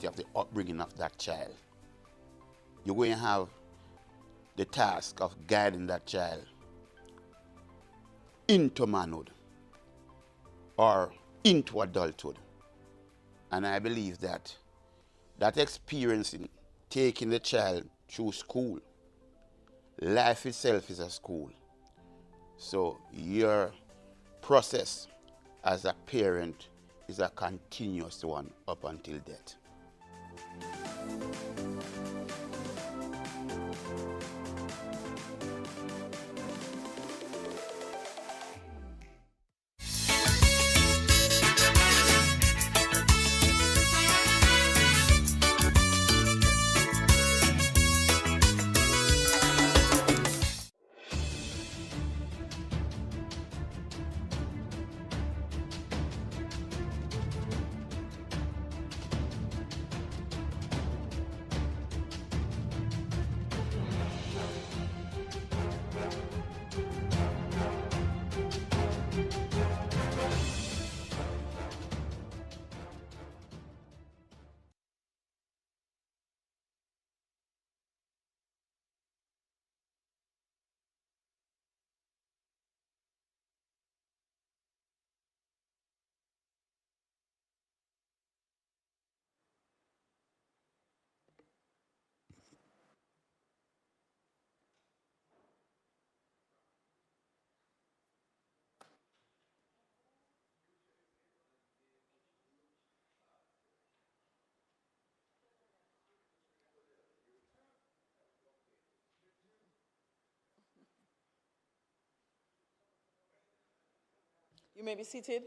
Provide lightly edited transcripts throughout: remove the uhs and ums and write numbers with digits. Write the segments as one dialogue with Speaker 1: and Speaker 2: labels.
Speaker 1: responsibility of the upbringing of that child. You're going to have the task of guiding that child into manhood or into adulthood. And I believe that that experience in taking the child through school, life itself is a school. So your process as a parent is a continuous one up until death.
Speaker 2: You may be seated.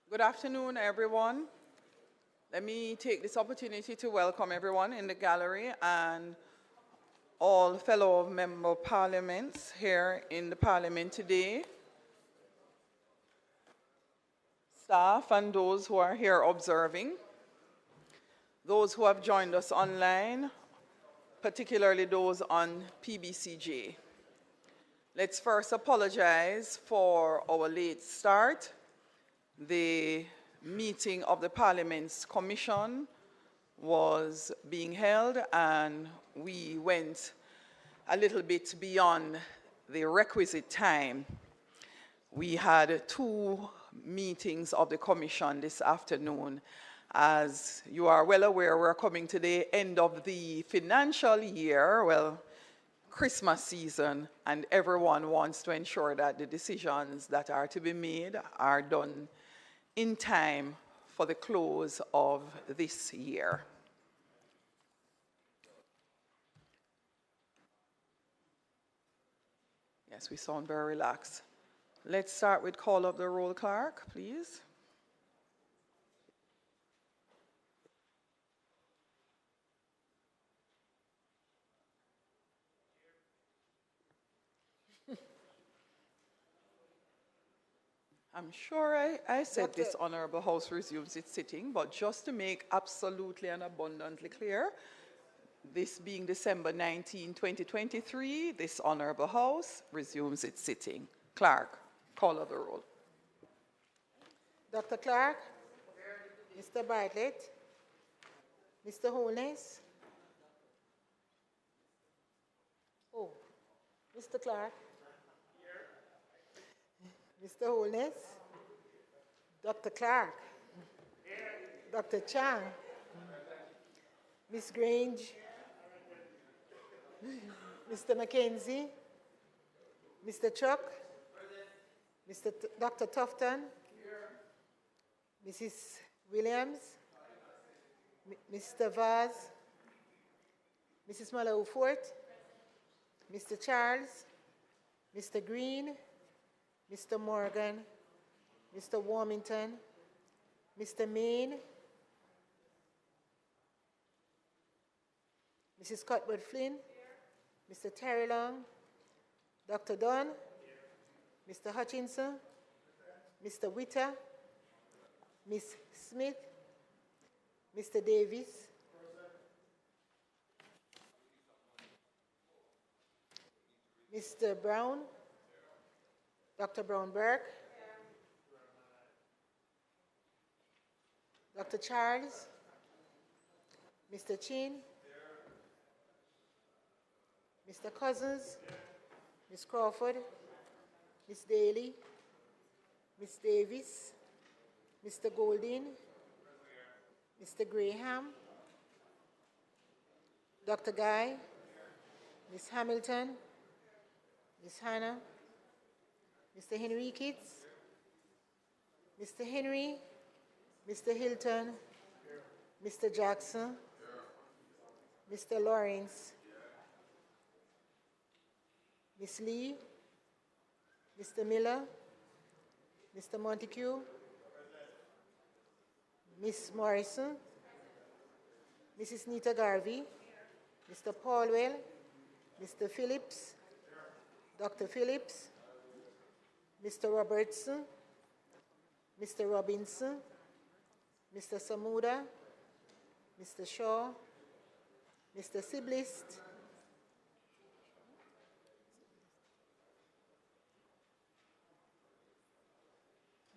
Speaker 2: Good afternoon, everyone. Let me take this opportunity to welcome everyone in the gallery and all fellow member parliaments here in the parliament today, staff and those who are here observing, those who have joined us online, particularly those on PBCJ. Let's first apologize for our late start. The meeting of the Parliament's Commission was being held and we went a little bit beyond the requisite time. We had 2 meetings of the Commission this afternoon. As you are well aware, we're coming to the end of the financial year, well, Christmas season, and everyone wants to ensure that the decisions that are to be made are done in time for the close of this year. Yes, we sound very relaxed. Let's start with call of the roll, clerk, please. I'm sure I said this Honorable House resumes its sitting, but just to make absolutely and abundantly clear, this being December 19, 2023, this Honorable House resumes its sitting. Clerk, call of the roll.
Speaker 3: Dr. Clark, Mr. Bartlett, Mr. Holness. Oh, Mr. Clark. Mr. Holness, Dr. Clark, Dr. Chang, Ms. Grange, Mr. McKenzie, Mr. Chuck, Dr. Tufton, Mrs. Williams, Mr. Vaz, Mrs. Malaufort, Mr. Charles, Mr. Green, Mr. Morgan, Mr. Warmington, Mr. Main, Mrs. Cuthbert Flynn, Mr. Terry Long, Dr. Dunn, Mr. Hutchinson, Mr. Witter, Ms. Smith, Mr. Davis, Mr. Brown, Dr. Brown-Burke, Dr. Charles, Mr. Chin, Mr. Cousins, Ms. Crawford, Ms. Daly, Ms. Davis, Mr. Golding, Mr. Graham, Dr. Guy, Ms. Hamilton, Ms. Hannah, Mr. Henry Kitts, Mr. Henry, Mr. Hilton, Mr. Jackson, Mr. Lawrence, Ms. Lee, Mr. Miller, Mr. Montague, Ms. Morrison, Mrs. Nita Garvey, Mr. Paulwell, Mr. Phillips, Dr. Phillips, Mr. Robertson, Mr. Robinson, Mr. Samuda, Mr. Shaw, Mr. Siblist,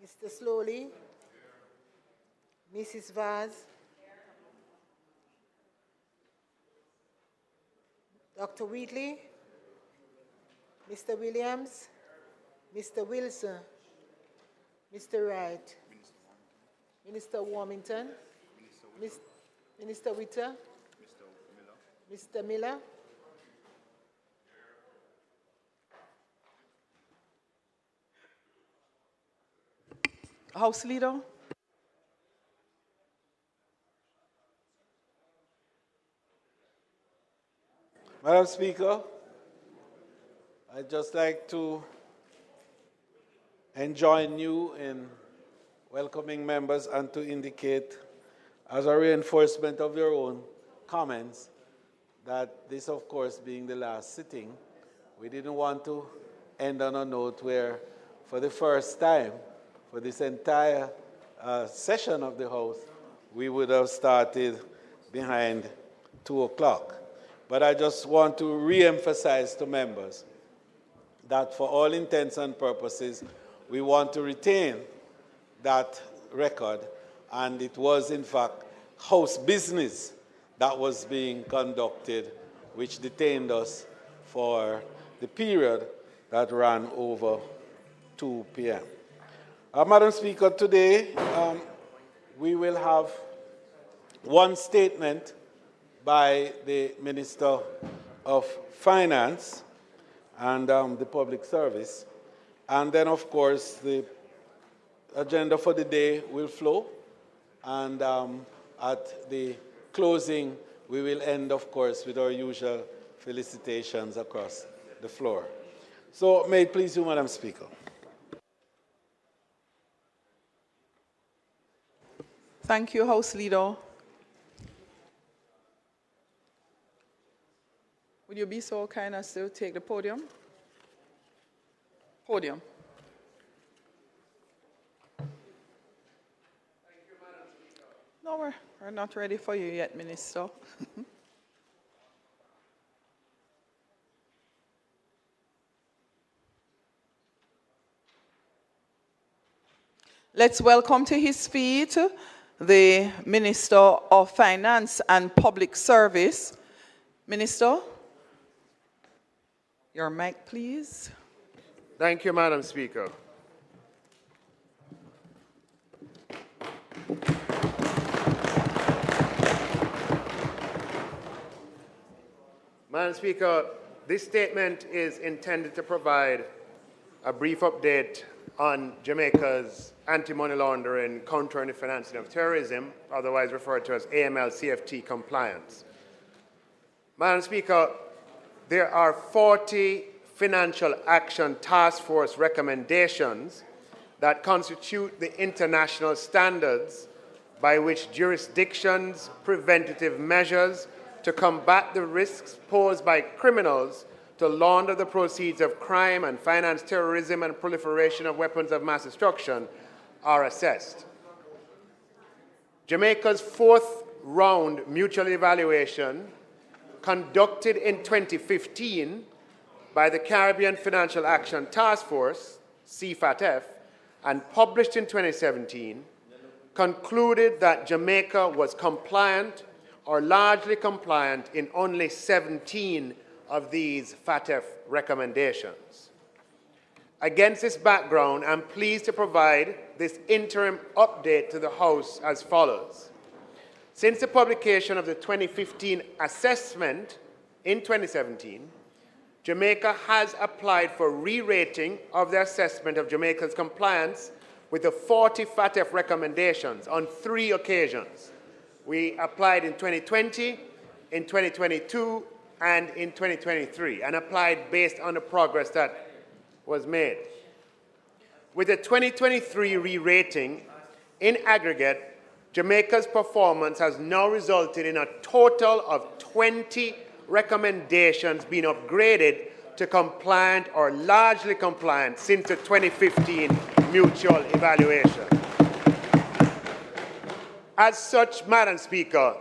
Speaker 3: Mr. Slowly, Mrs. Vaz, Dr. Wheatley, Mr. Williams, Mr. Wilson, Mr. Wright, Minister Warmington, Minister Witter, Mr. Miller,
Speaker 2: House Leader.
Speaker 4: Madam Speaker, I'd just like to join you in welcoming members and to indicate, as a reinforcement of your own comments, that this, of course, being the last sitting, we didn't want to end on a note where, for the first time, for this entire session of the House, we would have started behind 2 o'clock. But I just want to re-emphasize to members that for all intents and purposes, we want to retain that record, and it was, in fact, House business that was being conducted, which detained us for the period that ran over 2 p.m. Madam Speaker, today we will have one statement by the Minister of Finance and the Public Service. And then, of course, the agenda for the day will flow. And at the closing, we will end, of course, with our usual felicitations across the floor. So may it please you, Madam Speaker.
Speaker 2: Thank you, House Leader. Would you be so kind as to take the podium? Podium. No, we're not ready for you yet, Minister. Let's welcome to his feet the Minister of Finance and Public Service. Minister, your mic, please.
Speaker 5: Thank you, Madam Speaker. Madam Speaker, this statement is intended to provide a brief update on Jamaica's anti-money laundering, countering the financing of terrorism, otherwise referred to as AML-CFT compliance. Madam Speaker, there are 40 Financial Action Task Force recommendations that constitute the international standards by which jurisdictions' preventative measures to combat the risks posed by criminals to launder the proceeds of crime and finance terrorism and proliferation of weapons of mass destruction are assessed. Jamaica's fourth round mutual evaluation, conducted in 2015 by the Caribbean Financial Action Task Force, CFATF, and published in 2017, concluded that Jamaica was compliant or largely compliant in only 17 of these FATF recommendations. Against this background, I'm pleased to provide this interim update to the House as follows. Since the publication of the 2015 assessment in 2017, Jamaica has applied for re-rating of the assessment of Jamaica's compliance with the 40 FATF recommendations on 3 occasions. We applied in 2020, in 2022, and in 2023, and applied based on the progress that was made. With the 2023 re-rating, in aggregate, Jamaica's performance has now resulted in a total of 20 recommendations being upgraded to compliant or largely compliant since the 2015 mutual evaluation. As such, Madam Speaker,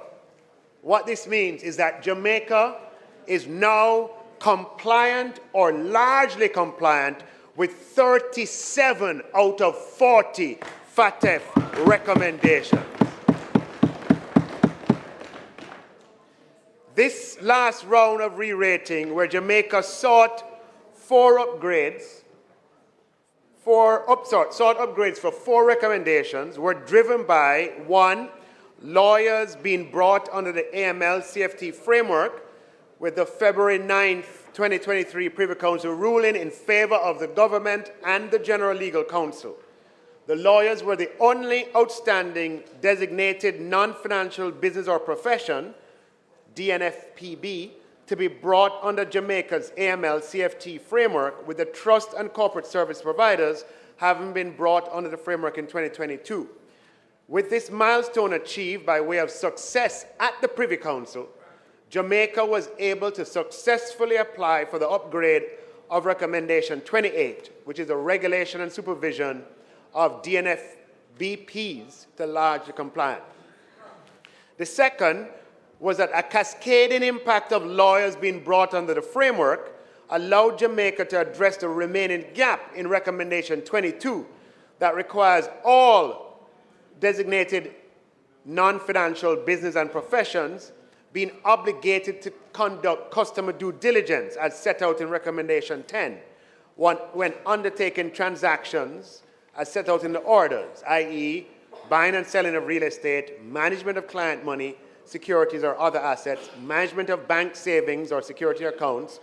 Speaker 5: what this means is that Jamaica is now compliant or largely compliant with 37 out of 40 FATF recommendations. This last round of re-rating, where Jamaica sought upgrades for 4 recommendations, were driven by 1, lawyers being brought under the AML-CFT framework with the February 9th, 2023 Privy Council ruling in favor of the government and the General Legal Counsel. The lawyers were the only outstanding designated non-financial business or profession, DNFPB, to be brought under Jamaica's AML-CFT framework, with the trust and corporate service providers having been brought under the framework in 2022. With this milestone achieved by way of success at the Privy Council, Jamaica was able to successfully apply for the upgrade of Recommendation 28, which is a regulation and supervision of DNFBPs, to largely compliant. The second was that a cascading impact of lawyers being brought under the framework allowed Jamaica to address the remaining gap in Recommendation 22 that requires all designated non-financial business and professions being obligated to conduct customer due diligence as set out in Recommendation 10 when undertaking transactions as set out in the orders, i.e. buying and selling of real estate, management of client money, securities or other assets, management of bank savings or security accounts,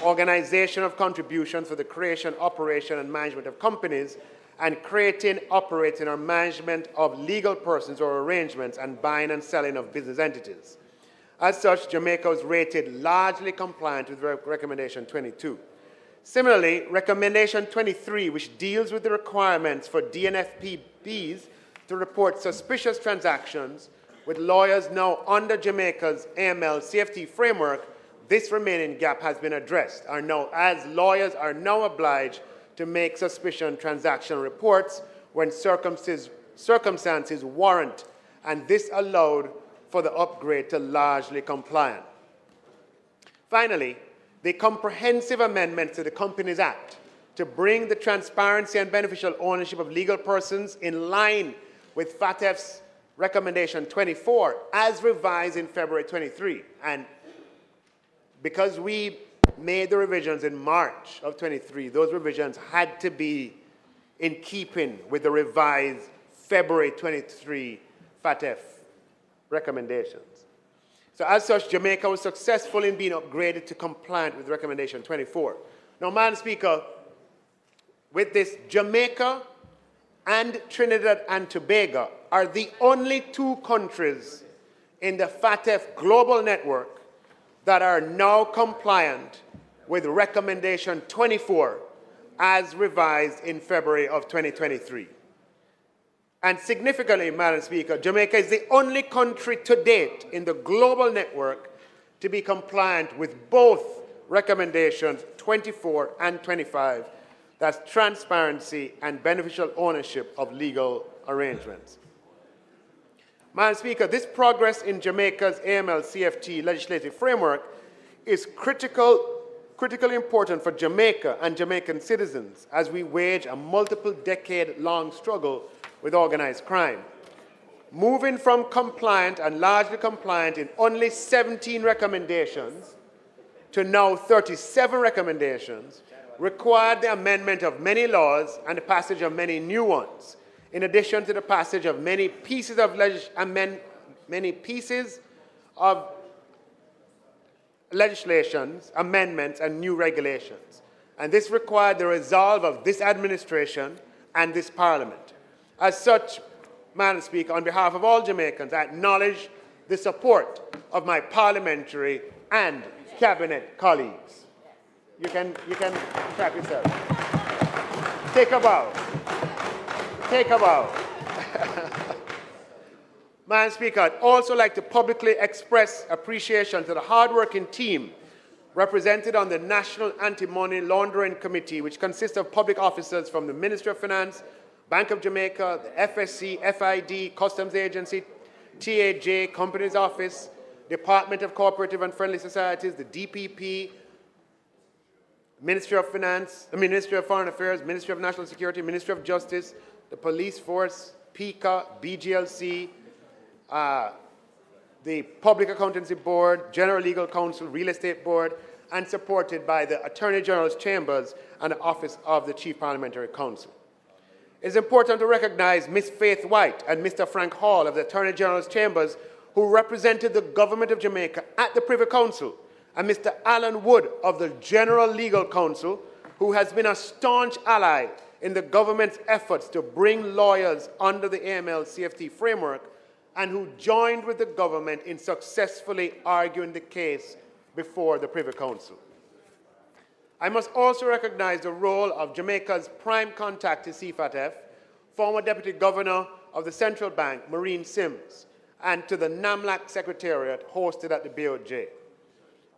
Speaker 5: organization of contributions for the creation, operation, and management of companies, and creating, operating, or management of legal persons or arrangements, and buying and selling of business entities. As such, Jamaica was rated largely compliant with Recommendation 22. Similarly, Recommendation 23, which deals with the requirements for DNFPBs to report suspicious transactions, with lawyers now under Jamaica's AML-CFT framework, this remaining gap has been addressed, as lawyers are now obliged to make suspicion transaction reports when circumstances warrant, and this allowed for the upgrade to largely compliant. Finally, the comprehensive amendments to the Companies Act to bring the transparency and beneficial ownership of legal persons in line with FATF's Recommendation 24, as revised in February 23. And because we made the revisions in March of 23, those revisions had to be in keeping with the revised February 23 FATF recommendations. So as such, Jamaica was successful in being upgraded to compliant with Recommendation 24. Now, Madam Speaker, with this, Jamaica and Trinidad and Tobago are the only 2 countries in the FATF global network that are now compliant with Recommendation 24 as revised in February of 2023. And significantly, Madam Speaker, Jamaica is the only country to date in the global network to be compliant with both Recommendations 24 and 25, that's transparency and beneficial ownership of legal arrangements. Madam Speaker, this progress in Jamaica's AML-CFT legislative framework is critically important for Jamaica and Jamaican citizens as we wage a multiple-decade-long struggle with organized crime. Moving from compliant and largely compliant in only 17 recommendations to now 37 recommendations required the amendment of many laws and the passage of many new ones, in addition to the passage of many pieces of legislations, amendments, and new regulations. And this required the resolve of this administration and this Parliament. As such, Madam Speaker, on behalf of all Jamaicans, I acknowledge the support of my parliamentary and cabinet colleagues. You can clap yourself. Take a bow. Take a bow. Madam Speaker, I'd also like to publicly express appreciation to the hard-working team represented on the National Anti-Money Laundering Committee, which consists of public officers from the Ministry of Finance, Bank of Jamaica, the FSC, FID, Customs Agency, TAJ, Companies Office, Department of Cooperative and Friendly Societies, the DPP, Ministry of Finance, the Ministry of Foreign Affairs, Ministry of National Security, Ministry of Justice, the Police Force, PICA, BGLC, the Public Accountancy Board, General Legal Counsel, Real Estate Board, and supported by the Attorney General's Chambers and the Office of the Chief Parliamentary Counsel. It is important to recognize Ms. Faith White and Mr. Frank Hall of the Attorney General's Chambers, who represented the Government of Jamaica at the Privy Council, and Mr. Alan Wood of the General Legal Counsel, who has been a staunch ally in the government's efforts to bring lawyers under the AML-CFT framework, and who joined with the government in successfully arguing the case before the Privy Council. I must also recognize the role of Jamaica's prime contact to CFATF, former Deputy Governor of the Central Bank, Maureen Sims, and to the NAMLAC Secretariat hosted at the BOJ.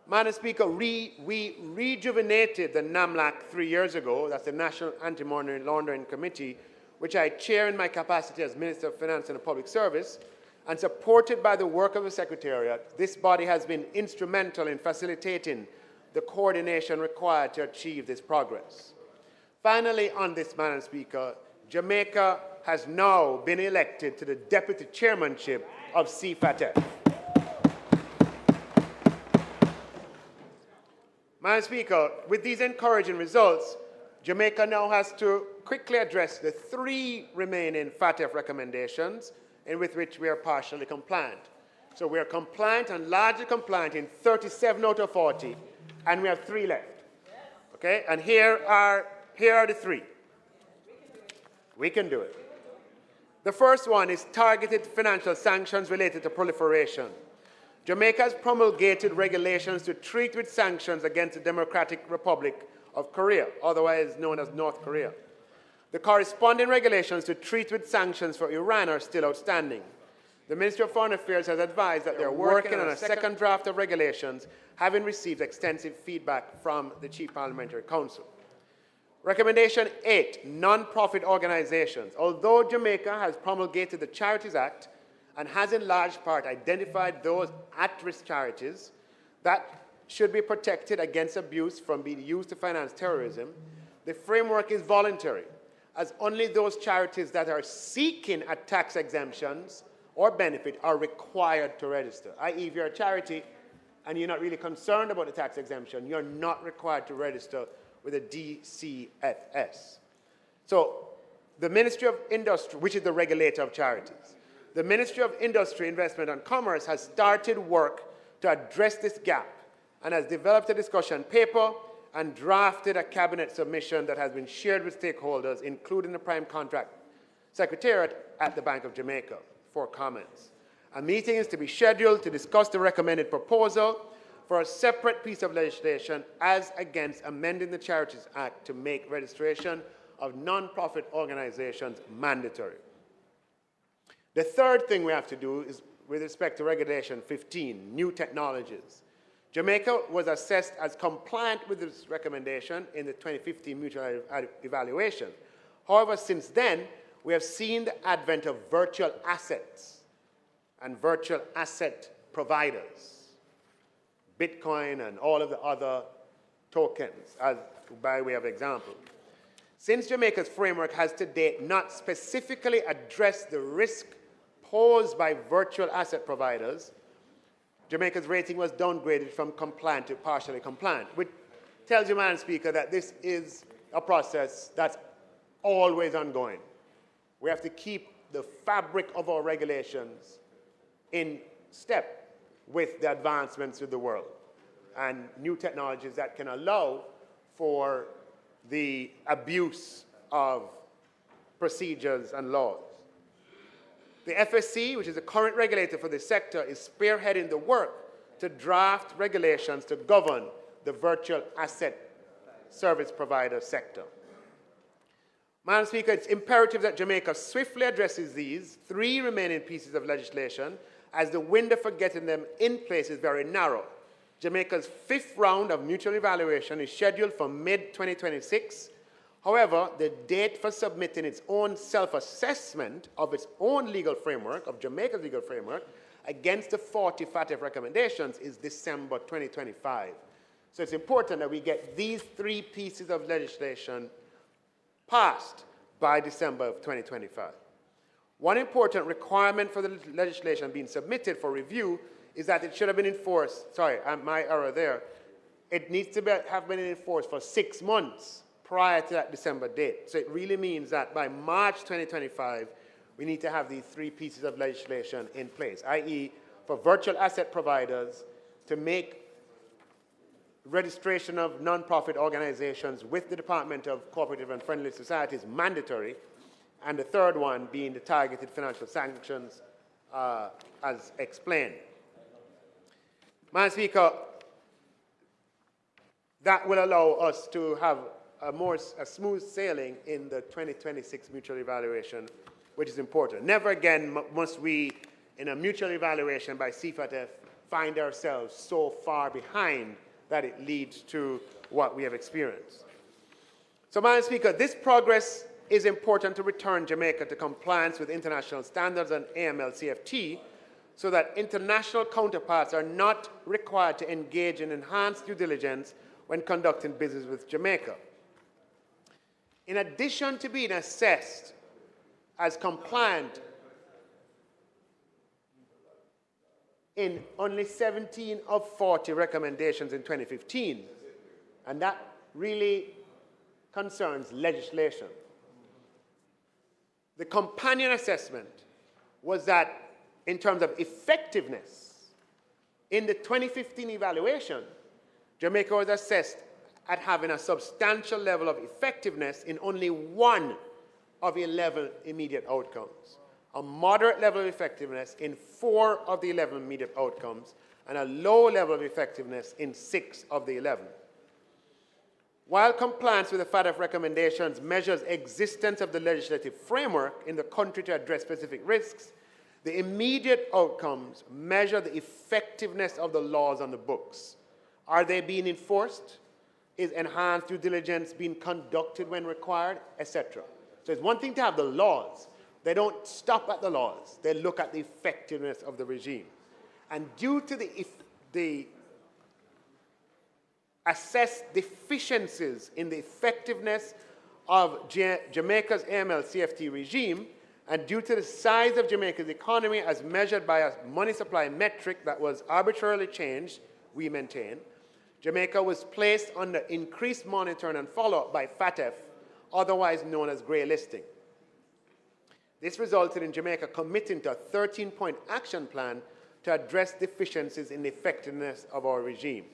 Speaker 5: Madam Speaker, we rejuvenated the NAMLAC 3 years ago, that's the National Anti-Money Laundering Committee, which I chair in my capacity as Minister of Finance and Public Service, and supported by the work of the Secretariat, this body has been instrumental in facilitating the coordination required to achieve this progress. Finally, on this, Madam Speaker, Jamaica has now been elected to the Deputy Chairmanship of CFATF. Madam Speaker, with these encouraging results, Jamaica now has to quickly address the 3 remaining FATF recommendations in with which we are partially compliant. So we are compliant and largely compliant in 37 out of 40, and we have 3 left. Okay? And here are the 3. We can do it. The first one is targeted financial sanctions related to proliferation. Jamaica has promulgated regulations to treat with sanctions against the Democratic Republic of Korea, otherwise known as North Korea. The corresponding regulations to treat with sanctions for Iran are still outstanding. The Ministry of Foreign Affairs has advised that they're working on a second draft of regulations, having received extensive feedback from the Chief Parliamentary Council. Recommendation 8, non-profit organizations. Although Jamaica has promulgated the Charities Act and has in large part identified those at-risk charities that should be protected against abuse from being used to finance terrorism, the framework is voluntary, as only those charities that are seeking a tax exemptions or benefit are required to register. I.e., if you're a charity and you're not really concerned about the tax exemption, you're not required to register with a DCFS. So the Ministry of Industry, which is the regulator of charities, the Ministry of Industry, Investment and Commerce has started work to address this gap and has developed a discussion paper and drafted a cabinet submission that has been shared with stakeholders, including the Prime Contract Secretariat at the Bank of Jamaica, for comments. A meeting is to be scheduled to discuss the recommended proposal for a separate piece of legislation as against amending the Charities Act to make registration of non-profit organizations mandatory. The third thing we have to do is with respect to Regulation 15, new technologies. Jamaica was assessed as compliant with this recommendation in the 2015 mutual evaluation. However, since then, we have seen the advent of virtual assets and virtual asset providers, Bitcoin and all of the other tokens, as by way of example. Since Jamaica's framework has to date not specifically addressed the risk posed by virtual asset providers, Jamaica's rating was downgraded from compliant to partially compliant, which tells you, Madam Speaker, that this is a process that's always ongoing. We have to keep the fabric of our regulations in step with the advancements of the world and new technologies that can allow for the abuse of procedures and laws. The FSC, which is the current regulator for this sector, is spearheading the work to draft regulations to govern the virtual asset service provider sector. Madam Speaker, it's imperative that Jamaica swiftly addresses these 3 remaining pieces of legislation, as the window for getting them in place is very narrow. Jamaica's 5th round of mutual evaluation is scheduled for mid-2026. However, the date for submitting its own self-assessment of its own legal framework, of Jamaica's legal framework, against the 40 FATF recommendations is December 2025. So it's important that we get these 3 pieces of legislation passed by December of 2025. One important requirement for the legislation being submitted for review is that it should have been enforced, sorry, my error there, it needs to have been enforced for 6 months prior to that December date. So it really means that by March 2025, we need to have these 3 pieces of legislation in place, i.e. for virtual asset providers to make registration of non-profit organizations with the Department of Cooperative and Friendly Societies mandatory, and the third one being the targeted financial sanctions as explained. Madam Speaker, that will allow us to have a smooth sailing in the 2026 mutual evaluation, which is important. Never again must we, in a mutual evaluation by CFATF, find ourselves so far behind that it leads to what we have experienced. So, Madam Speaker, this progress is important to return Jamaica to compliance with international standards and AML-CFT so that international counterparts are not required to engage in enhanced due diligence when conducting business with Jamaica. In addition to being assessed as compliant in only 17 of 40 recommendations in 2015, and that really concerns legislation. The companion assessment was that in terms of effectiveness, in the 2015 evaluation, Jamaica was assessed at having a substantial level of effectiveness in only 1 of 11 immediate outcomes, a moderate level of effectiveness in 4 of the 11 immediate outcomes, and a low level of effectiveness in 6 of the 11. While compliance with the FATF recommendations measures existence of the legislative framework in the country to address specific risks, the immediate outcomes measure the effectiveness of the laws on the books. Are they being enforced? Is enhanced due diligence being conducted when required, etc.? So it's one thing to have the laws. They don't stop at the laws. They look at the effectiveness of the regime. And due to the assessed deficiencies in the effectiveness of Jamaica's AML-CFT regime, and due to the size of Jamaica's economy as measured by a money supply metric that was arbitrarily changed, we maintain, Jamaica was placed under increased monitoring and follow-up by FATF, otherwise known as grey listing. This resulted in Jamaica committing to a 13-point action plan to address deficiencies in the effectiveness of our regime.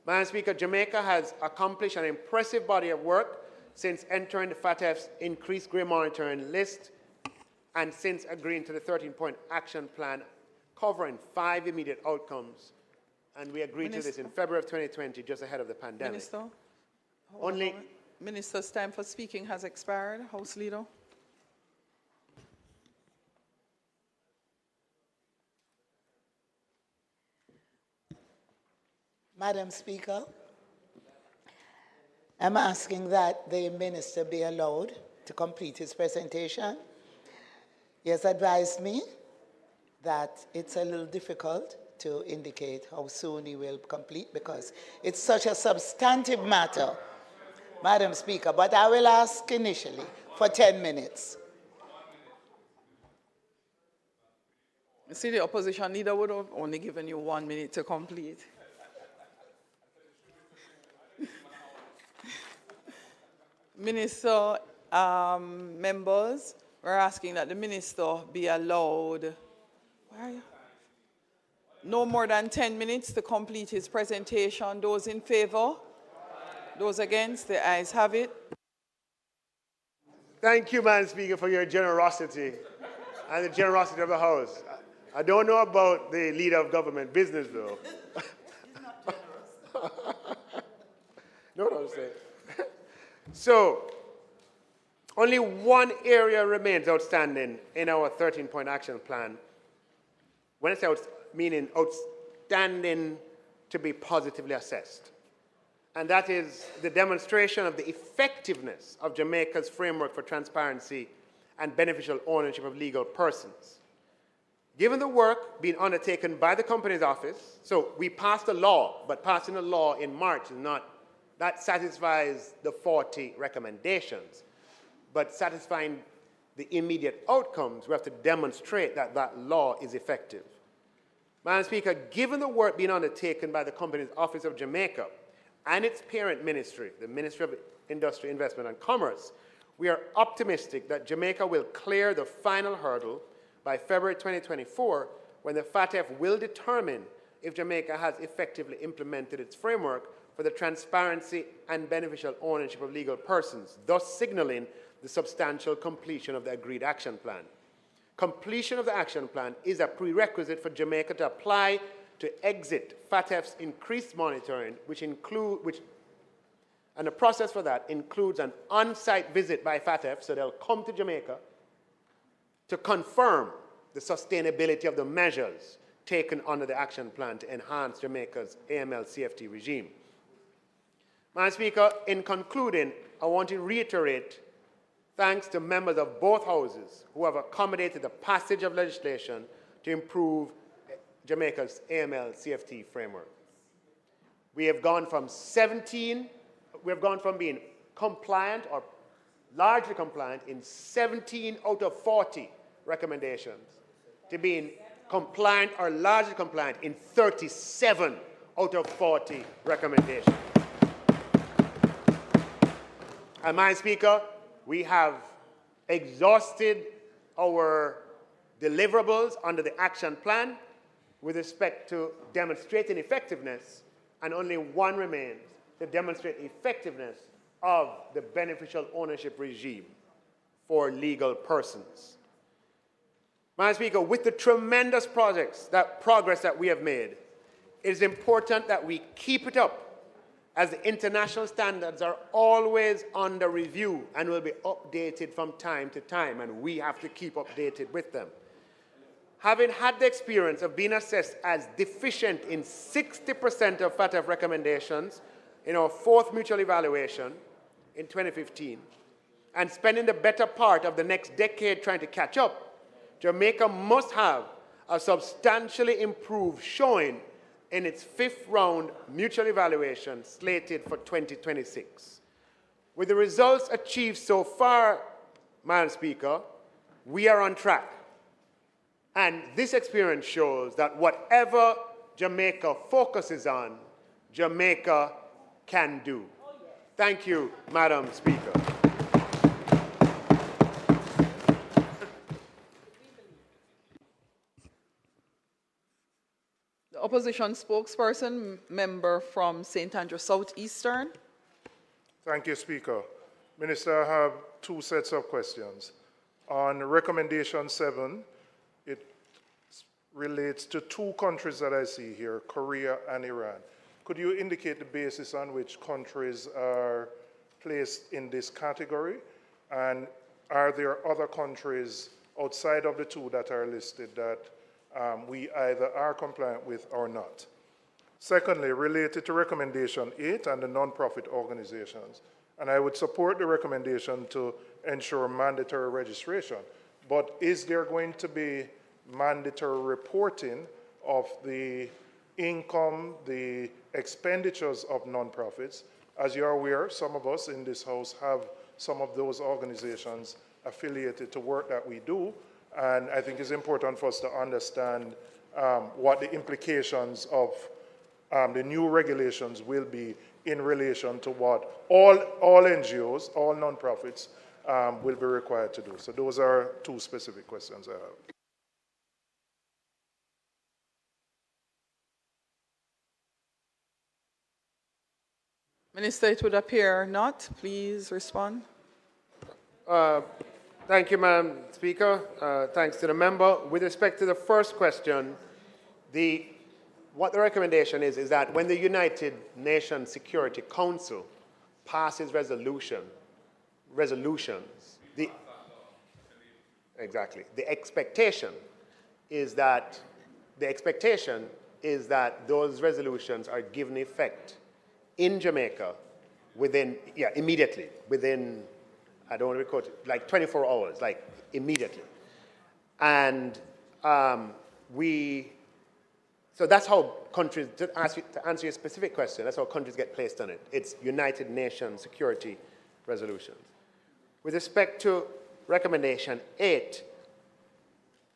Speaker 5: Madam Speaker, Jamaica has accomplished an impressive body of work since entering the FATF's increased grey monitoring list and since agreeing to the 13-point action plan covering 5 immediate outcomes. And we agreed to this in February of 2020, just ahead of the pandemic.
Speaker 2: Minister, Minister's time for speaking has expired. House Leader.
Speaker 3: Madam Speaker, I'm asking that the Minister be allowed to complete his presentation. He has advised me
Speaker 6: that it's a little difficult to indicate how soon he will complete because it's such a substantive matter, Madam Speaker, but I will ask initially for 10 minutes.
Speaker 2: You see, the opposition leader would have only given you 1 minute to complete. Minister, members, we're asking that the minister be allowed, where are you? No more than 10 minutes to complete his presentation. Those in favor? Those against? The ayes have it.
Speaker 5: Thank you, Madam Speaker, for your generosity and the generosity of the House. I don't know about the leader of government business, though. No, I'm saying. So, only one area remains outstanding in our 13-point action plan. When I say meaning outstanding to be positively assessed. And that is the demonstration of the effectiveness of Jamaica's framework for transparency and beneficial ownership of legal persons. Given the work being undertaken by the Companies Office, so we passed a law, but passing a law in March is not, that satisfies the 40 recommendations, but satisfying the immediate outcomes, we have to demonstrate that that law is effective. Madam Speaker, given the work being undertaken by the Companies Office of Jamaica and its parent ministry, the Ministry of Industry, Investment and Commerce, we are optimistic that Jamaica will clear the final hurdle by February 2024, when the FATF will determine if Jamaica has effectively implemented its framework for the transparency and beneficial ownership of legal persons, thus signaling the substantial completion of the agreed action plan. Completion of the action plan is a prerequisite for Jamaica to apply to exit FATF's increased monitoring, and the process for that includes an on-site visit by FATF, so they'll come to Jamaica to confirm the sustainability of the measures taken under the action plan to enhance Jamaica's AML-CFT regime. Madam Speaker, in concluding, I want to reiterate thanks to members of both houses who have accommodated the passage of legislation to improve Jamaica's AML-CFT framework. We have gone from being compliant or largely compliant in 17 out of 40 recommendations to being compliant or largely compliant in 37 out of 40 recommendations. And, Madam Speaker, we have exhausted our deliverables under the action plan with respect to demonstrating effectiveness, and only one remains to demonstrate effectiveness of the beneficial ownership regime for legal persons. Madam Speaker, with the tremendous progress that we have made, it is important that we keep it up, as the international standards are always under review and will be updated from time to time, and we have to keep updated with them. Having had the experience of being assessed as deficient in 60% of FATF recommendations in our fourth mutual evaluation in 2015, and spending the better part of the next decade trying to catch up, Jamaica must have a substantially improved showing in its fifth round mutual evaluation slated for 2026. With the results achieved so far, Madam Speaker, we are on track. And this experience shows that whatever Jamaica focuses on, Jamaica can do. Thank you, Madam Speaker.
Speaker 2: The opposition spokesperson, member from St. Andrew Southeastern.
Speaker 7: Thank you, Speaker. Minister, I have two sets of questions. On recommendation 7, it relates to two countries that I see here, Korea and Iran. Could you indicate the basis on which countries are placed in this category? And are there other countries outside of the two that are listed that we either are compliant with or not? Secondly, related to recommendation 8 and the non-profit organizations, and I would support the recommendation to ensure mandatory registration, but is there going to be mandatory reporting of the income, the expenditures of nonprofits. As you're aware, some of us in this House have some of those organizations affiliated to work that we do, and I think it's important for us to understand what the implications of the new regulations will be in relation to what all NGOs, all nonprofits will be required to do. So those are two specific questions I have.
Speaker 2: Minister, it would appear not. Please respond.
Speaker 5: Thank you, Madam Speaker. Thanks to the member. With respect to the first question, what the recommendation is that when the United Nations Security Council passes resolutions, the expectation is that those resolutions are given effect in Jamaica immediately, within, I don't want to quote it, like 24 hours, like immediately. And so that's how countries, to answer your specific question, that's how countries get placed on it. It's United Nations Security resolutions. With respect to recommendation 8,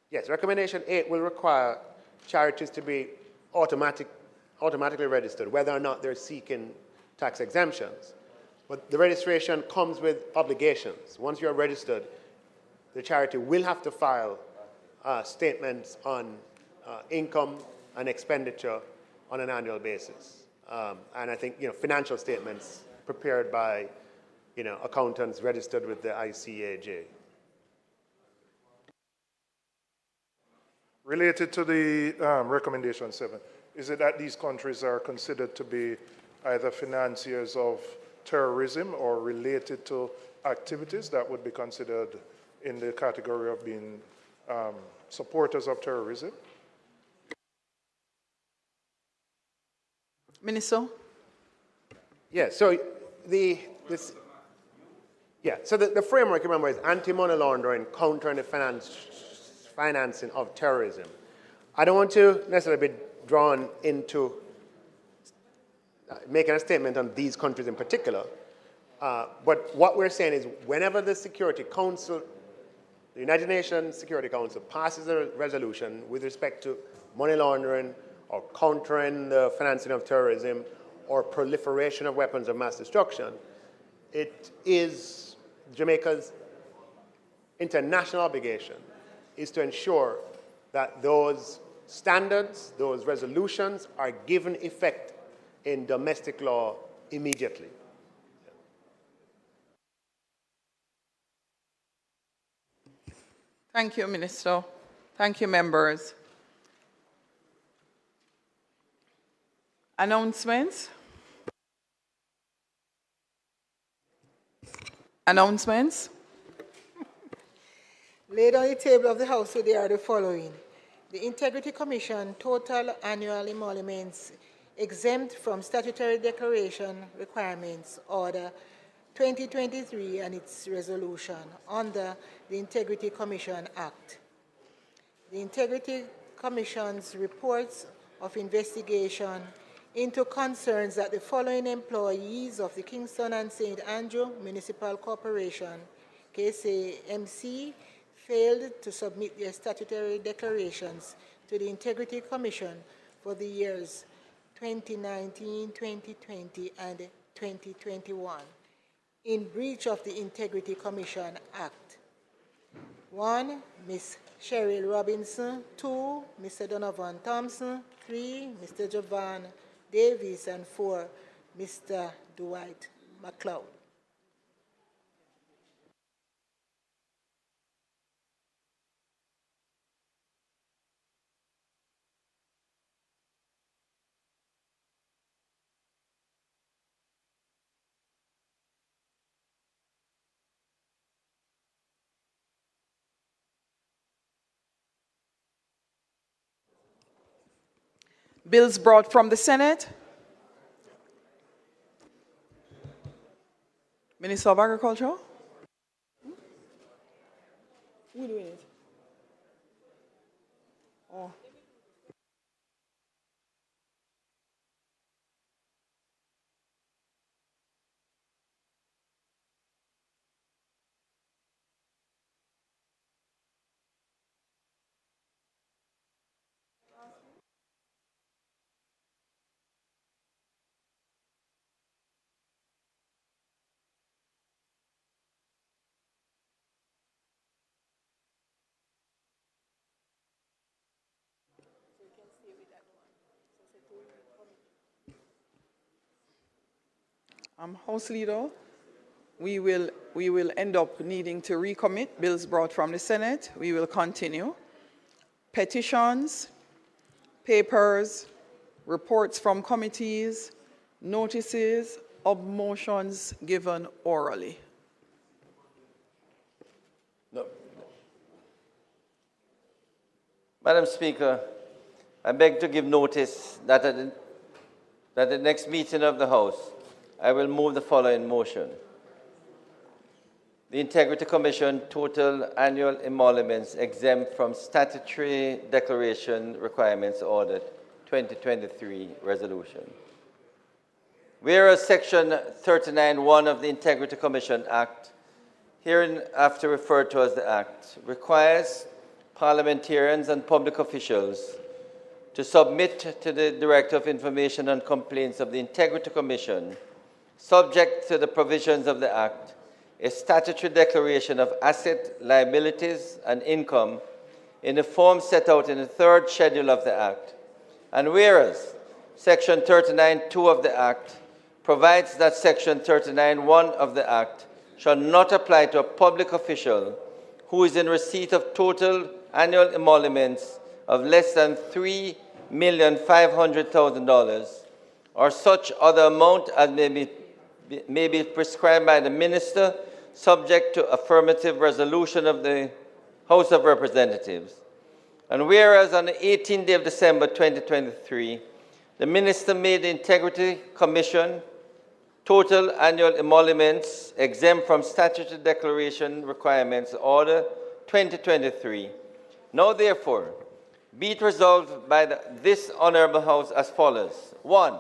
Speaker 5: yes, recommendation 8 will require charities to be automatically registered, whether or not they're seeking tax exemptions. But the registration comes with obligations. Once you're registered, the charity will have to file statements on income and expenditure on an annual basis. And I think, financial statements prepared by, accountants registered with the ICAJ.
Speaker 7: Related to the recommendation 7, is it that these countries are considered to be either financiers of terrorism or related to activities that would be considered in the category of being supporters of terrorism?
Speaker 2: Minister?
Speaker 5: Yeah, so the framework, remember, is anti-money laundering, countering the financing of terrorism. I don't want to necessarily be drawn into making a statement on these countries in particular, but what we're saying is whenever the Security Council, the United Nations Security Council passes a resolution with respect to money laundering or countering the financing of terrorism or proliferation of weapons of mass destruction, it is Jamaica's international obligation is to ensure that those standards, those resolutions are given effect in domestic law immediately.
Speaker 2: Thank you, Minister. Thank you, members. Announcements? Announcements?
Speaker 3: Laid on the table of the House today are the following. The Integrity Commission total annual emoluments exempt from statutory declaration requirements order 2023 and its resolution under the Integrity Commission Act. The Integrity Commission's reports of investigation into concerns that the following employees of the Kingston and St. Andrew Municipal Corporation, KCMC, failed to submit their statutory declarations to the Integrity Commission for the years 2019, 2020, and 2021 in breach of the Integrity Commission Act. 1, Ms. Cheryl Robinson. 2, Mr. Donovan Thompson. 3, Mr. Jovan Davis. And 4, Mr. Dwight McLeod.
Speaker 2: Bills brought from the Senate. Minister of Agriculture. Who doing it? House Leader, we will end up needing to recommit bills brought from the Senate. We will continue. Petitions, papers, reports from committees, notices of motions given orally.
Speaker 8: No. Madam Speaker, I beg to give notice that at the next meeting of the House, I will move the following motion. The Integrity Commission total annual emoluments exempt from statutory declaration requirements audit 2023 resolution. Whereas Section 39(1) of the Integrity Commission Act, hereinafter referred to as the Act, requires parliamentarians and public officials to submit to the Director of Information and Complaints of the Integrity Commission, subject to the provisions of the Act, a statutory declaration of asset, liabilities, and income in the form set out in the third schedule of the Act. And whereas Section 39(2) of the Act provides that Section 39(1) of the Act shall not apply to a public official who is in receipt of total annual emoluments of less than $3,500,000 or such other amount as may be prescribed by the Minister, subject to affirmative resolution of the House of Representatives. And whereas on the 18th day of December 2023, the Minister made the Integrity Commission total annual emoluments exempt from statutory declaration requirements order 2023. Now therefore, be it resolved by this Honourable House as follows. 1.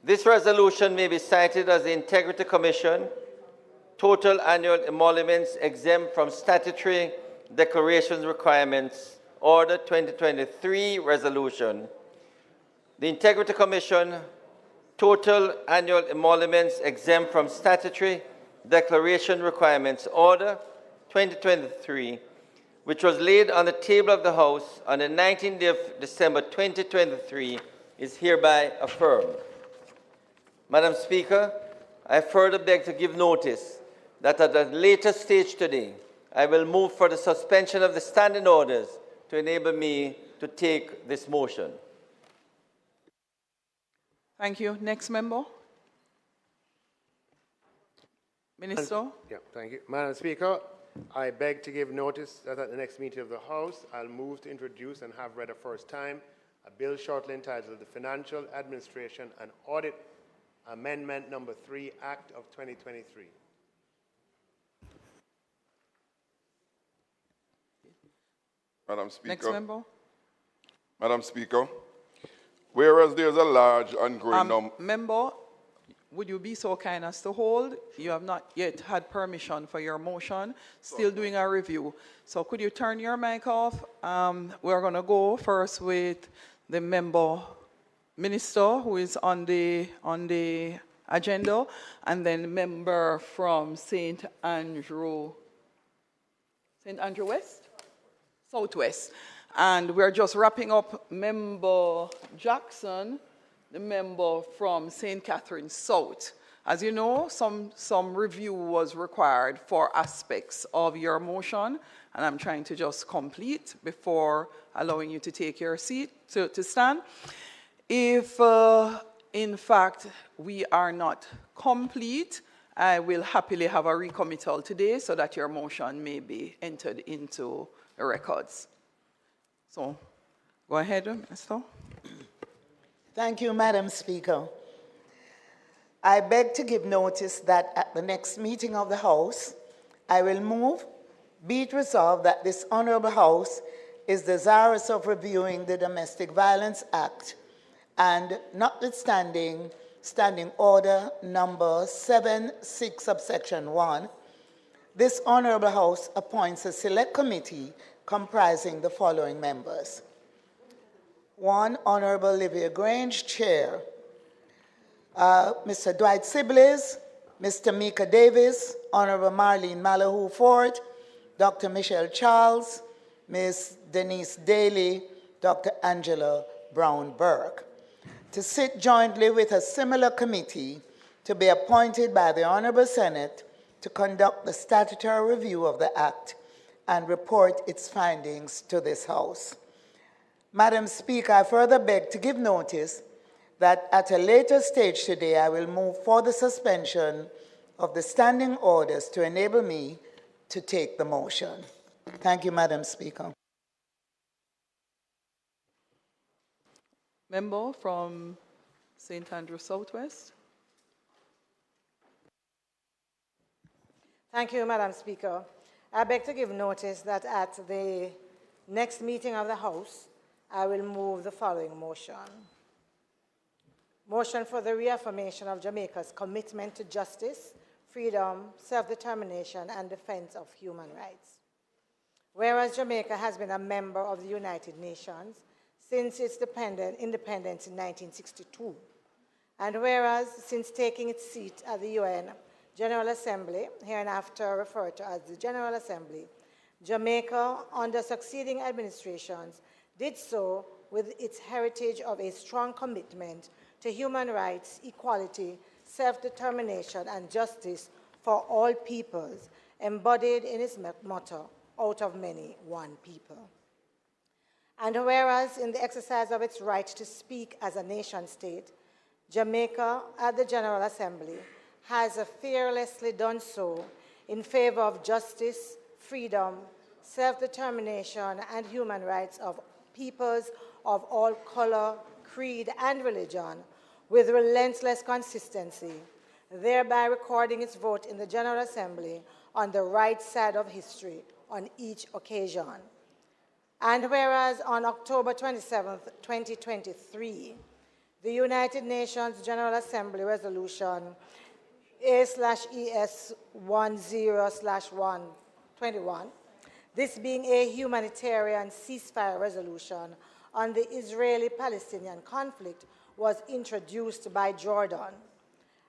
Speaker 8: This resolution may be cited as the Integrity Commission total annual emoluments exempt from statutory declaration requirements order 2023 resolution. The Integrity Commission total annual emoluments exempt from statutory declaration requirements order 2023, which was laid on the table of the House on the 19th day of December 2023, is hereby affirmed. Madam Speaker, I further beg to give notice that at a later stage today, I will move for the suspension of the standing orders to enable me to take this motion.
Speaker 2: Thank you. Next member. Minister.
Speaker 5: Yeah, thank you. Madam Speaker, I beg to give notice that at the next meeting of the House, I'll move to introduce and have read a first time a bill shortly entitled the Financial Administration and Audit Amendment Number 3 Act of 2023.
Speaker 9: Madam Speaker.
Speaker 2: Next member.
Speaker 9: Madam Speaker, whereas there's a large and growing number...
Speaker 2: Member, would you be so kind as to hold? You have not yet had permission for your motion. Still doing a review. So could you turn your mic off? We're going to go first with the member minister who is on the agenda, and then member from St. Andrew West? Southwest. And we're just wrapping up member Jackson, the member from St. Catherine South. As you know, some review was required for aspects of your motion, and I'm trying to just complete before allowing you to take your seat, to stand. If, in fact, we are not complete, I will happily have a recommittal today so that your motion may be entered into the records. So, go ahead, Minister.
Speaker 6: Thank you, Madam Speaker. I beg to give notice that at the next meeting of the House, I will move, be it resolved that this Honourable House is desirous of reviewing the Domestic Violence Act, and notwithstanding Standing Order number 7(6) subsection 1, this Honourable House appoints a select committee comprising the following members. 1, Honourable Olivia Grange, Chair. Mr. Dwight Sibbles, Mr. Mika Davis, Honourable Marlene Malahoo Ford, Dr. Michelle Charles, Ms. Denise Daly, Dr. Angela Brown Burke. to sit jointly with a similar committee to be appointed by the Honorable Senate to conduct the statutory review of the Act and report its findings to this House. Madam Speaker, I further beg to give notice that at a later stage today, I will move for the suspension of the standing orders to enable me to take the motion. Thank you, Madam Speaker.
Speaker 2: Member from St. Andrew Southwest.
Speaker 3: Thank you, Madam Speaker. I beg to give notice that at the next meeting of the House, I will move the following motion. Motion for the reaffirmation of Jamaica's commitment to justice, freedom, self-determination, and defense of human rights. Whereas Jamaica has been a member of the United Nations since its independence in 1962, and whereas since taking its seat at the UN General Assembly, hereinafter referred to as the General Assembly, Jamaica, under succeeding administrations, did so with its heritage of a strong commitment to human rights, equality, self-determination, and justice for all peoples, embodied in its motto, out of many, one people. And whereas in the exercise of its right to speak as a nation-state, Jamaica, at the General Assembly, has fearlessly done so in favor of justice, freedom, self-determination, and human rights of peoples of all color, creed, and religion with relentless consistency, thereby recording its vote in the General Assembly on the right side of history on each occasion. And whereas on October 27, 2023, the United Nations General Assembly Resolution A/ES10/121, this being a humanitarian ceasefire resolution on the Israeli-Palestinian conflict, was introduced by Jordan.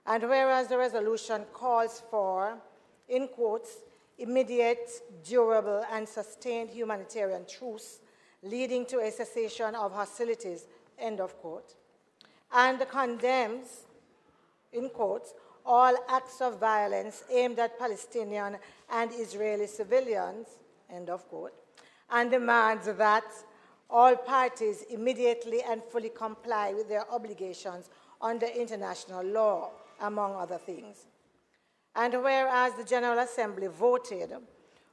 Speaker 3: And whereas the resolution calls for, in quotes, immediate, durable, and sustained humanitarian truce leading to a cessation of hostilities, end of quote, and condemns, in quotes, all acts of violence aimed at Palestinian and Israeli civilians, end of quote, and demands that all parties immediately and fully comply with their obligations under international law, among other things. And whereas the General Assembly voted,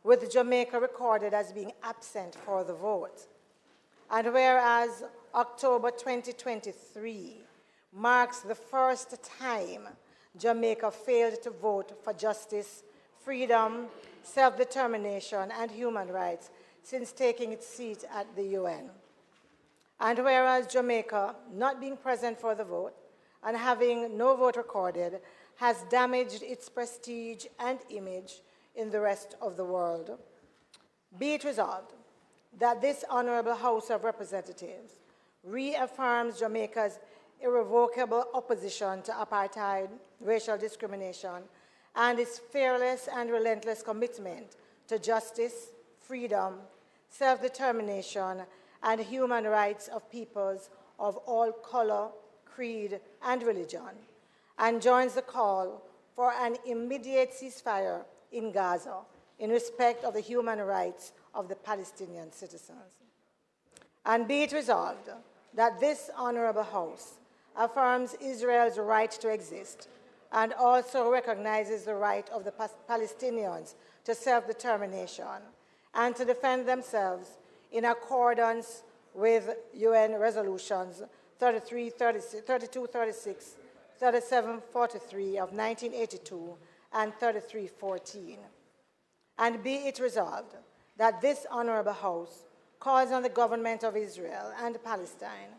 Speaker 3: with Jamaica recorded as being absent for the vote, and whereas October 2023 marks the first time Jamaica failed to vote for justice, freedom, self-determination, and human rights since taking its seat at the UN. And whereas Jamaica, not being present for the vote and having no vote recorded, has damaged its prestige and image in the rest of the world, be it resolved that this Honorable House of Representatives reaffirms Jamaica's irrevocable opposition to apartheid, racial discrimination, and its fearless and relentless commitment to justice, freedom, self-determination, and human rights of peoples of all color, creed, and religion, and joins the call for an immediate ceasefire in Gaza in respect of the human rights of the Palestinian citizens. And be it resolved that this Honorable House affirms Israel's right to exist and also recognizes the right of the Palestinians to self-determination and to defend themselves in accordance with UN resolutions 3236, 3743 of 1982, and 3314. And be it resolved that this Honorable House calls on the government of Israel and Palestine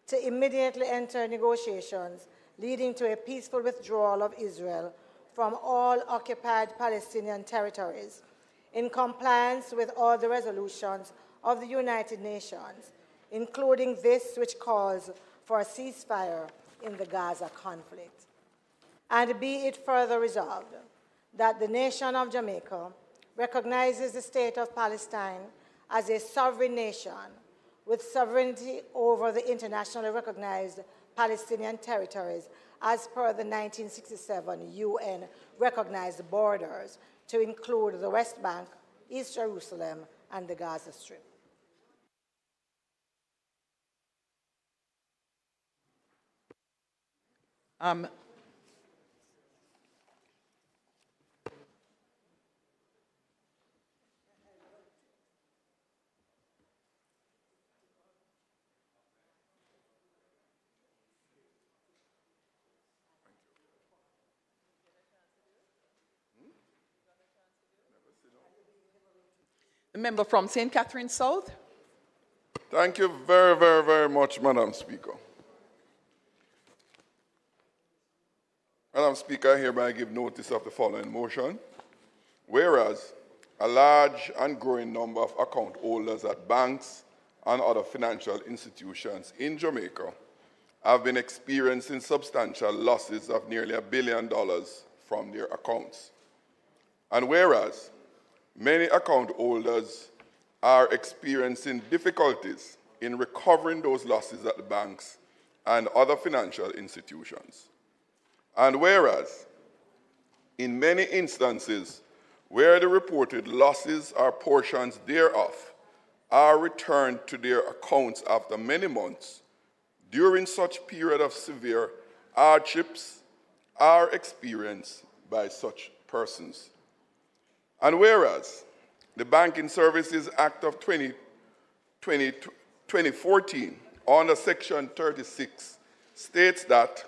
Speaker 3: to immediately enter negotiations leading to a peaceful withdrawal of Israel from all occupied Palestinian territories in compliance with all the resolutions of the United Nations, including this which calls for a ceasefire in the Gaza conflict. And be it further resolved that the nation of Jamaica recognizes the state of Palestine as a sovereign nation with sovereignty over the internationally recognized Palestinian territories as per the 1967 UN recognized borders to include the West Bank, East Jerusalem, and the Gaza Strip.
Speaker 2: The member from St. Catherine South.
Speaker 9: Thank you very, very, very much, Madam Speaker. Madam Speaker, I hereby give notice of the following motion. Whereas a large and growing number of account holders at banks and other financial institutions in Jamaica have been experiencing substantial losses of nearly $1 billion from their accounts. And whereas many account holders are experiencing difficulties in recovering those losses at the banks and other financial institutions. And whereas, in many instances where the reported losses or portions thereof are returned to their accounts after many months, during such period of severe hardships are experienced by such persons. And whereas the Banking Services Act of 2014, under Section 36, states that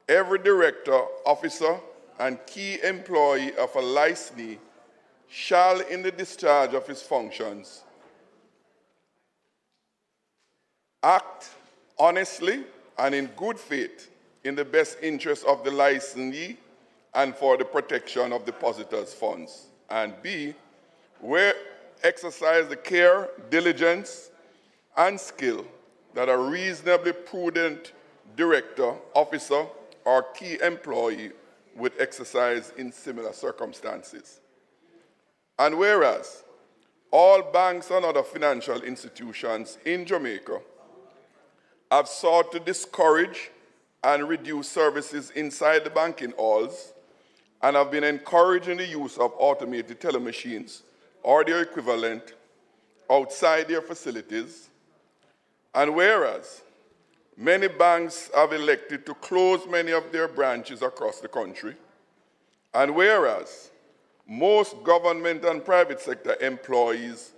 Speaker 9: every director, officer, and key employee of a licensee shall, in the discharge of his functions, act honestly and in good faith in the best interest of the licensee and for the protection of depositors' funds. And B, where exercise the care, diligence, and skill that a reasonably prudent director, officer, or key employee would exercise in similar circumstances. And whereas all banks and other financial institutions in Jamaica have sought to discourage and reduce services inside the banking halls and have been encouraging the use of automated teller machines or their equivalent outside their facilities. And whereas many banks have elected to close many of their branches across the country, and whereas most government and private sector employees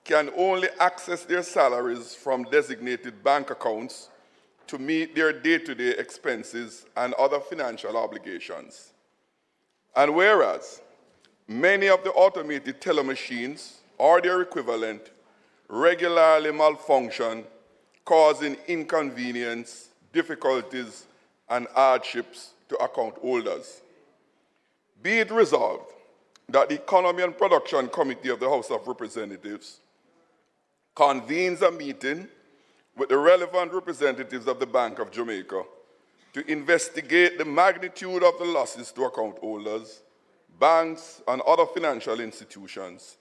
Speaker 9: can only access their salaries from designated bank accounts to meet their day-to-day expenses and other financial obligations. And whereas many of the automated teller machines or their equivalent regularly malfunction, causing inconvenience, difficulties, and hardships to account holders. Be it resolved that the Economy and Production Committee of the House of Representatives convenes a meeting with the relevant representatives of the Bank of Jamaica to investigate the magnitude of the losses to account holders, banks, and other financial institutions,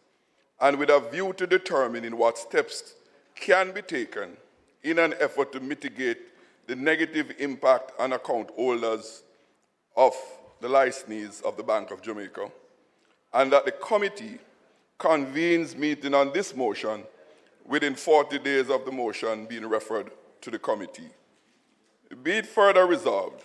Speaker 9: and with a view to determining what steps can be taken in an effort to mitigate the negative impact on account holders of the licensees of the Bank of Jamaica, and that the committee convenes meeting on this motion within 40 days of the motion being referred to the committee. Be it further resolved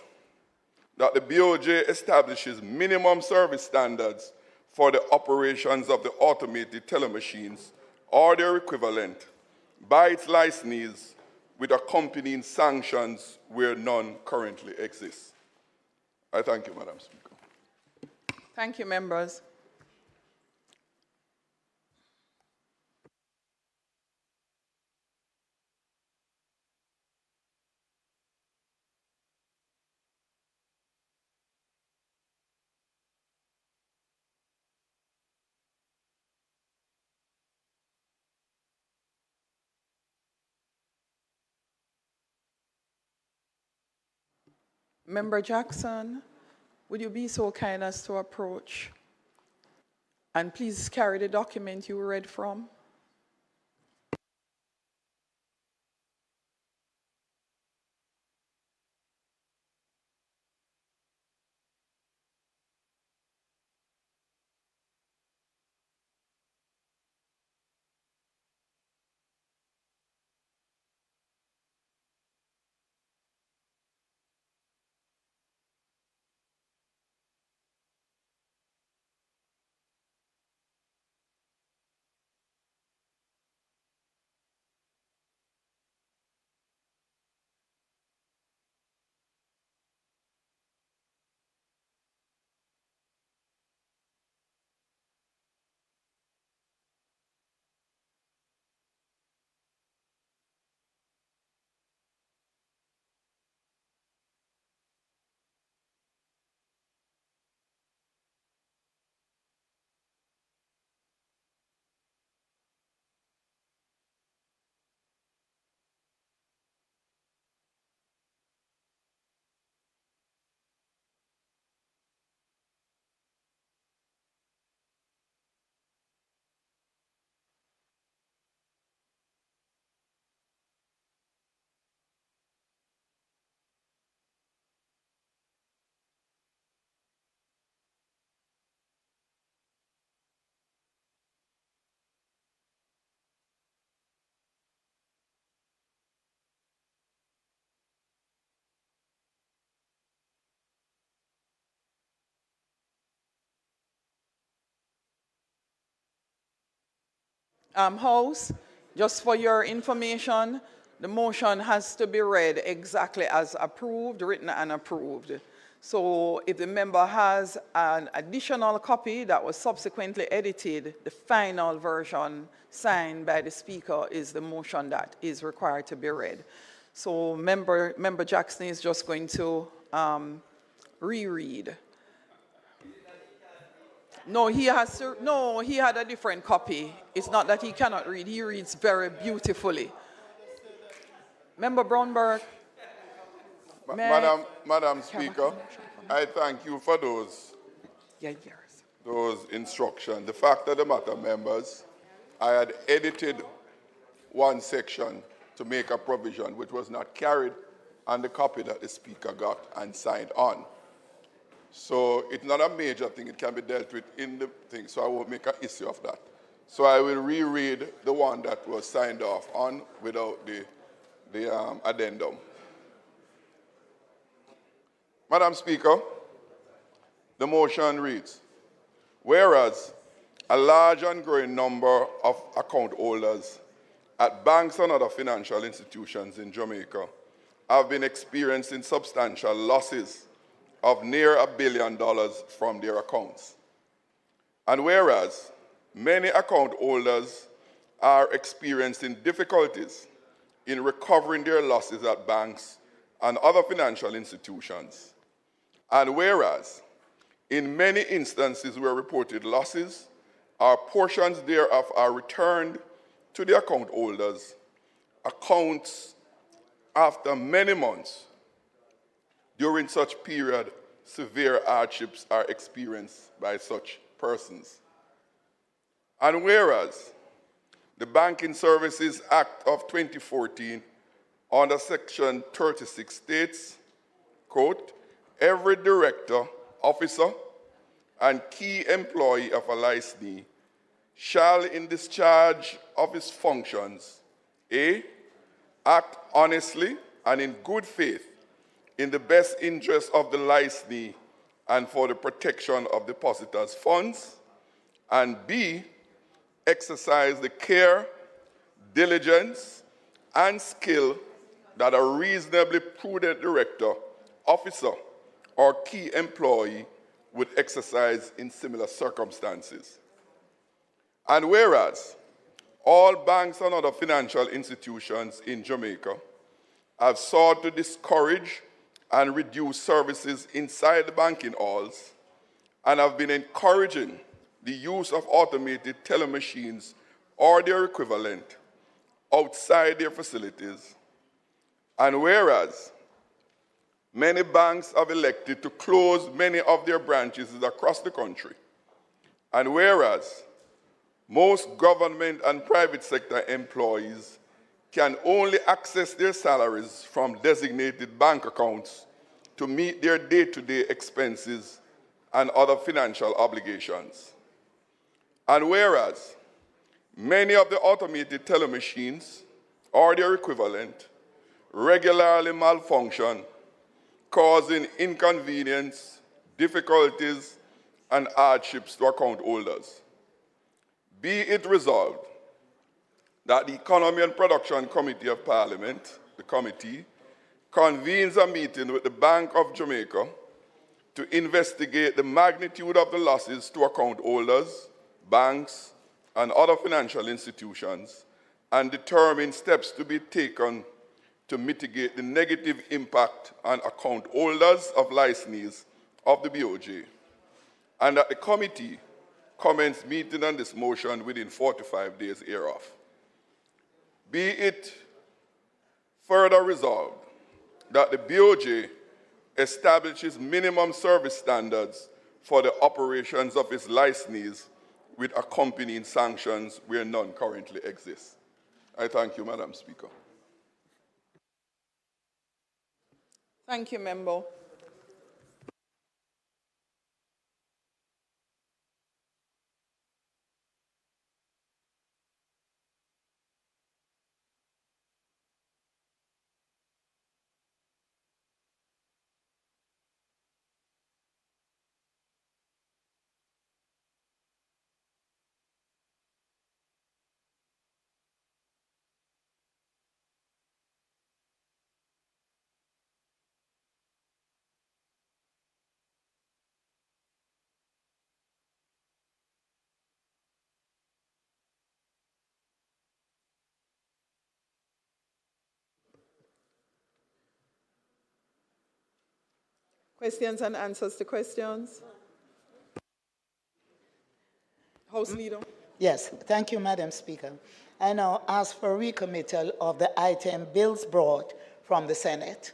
Speaker 9: that the BOJ establishes minimum service standards for the operations of the automated teller machines or their equivalent by its licensees with accompanying sanctions where none currently exist. I thank you, Madam Speaker.
Speaker 2: Thank you, members. Member Jackson, would you be so kind as to approach and please carry the document you read from? House, just for your information, the motion has to be read exactly as approved, written and approved. So if the member has an additional copy that was subsequently edited, the final version signed by the Speaker is the motion that is required to be read. So Member Jackson is just going to reread. No, he has to, no, he had a different copy. It's not that he cannot read, he reads very beautifully. Member Brownberg.
Speaker 9: Madam Speaker, I thank you for those instructions. The fact of the matter, members, I had edited one section to make a provision which was not carried on the copy that the Speaker got and signed on. So it's not a major thing. It can be dealt with in the thing, so I won't make an issue of that. So I will reread the one that was signed off on without the addendum. Madam Speaker, the motion reads, whereas a large and growing number of account holders at banks and other financial institutions in Jamaica have been experiencing substantial losses of near $1 billion from their accounts. And whereas many account holders are experiencing difficulties in recovering their losses at banks and other financial institutions, and whereas in many instances where reported losses or portions thereof are returned to the account holders, accounts after many months. During such period, severe hardships are experienced by such persons. And whereas the Banking Services Act of 2014 under Section 36 states, quote, every director, officer, and key employee of a licensee shall, in discharge of his functions, A, act honestly and in good faith in the best interest of the licensee and for the protection of depositors' funds, and B, exercise the care, diligence, and skill that a reasonably prudent director, officer, or key employee would exercise in similar circumstances. And whereas all banks and other financial institutions in Jamaica have sought to discourage and reduce services inside the banking halls and have been encouraging the use of automated teller machines or their equivalent outside their facilities. And whereas many banks have elected to close many of their branches across the country, and whereas most government and private sector employees can only access their salaries from designated bank accounts to meet their day-to-day expenses and other financial obligations. And whereas many of the automated teller machines or their equivalent regularly malfunction, causing inconvenience, difficulties, and hardships to account holders. Be it resolved that the Economy and Production Committee of Parliament, the committee, convenes a meeting with the Bank of Jamaica to investigate the magnitude of the losses to account holders, banks, and other financial institutions, and determine steps to be taken to mitigate the negative impact on account holders of licensees of the BOJ, and that the committee commence meeting on this motion within 45 days hereof. Be it further resolved that the BOJ establishes minimum service standards for the operations of its licensees with accompanying sanctions where none currently exist. I thank you, Madam Speaker.
Speaker 2: Thank you, Member. Questions and answers to questions? House Leader.
Speaker 6: Yes, thank you, Madam Speaker. I now ask for recommittal of the item bills brought from the Senate.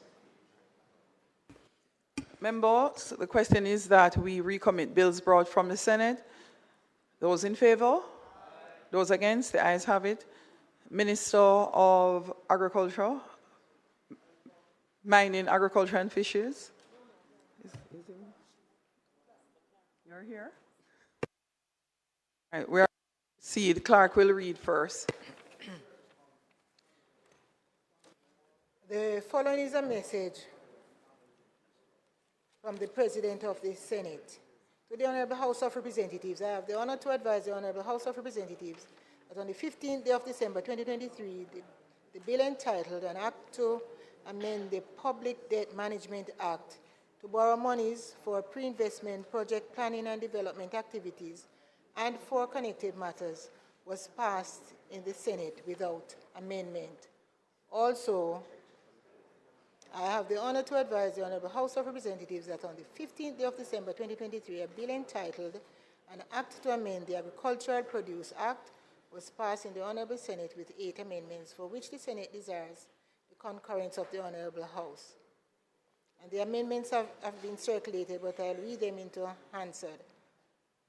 Speaker 2: Members, the question is that we recommit bills brought from the Senate. Those in favor? Those against? The ayes have it. Minister of Agriculture, Mining, Agriculture and Fisheries. You're here? All right, we are see the clerk will read first.
Speaker 3: The following is a message from the President of the Senate. To the Honorable House of Representatives, I have the honor to advise the Honorable House of Representatives that on the 15th day of December 2023, the bill entitled An Act to Amend the Public Debt Management Act to borrow monies for pre-investment project planning and development activities and for connected matters was passed in the Senate without amendment. Also, I have the honor to advise the Honorable House of Representatives that on the 15th day of December 2023, a bill entitled An Act to Amend the Agricultural Produce Act was passed in the Honorable Senate with 8 amendments for which the Senate desires the concurrence of the Honorable House. And the amendments have been circulated, but I'll read them into Hansard.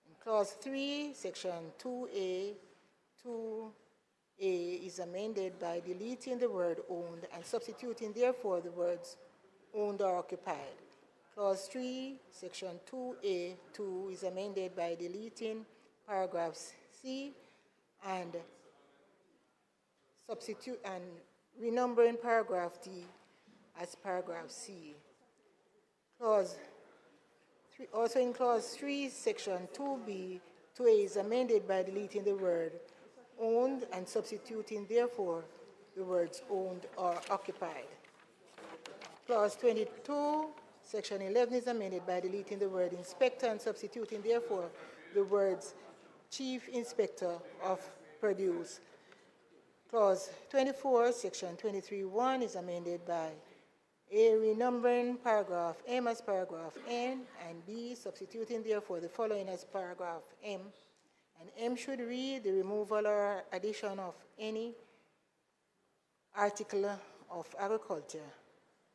Speaker 3: In Clause 3, Section 2A, 2A is amended by deleting the word owned and substituting therefore the words owned or occupied. Clause 3, Section 2A2 is amended by deleting paragraphs C and substitute and renumbering paragraph D as paragraph C. Also in Clause 3, Section 2B, 2A is amended by deleting the word owned and substituting therefore the words owned or occupied. Clause 22, Section 11 is amended by deleting the word inspector and substituting therefore the words Chief Inspector of Produce. Clause 24, Section 23(1) is amended by A, renumbering paragraph M as paragraph N, and B, substituting therefore the following as paragraph M. And M should read the removal or addition of any article of agriculture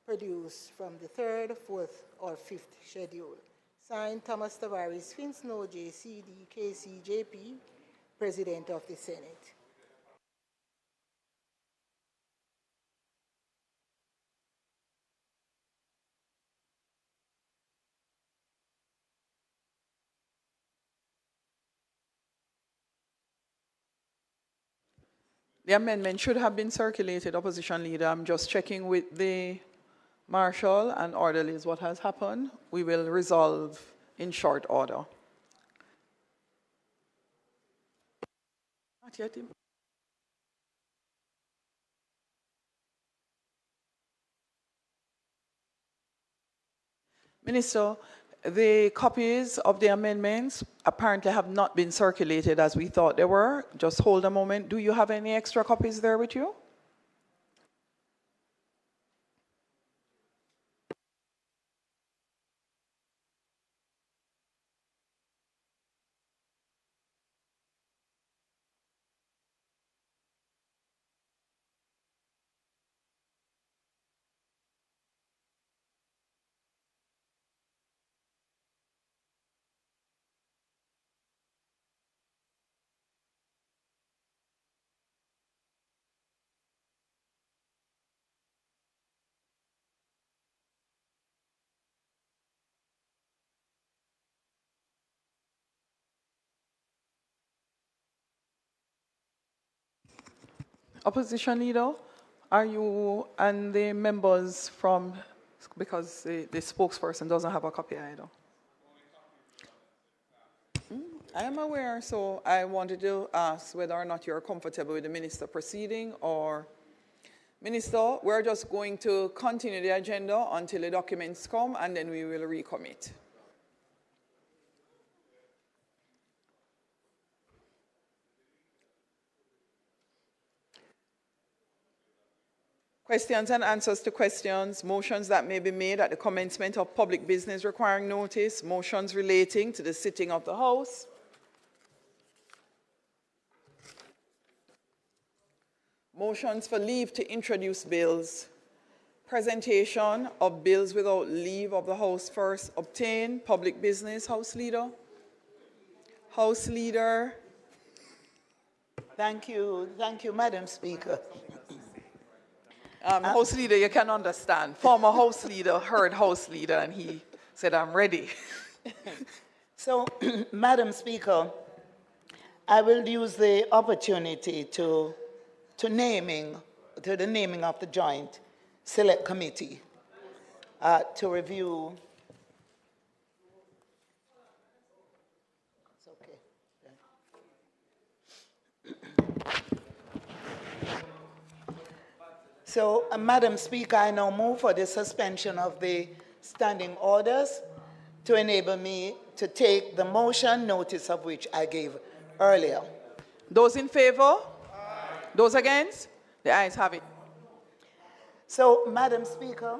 Speaker 3: produced from the 3rd, 4th, or 5th schedule. Signed, Thomas Tavares Finsnow, JCD, KCJP, President of the Senate.
Speaker 2: The amendment should have been circulated, Opposition Leader. I'm just checking with the Marshal and orderlies what has happened. We will resolve in short order. Not yet. Minister, the copies of the amendments apparently have not been circulated as we thought they were. Just hold a moment. Do you have any extra copies there with you? Opposition Leader, are you and the members from, because the spokesperson doesn't have a copy either. I am aware, so I wanted to ask whether or not you're comfortable with the minister proceeding or... Minister, we're just going to continue the agenda until the documents come and then we will recommit. Questions and answers to questions, motions that may be made at the commencement of public business requiring notice, motions relating to the sitting of the House. Motions for leave to introduce bills. Presentation of bills without leave of the House first obtained. Public business, House Leader. House Leader.
Speaker 6: Thank you, Madam Speaker.
Speaker 2: House Leader, you can understand. Former House Leader heard House Leader and he said, I'm ready.
Speaker 6: So, Madam Speaker, I will use the opportunity to the naming of the Joint Select Committee to review. It's okay. So, Madam Speaker, I now move for the suspension of the standing orders to enable me to take the motion, notice of which I gave earlier.
Speaker 2: Those in favor? Those against? The ayes have it.
Speaker 6: So, Madam Speaker,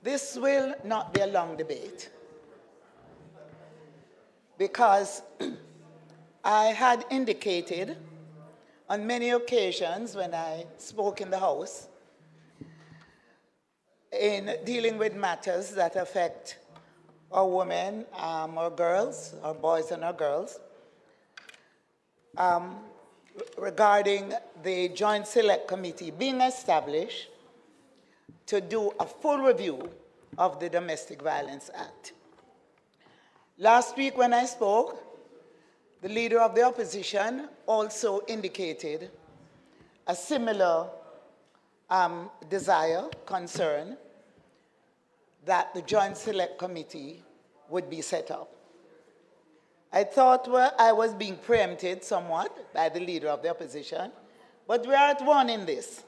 Speaker 6: this will not be a long debate because I had indicated on many occasions when I spoke in the House in dealing with matters that affect our women, our girls, our boys and our girls, regarding the Joint Select Committee being established to do a full review of the Domestic Violence Act. Last week when I spoke, the Leader of the Opposition also indicated a similar desire, concern, that the Joint Select Committee would be set up. I thought I was being preempted somewhat by the Leader of the Opposition, but we are at one in this.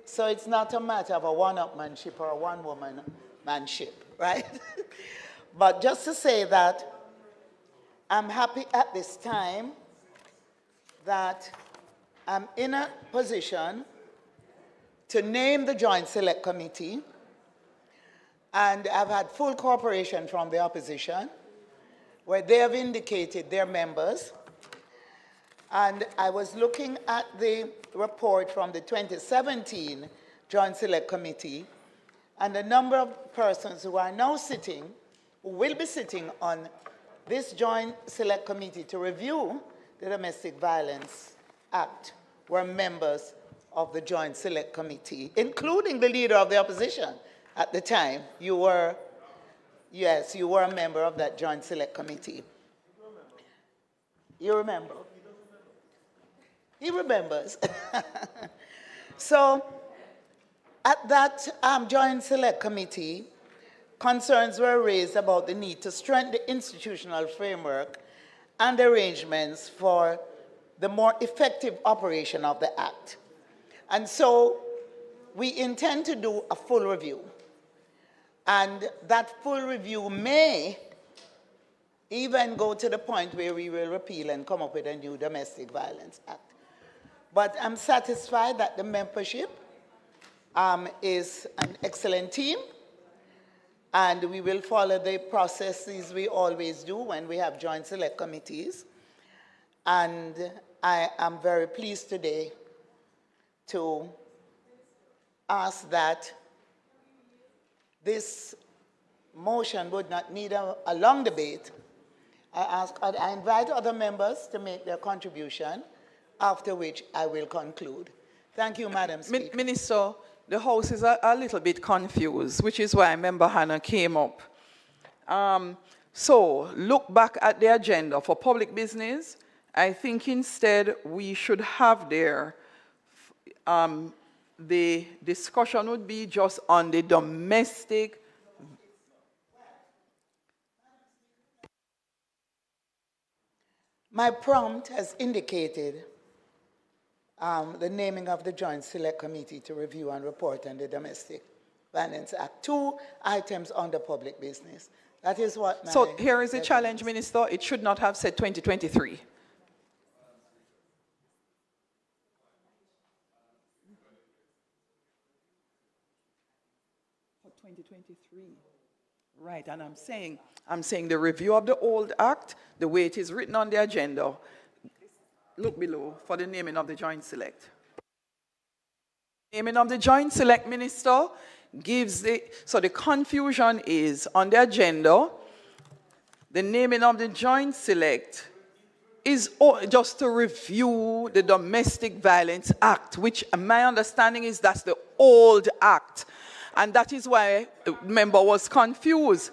Speaker 6: So it's not a matter of a one-upmanship or a one-woman-manship, right? But just to say that I'm happy at this time that I'm in a position to name the Joint Select Committee, and I've had full cooperation from the opposition, where they have indicated their members. And I was looking at the report from the 2017 Joint Select Committee, and the number of persons who are now sitting, who will be sitting on this Joint Select Committee to review the Domestic Violence Act were members of the Joint Select Committee, including the Leader of the Opposition at the time. You were, yes, you were a member of that Joint Select Committee. You remember? He remembers. So, at that Joint Select Committee, concerns were raised about the need to strengthen the institutional framework and arrangements for the more effective operation of the Act. And so we intend to do a full review. And that full review may even go to the point where we will repeal and come up with a new Domestic Violence Act. But I'm satisfied that the membership is an excellent team, and we will follow the processes we always do when we have Joint Select Committees. And I am very pleased today to ask that this motion would not need a long debate. I invite other members to make their contribution, after which I will conclude. Thank you, Madam Speaker.
Speaker 2: Minister, the House is a little bit confused, which is why Member Hannah came up. So look back at the agenda for public business. I think instead we should have there the discussion would be just on the domestic.
Speaker 6: My prompt has indicated the naming of the Joint Select Committee to review and report on the Domestic Violence Act. 2 items under public business. That is what my...
Speaker 2: So here is a challenge, Minister. It should not have said 2023. 2023. Right, and I'm saying the review of the old act, the way it is written on the agenda, look below for the naming of the joint select. Naming of the joint select, Minister, so the confusion is on the agenda, the naming of the joint select is just to review the Domestic Violence Act, which my understanding is that's the old act. And that is why the member was confused.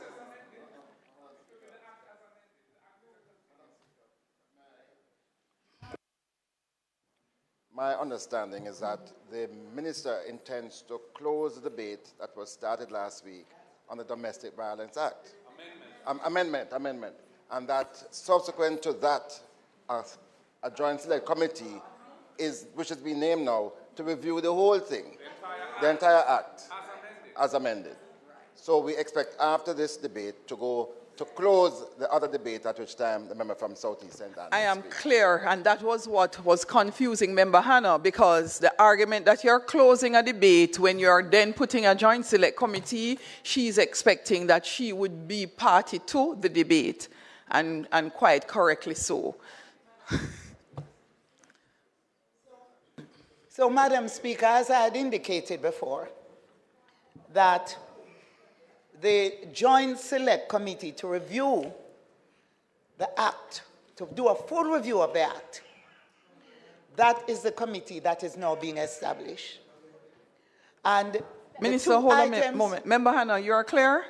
Speaker 10: My understanding is that the minister intends to close the debate that was started last week on the Domestic Violence Act. Amendment. And that subsequent to that, a joint select committee which has been named now to review the whole thing, the entire act, as amended. So we expect after this debate to go to close the other debate, at which time the member from Southeast St. Andrews.
Speaker 2: I am clear, and that was what was confusing Member Hannah, because the argument that you're closing a debate when you're then putting a joint select committee, she's expecting that she would be party to the debate, and quite correctly so.
Speaker 6: So, Madam Speaker, as I had indicated before, that the Joint Select Committee to review the Act, to do a full review of the Act, that is the committee that is now being established. And
Speaker 2: Minister, hold on a moment. Member Hannah, you are clear?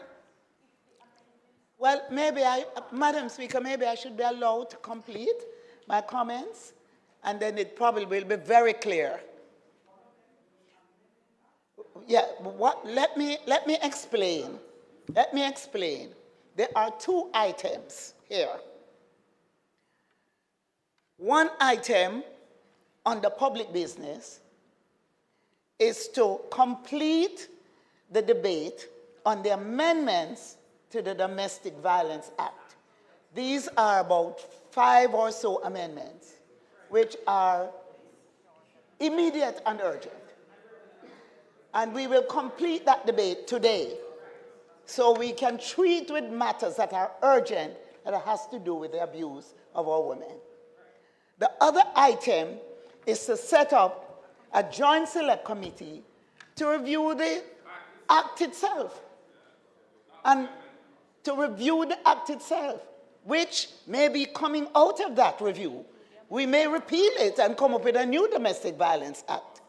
Speaker 6: Well, Madam Speaker, maybe I should be allowed to complete my comments, and then it probably will be very clear. Yeah, let me explain. Let me explain. There are two items here. One item on the public business is to complete the debate on the amendments to the Domestic Violence Act. These are about 5 or so amendments, which are immediate and urgent. And we will complete that debate today, so we can treat with matters that are urgent, that has to do with the abuse of our women. The other item is to set up a joint select committee to review the act itself. And to review the act itself, which may be coming out of that review. We may repeal it and come up with a new Domestic Violence Act.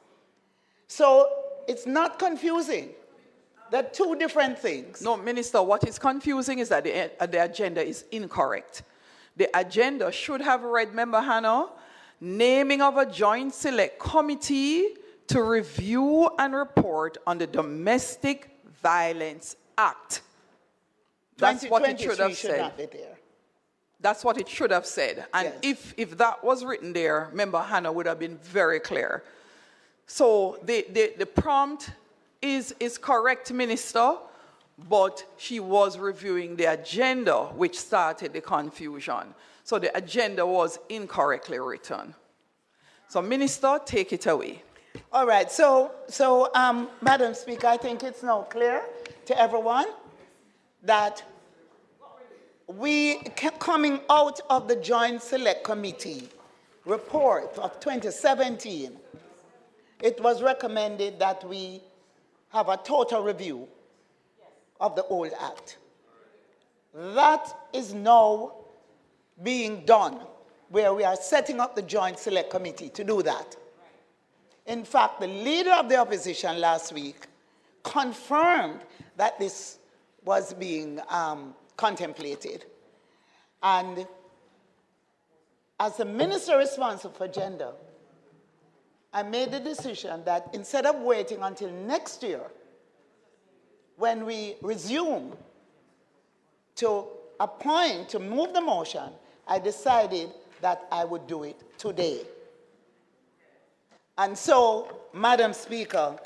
Speaker 6: So it's not confusing. They're two different things.
Speaker 2: No, Minister, what is confusing is that the agenda is incorrect. The agenda should have read, Member Hannah, naming of a joint select committee to review and report on the Domestic Violence Act. That's what it should have said. That's what it should have said. And yes, if that was written there, Member Hannah would have been very clear. So the prompt is correct, Minister, but she was reviewing the agenda, which started the confusion. So the agenda was incorrectly written. So, Minister, take it away.
Speaker 6: All right. So Madam Speaker, I think it's now clear to everyone that coming out of the Joint Select Committee report of 2017, it was recommended that we have a total review of the old Act. That is now being done, where we are setting up the Joint Select Committee to do that. In fact, the leader of the opposition last week confirmed that this was being contemplated. And as the minister responsible for gender, I made the decision that instead of waiting until next year, when we resume to appoint, to move the motion, I decided that I would do it today. And so, Madam Speaker,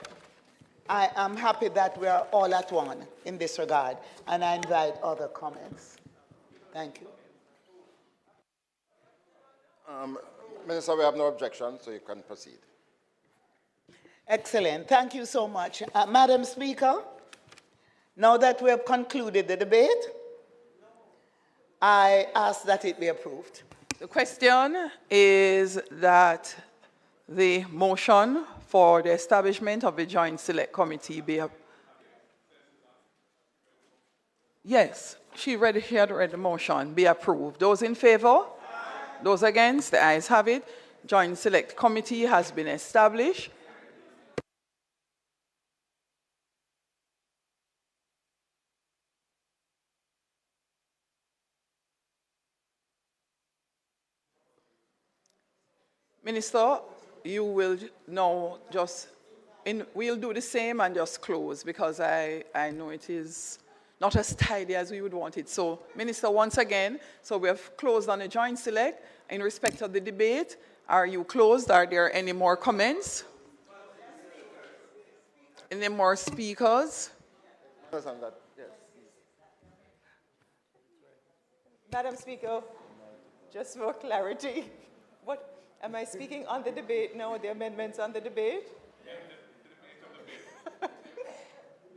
Speaker 6: I am happy that we are all at one in this regard, and I invite other comments. Thank you.
Speaker 10: Minister, we have no objection, so you can proceed.
Speaker 6: Excellent. Thank you so much. Madam Speaker, Now that we have concluded the debate, I ask that it be approved.
Speaker 2: The question is that the motion for the establishment of the Joint Select Committee be Yes, she had read the motion, be approved. Those in favor? Those against? The ayes have it. Joint Select Committee has been established. Minister, you will now we'll do the same and just close because I know it is not as tidy as we would want it. So, Minister, once again, so we have closed on a joint select. In respect of the debate, are you closed? Are there any more comments? Any more speakers?
Speaker 11: Madam Speaker, just for clarity, what am I speaking on the debate now, the amendments on the debate?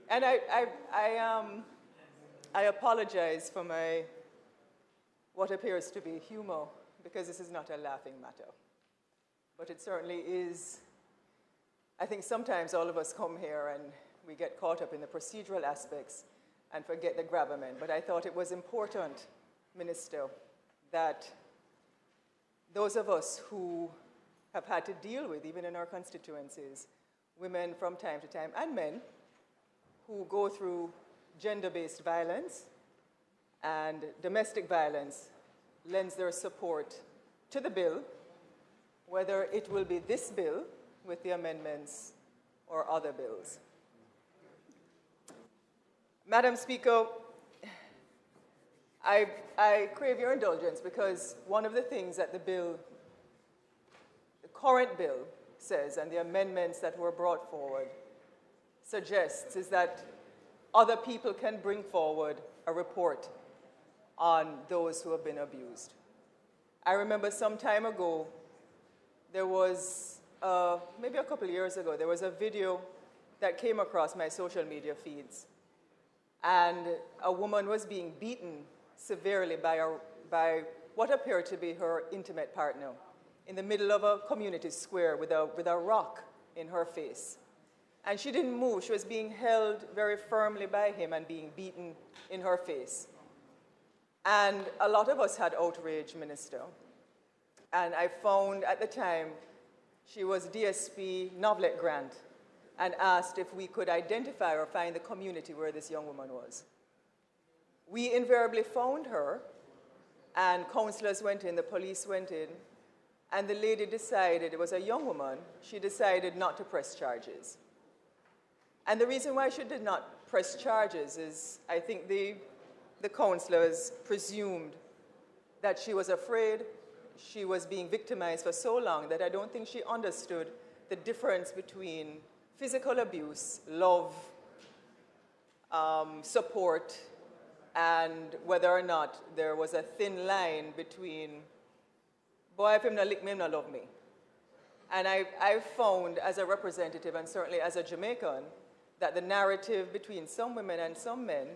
Speaker 11: And I apologize for my what appears to be humor, because this is not a laughing matter. But it certainly is. I think sometimes all of us come here and we get caught up in the procedural aspects and forget the gravamen. But I thought it was important, Minister, that those of us who have had to deal with, even in our constituencies, women from time to time, and men, who go through gender-based violence and domestic violence, lends their support to the bill, whether it will be this bill with the amendments or other bills. Madam Speaker, I crave your indulgence because one of the things that the current bill says, and the amendments that were brought forward suggests, is that other people can bring forward a report on those who have been abused. I remember some time ago, there was, maybe a couple of years ago, there was a video that came across my social media feeds. And a woman was being beaten severely by what appeared to be her intimate partner in the middle of a community square with a rock in her face. And she didn't move. She was being held very firmly by him and being beaten in her face. And a lot of us had outrage, Minister. And I found at the time she was DSP Novelet Grant and asked if we could identify or find the community where this young woman was. We invariably found her, and counselors went in, the police went in, and the lady decided, it was a young woman, she decided not to press charges. And the reason why she did not press charges is, I think the counselors presumed that she was afraid, she was being victimized for so long that I don't think she understood the difference between physical abuse, love, support, and whether or not there was a thin line between, boy, if him not lick me, him not love me. And I found as a representative, and certainly as a Jamaican, that the narrative between some women and some men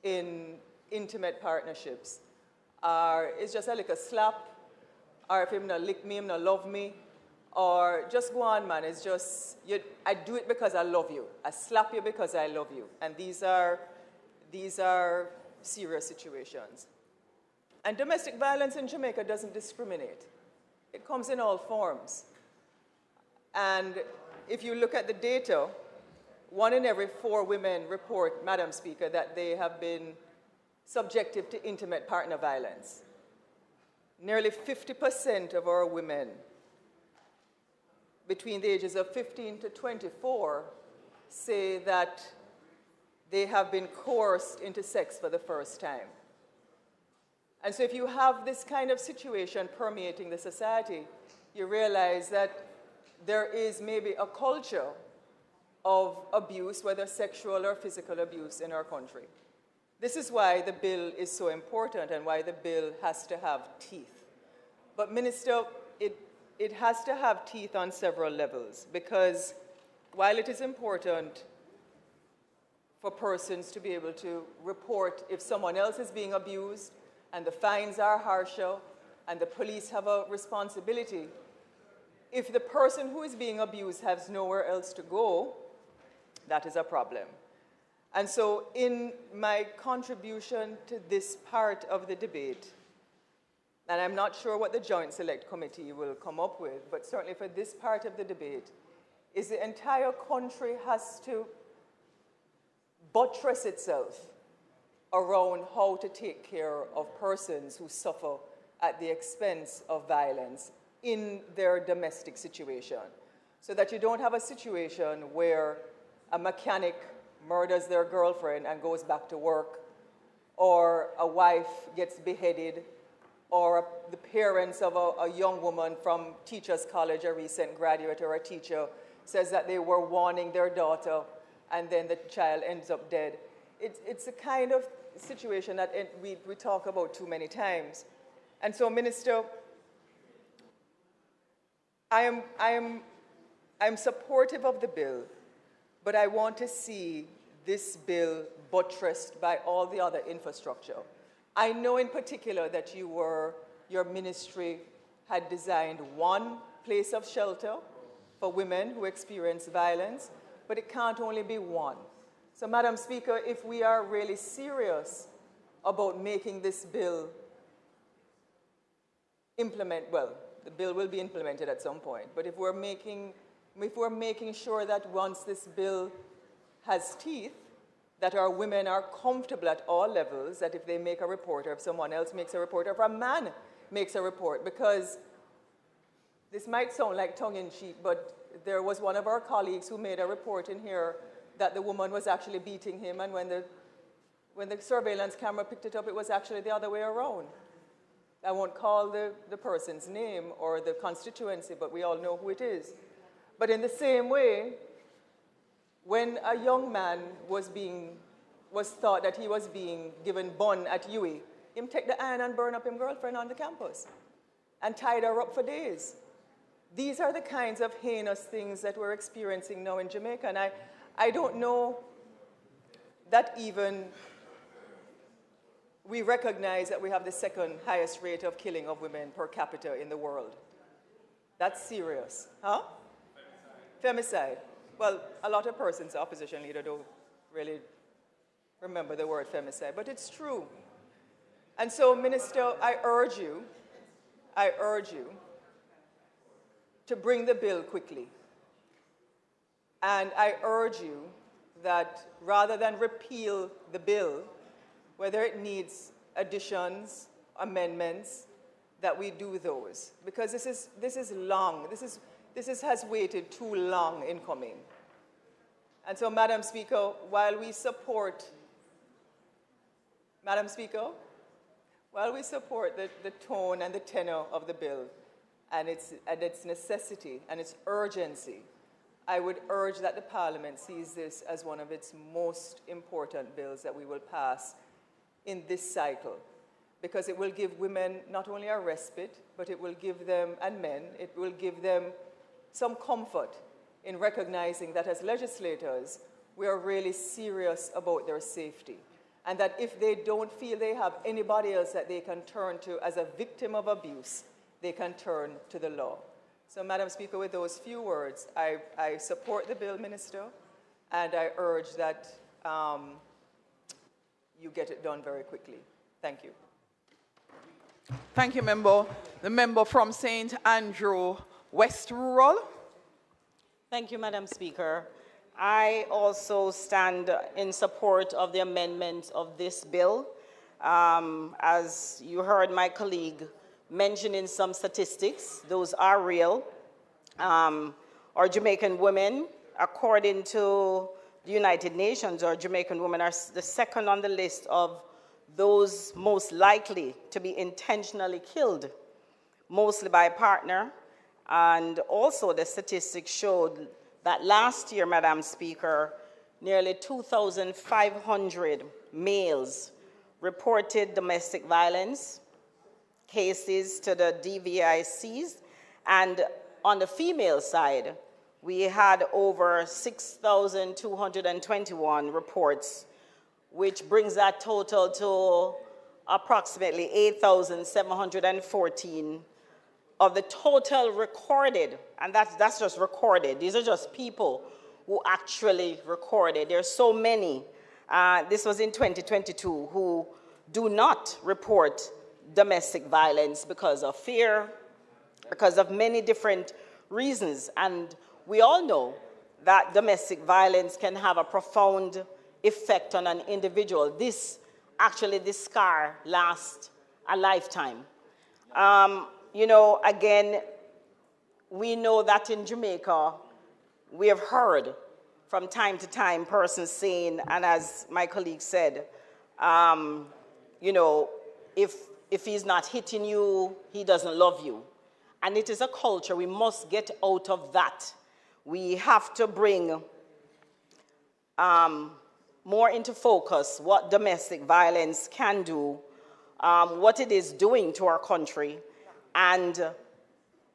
Speaker 11: in intimate partnerships is just a little slap, or if him not lick me, him not love me, or just go on, man, it's just, I do it because I love you. I slap you because I love you. And these are serious situations. And domestic violence in Jamaica doesn't discriminate. It comes in all forms. And if you look at the data, 1 in every 4 women report, Madam Speaker, that they have been subjected to intimate partner violence. Nearly 50% of our women between the ages of 15 to 24 say that they have been coerced into sex for the first time. And so if you have this kind of situation permeating the society, you realize that there is maybe a culture of abuse, whether sexual or physical abuse in our country. This is why the bill is so important and why the bill has to have teeth. But Minister, it has to have teeth on several levels, because while it is important for persons to be able to report if someone else is being abused, and the fines are harsher, and the police have a responsibility. If the person who is being abused has nowhere else to go, that is a problem. And so in my contribution to this part of the debate, and I'm not sure what the Joint Select Committee will come up with, but certainly for this part of the debate, is the entire country has to buttress itself around how to take care of persons who suffer at the expense of violence in their domestic situation. So that you don't have a situation where a mechanic murders their girlfriend and goes back to work, or a wife gets beheaded, or the parents of a young woman from Teachers College, a recent graduate or a teacher, says that they were warning their daughter and then the child ends up dead. It's a kind of situation that we talk about too many times. And so, Minister, I'm supportive of the bill, but I want to see this bill buttressed by all the other infrastructure. I know in particular that your ministry had designed one place of shelter for women who experience violence, but it can't only be one. So, Madam Speaker, if we are really serious about making this bill well, the bill will be implemented at some point, but if we're making sure that once this bill has teeth, that our women are comfortable at all levels, that if they make a report, or if someone else makes a report, or if a man makes a report, because this might sound like tongue-in-cheek, but there was one of our colleagues who made a report in here that the woman was actually beating him, and when the surveillance camera picked it up, it was actually the other way around. I won't call the person's name or the constituency, but we all know who it is. But in the same way, when a young man was thought that he was being given bun at UWI, him take the iron and burn up his girlfriend on the campus and tied her up for days. These are the kinds of heinous things that we're experiencing now in Jamaica, and I don't know that even we recognize that we have the second highest rate of killing of women per capita in the world. That's serious. Huh? Femicide. Well, a lot of persons, the opposition leader, don't really remember the word femicide, but it's true. And so, Minister, I urge you to bring the bill quickly. And I urge you that rather than repeal the bill, whether it needs additions, amendments, that we do those. Because this is long. This has waited too long in coming. And so, Madam Speaker, while we support the tone and the tenor of the bill and its necessity and its urgency, I would urge that the Parliament sees this as one of its most important bills that we will pass in this cycle, because it will give women not only a respite, but it will give them, and men, it will give them some comfort in recognizing that as legislators, we are really serious about their safety. And that if they don't feel they have anybody else that they can turn to as a victim of abuse, they can turn to the law. So, Madam Speaker, with those few words, I support the bill, Minister, and I urge that you get it done very quickly. Thank you.
Speaker 2: Thank you, Member. The member from St. Andrew West Rural.
Speaker 12: Thank you, Madam Speaker. I also stand in support of the amendment of this bill. As you heard my colleague mentioning some statistics, those are real. Our Jamaican women, according to the United Nations, our Jamaican women are the second on the list of those most likely to be intentionally killed, mostly by a partner. And also the statistics showed that last year, Madam Speaker, nearly 2,500 males reported domestic violence cases to the DVICs. And on the female side, we had over 6,221 reports, which brings that total to approximately 8,714 of the total recorded, and that's just recorded. These are just people who actually recorded. There's so many, this was in 2022, who do not report domestic violence because of fear, because of many different reasons. And we all know that domestic violence can have a profound effect on an individual. This scar lasts a lifetime. You know, again, we know that in Jamaica, we have heard from time to time persons saying, and as my colleague said, you know, if he's not hitting you, he doesn't love you. And it is a culture, we must get out of that. We have to bring more into focus what domestic violence can do, what it is doing to our country, and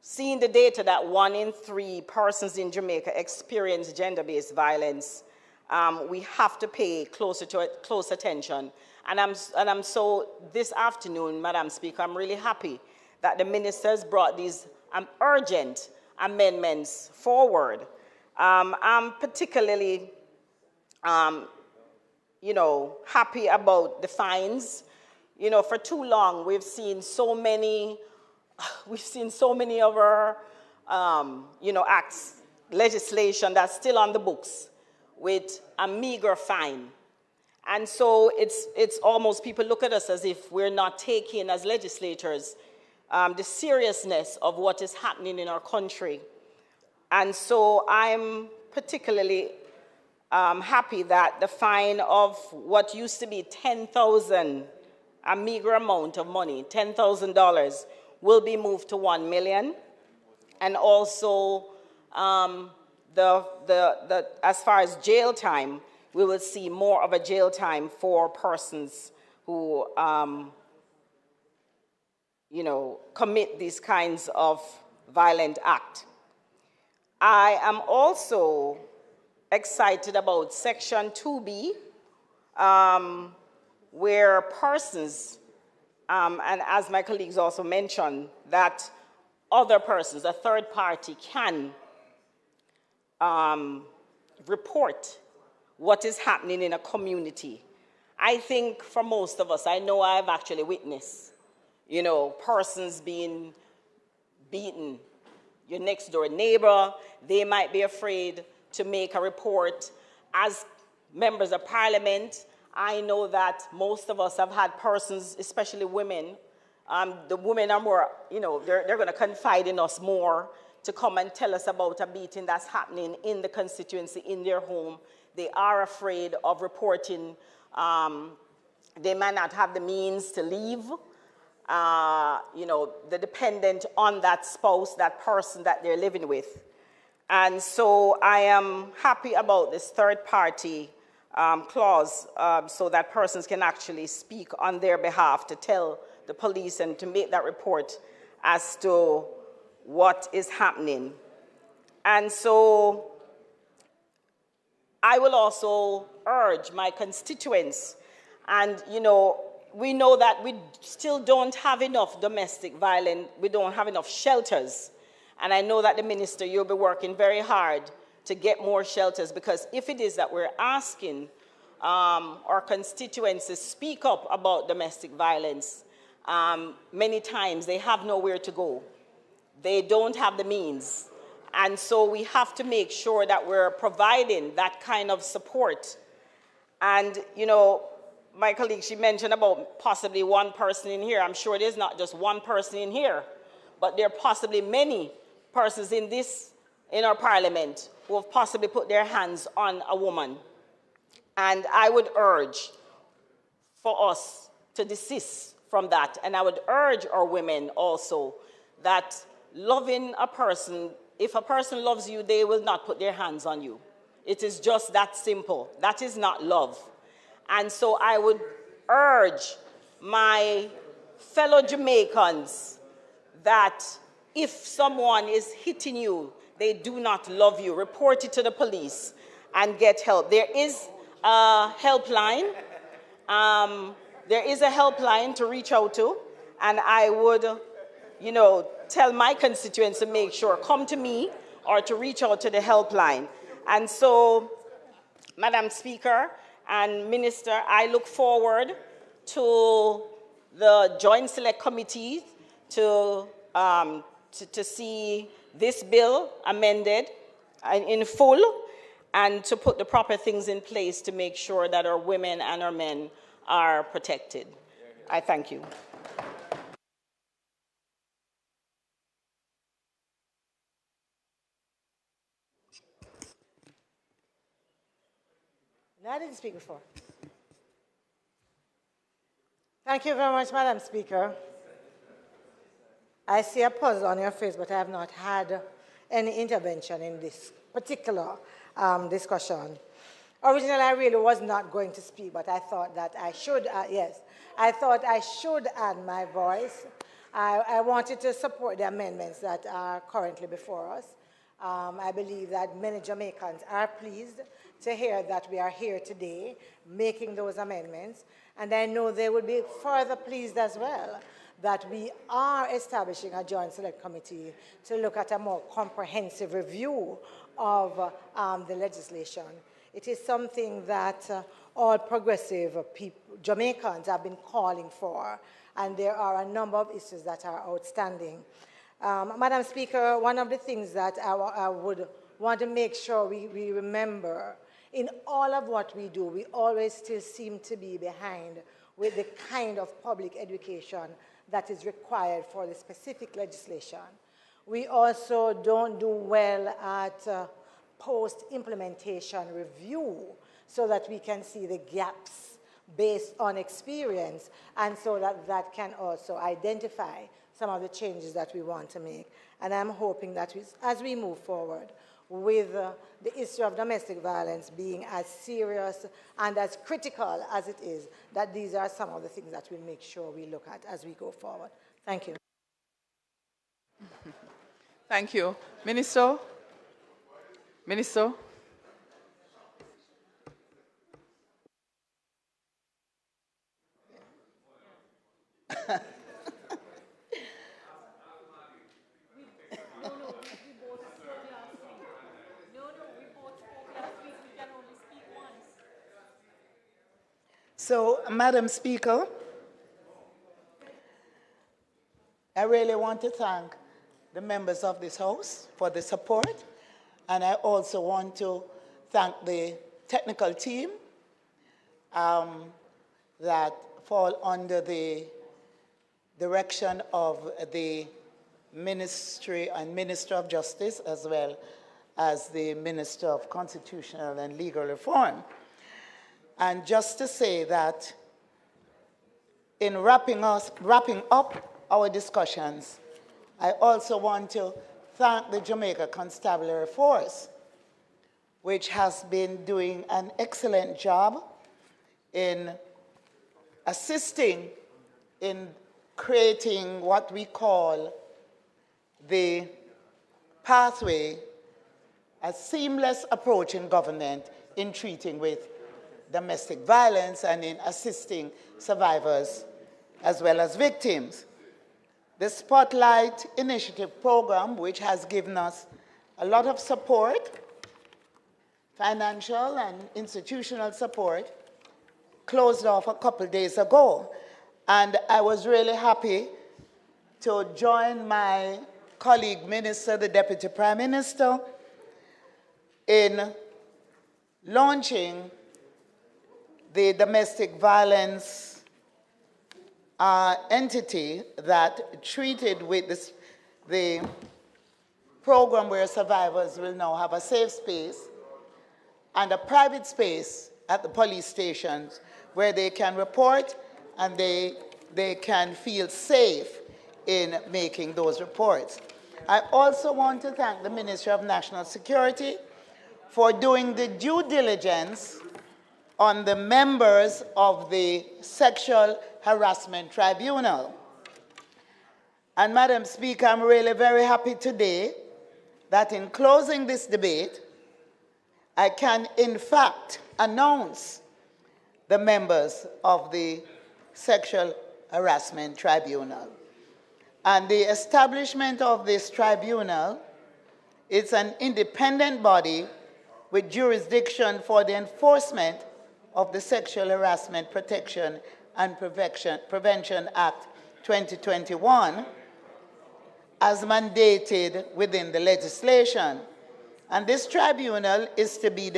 Speaker 12: seeing the data that 1 in 3 persons in Jamaica experience gender-based violence, we have to pay close attention. And I'm so, this afternoon, Madam Speaker, I'm really happy that the ministers brought these urgent amendments forward. I'm particularly, you know, happy about the fines. You know, for too long, we've seen so many of our, you know, acts, legislation that's still on the books with a meager fine. And so it's almost, people look at us as if we're not taking, as legislators, the seriousness of what is happening in our country. And so I'm particularly happy that the fine of what used to be $10,000, a meager amount of money, $10,000, will be moved to $1 million. And also, as far as jail time, we will see more of a jail time for persons who, you know, commit these kinds of violent acts. I am also excited about Section 2B, where persons, and as my colleagues also mentioned, that other persons, a third party, can report what is happening in a community. I think for most of us, I know I've actually witnessed, you know, persons being beaten. Your next door neighbor, they might be afraid to make a report. As members of parliament, I know that most of us have had persons, especially women, the women are more, you know, they're going to confide in us more to come and tell us about a beating that's happening in the constituency, in their home. They are afraid of reporting. They might not have the means to leave. You know, they're dependent on that spouse, that person that they're living with. And so I am happy about this third-party clause so that persons can actually speak on their behalf to tell the police and to make that report as to what is happening. And so I will also urge my constituents, and you know, we know that we still don't have enough domestic violence, we don't have enough shelters. And I know that the minister, you'll be working very hard to get more shelters, because if it is that we're asking our constituents to speak up about domestic violence, many times they have nowhere to go. They don't have the means. And so we have to make sure that we're providing that kind of support. And, you know, my colleague, she mentioned about possibly one person in here. I'm sure there's not just one person in here, but there are possibly many persons in our parliament who have possibly put their hands on a woman. And I would urge for us to desist from that. And I would urge our women also that loving a person, if a person loves you, they will not put their hands on you. It is just that simple. That is not love. And so I would urge my fellow Jamaicans that if someone is hitting you, they do not love you. Report it to the police and get help. There is a helpline. There is a helpline to reach out to, and I would, tell my constituents to make sure, come to me or to reach out to the helpline. And so, Madam Speaker and Minister, I look forward to the Joint Select Committee to see this bill amended in full and to put the proper things in place to make sure that our women and our men are protected. I thank you.
Speaker 3: No, I didn't speak before. Thank you very much, Madam Speaker. I see a puzzle on your face, but I have not had any intervention in this particular discussion. Originally, I really was not going to speak, but I thought that I should, I thought I should add my voice. I wanted to support the amendments that are currently before us. I believe that many Jamaicans are pleased to hear that we are here today making those amendments, and I know they will be further pleased as well that we are establishing a Joint Select Committee to look at a more comprehensive review of the legislation. It is something that all progressive Jamaicans have been calling for, and there are a number of issues that are outstanding. Madam Speaker, one of the things that I would want to make sure we remember, in all of what we do, we always still seem to be behind with the kind of public education that is required for the specific legislation. We also don't do well at post-implementation review so that we can see the gaps based on experience, and so that that can also identify some of the changes that we want to make. And I'm hoping that as we move forward with the issue of domestic violence being as serious and as critical as it is, that these are some of the things that we'll make sure we look at as we go forward. Thank you.
Speaker 2: Thank you. Minister? Minister?
Speaker 6: So, Madam Speaker, I really want to thank the members of this House for the support, and I also want to thank the technical team that fall under the direction of the Ministry and Minister of Justice, as well as the Minister of Constitutional and Legal Reform. And just to say that in wrapping up our discussions, I also want to thank the Jamaica Constabulary Force, which has been doing an excellent job in assisting in creating what we call the pathway, a seamless approach in government in treating with domestic violence and in assisting survivors as well as victims. The Spotlight Initiative program, which has given us a lot of support, financial and institutional support, closed off a couple days ago. And I was really happy to join my colleague minister, the Deputy Prime Minister, in launching the domestic violence entity that treated with the program where survivors will now have a safe space and a private space at the police stations where they can report and they can feel safe in making those reports. I also want to thank the Ministry of National Security for doing the due diligence on the members of the Sexual Harassment Tribunal. And Madam Speaker, I'm really very happy today that in closing this debate, I can in fact announce the members of the Sexual Harassment Tribunal. And the establishment of this tribunal is an independent body with jurisdiction for the enforcement of the Sexual Harassment Protection and Prevention Act 2021 as mandated within the legislation. And this tribunal is to be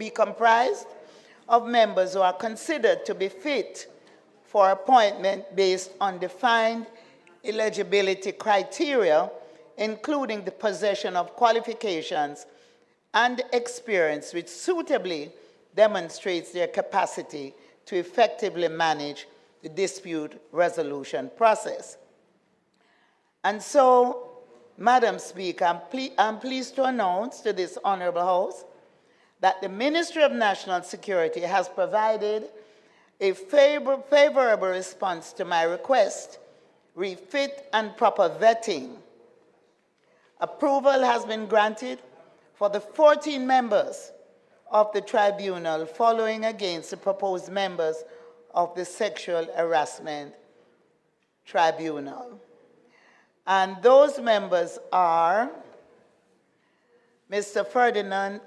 Speaker 6: comprised of members who are considered to be fit for appointment based on defined eligibility criteria, including the possession of qualifications and experience which suitably demonstrates their capacity to effectively manage the dispute resolution process. And so, Madam Speaker, I'm pleased to announce to this Honorable House that the Ministry of National Security has provided a favorable response to my request, refit and proper vetting. Approval has been granted for the 14 members of the tribunal following against the proposed members of the Sexual Harassment Tribunal. And those members are Mr. Ferdinand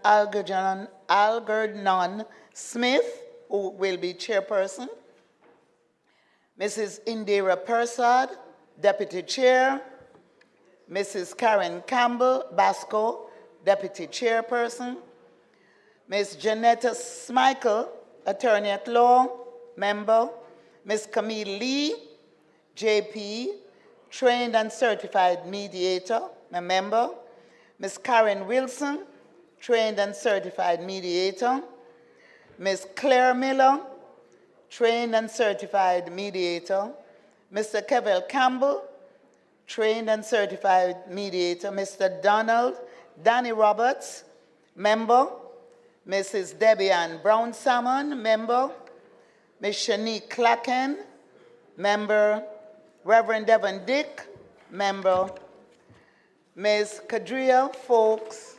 Speaker 6: Algernon Smith, who will be chairperson, Mrs. Indira Persad, deputy chair, Mrs. Karen Campbell Basco, deputy chairperson, Ms. Janetta Smichael, attorney at law, member, Ms. Camille Lee, JP, trained and certified mediator, a member, Ms. Karen Wilson, trained and certified mediator, Ms. Claire Miller, trained and certified mediator, Mr. Kevin Campbell, trained and certified mediator, Mr. Danny Roberts, member, Mrs. Debbie Ann Brown Salmon, member, Ms. Shanique Clacken, member, Reverend Devon Dick, member, Ms. Kadria Folks,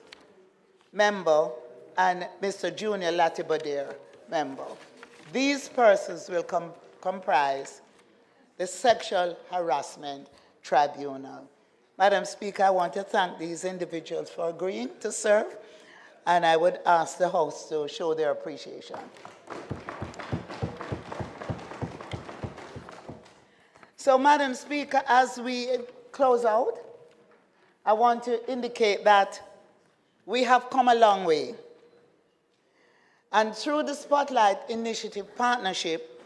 Speaker 6: member, and Mr. Junior Latibadir, member. These persons will comprise the Sexual Harassment Tribunal. Madam Speaker, I want to thank these individuals for agreeing to serve, and I would ask the House to show their appreciation. So, Madam Speaker, as we close out, I want to indicate that we have come a long way. And through the Spotlight Initiative Partnership,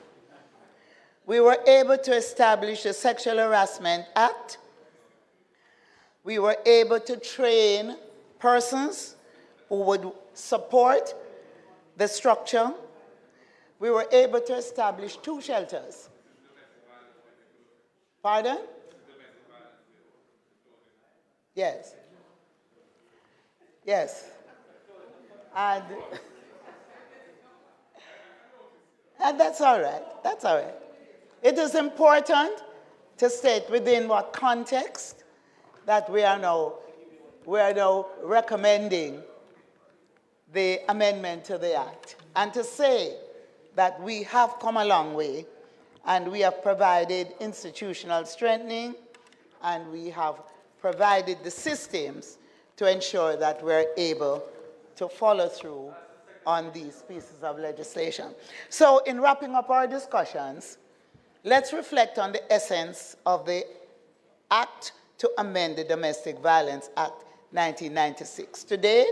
Speaker 6: we were able to establish the Sexual Harassment Act. We were able to train persons who would support the structure. We were able to establish 2 shelters. Pardon? Yes. Yes. And that's all right. That's all right. It is important to state within what context that we are now recommending the amendment to the Act, and to say that we have come a long way, and we have provided institutional strengthening, and we have provided the systems to ensure that we're able to follow through on these pieces of legislation. So in wrapping up our discussions, let's reflect on the essence of the Act to amend the Domestic Violence Act 1996. Today,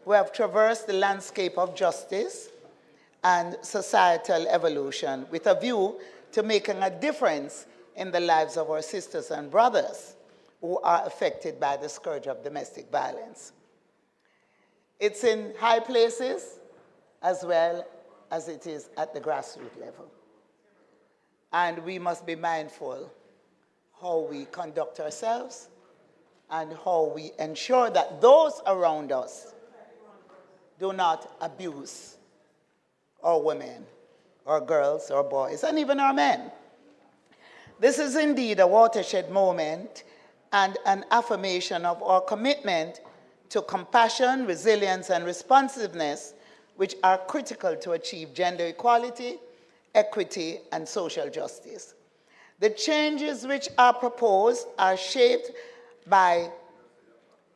Speaker 6: we have traversed the landscape of justice and societal evolution with a view to making a difference in the lives of our sisters and brothers who are affected by the scourge of domestic violence. It's in high places as well as it is at the grassroots level. And we must be mindful how we conduct ourselves and how we ensure that those around us do not abuse our women, our girls, our boys, and even our men. This is indeed a watershed moment, and an affirmation of our commitment to compassion, resilience, and responsiveness, which are critical to achieve gender equality, equity, and social justice. The changes which are proposed are shaped by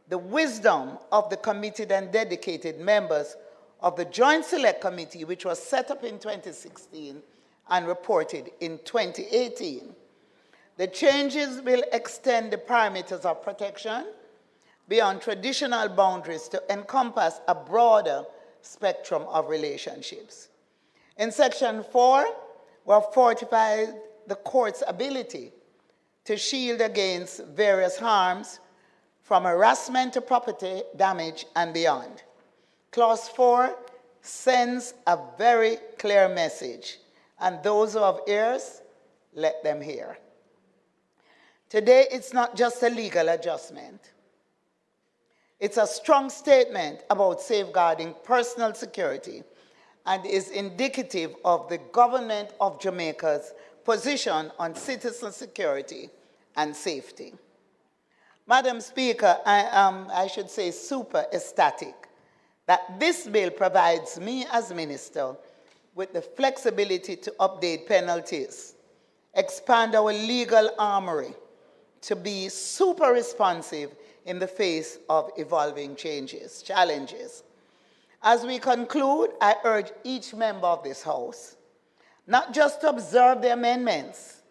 Speaker 6: the wisdom of the committed and dedicated members of the Joint Select Committee, which was set up in 2016 and reported in 2018. The changes will extend the parameters of protection beyond traditional boundaries to encompass a broader spectrum of relationships. In Section 4, we have fortified the court's ability to shield against various harms from harassment to property damage and beyond. Clause 4 sends a very clear message, and those who have ears, let them hear. Today, it's not just a legal adjustment. It's a strong statement about safeguarding personal security and is indicative of the government of Jamaica's position on citizen security and safety. Madam Speaker, I should say super ecstatic that this bill provides me as minister with the flexibility to update penalties, expand our legal armory to be super responsive in the face of evolving challenges. As we conclude, I urge each member of this House not just to observe the amendments,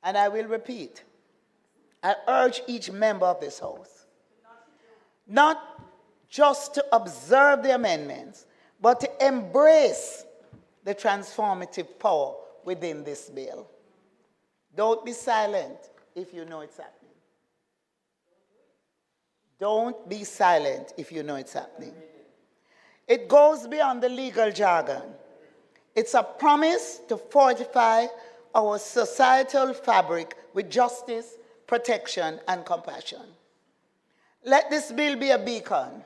Speaker 6: and I will repeat, I urge each member of this House not just to observe the amendments, but to embrace the transformative power within this bill. Don't be silent if you know it's happening. Don't be silent if you know it's happening. It goes beyond the legal jargon. It's a promise to fortify our societal fabric with justice, protection, and compassion. Let this bill be a beacon,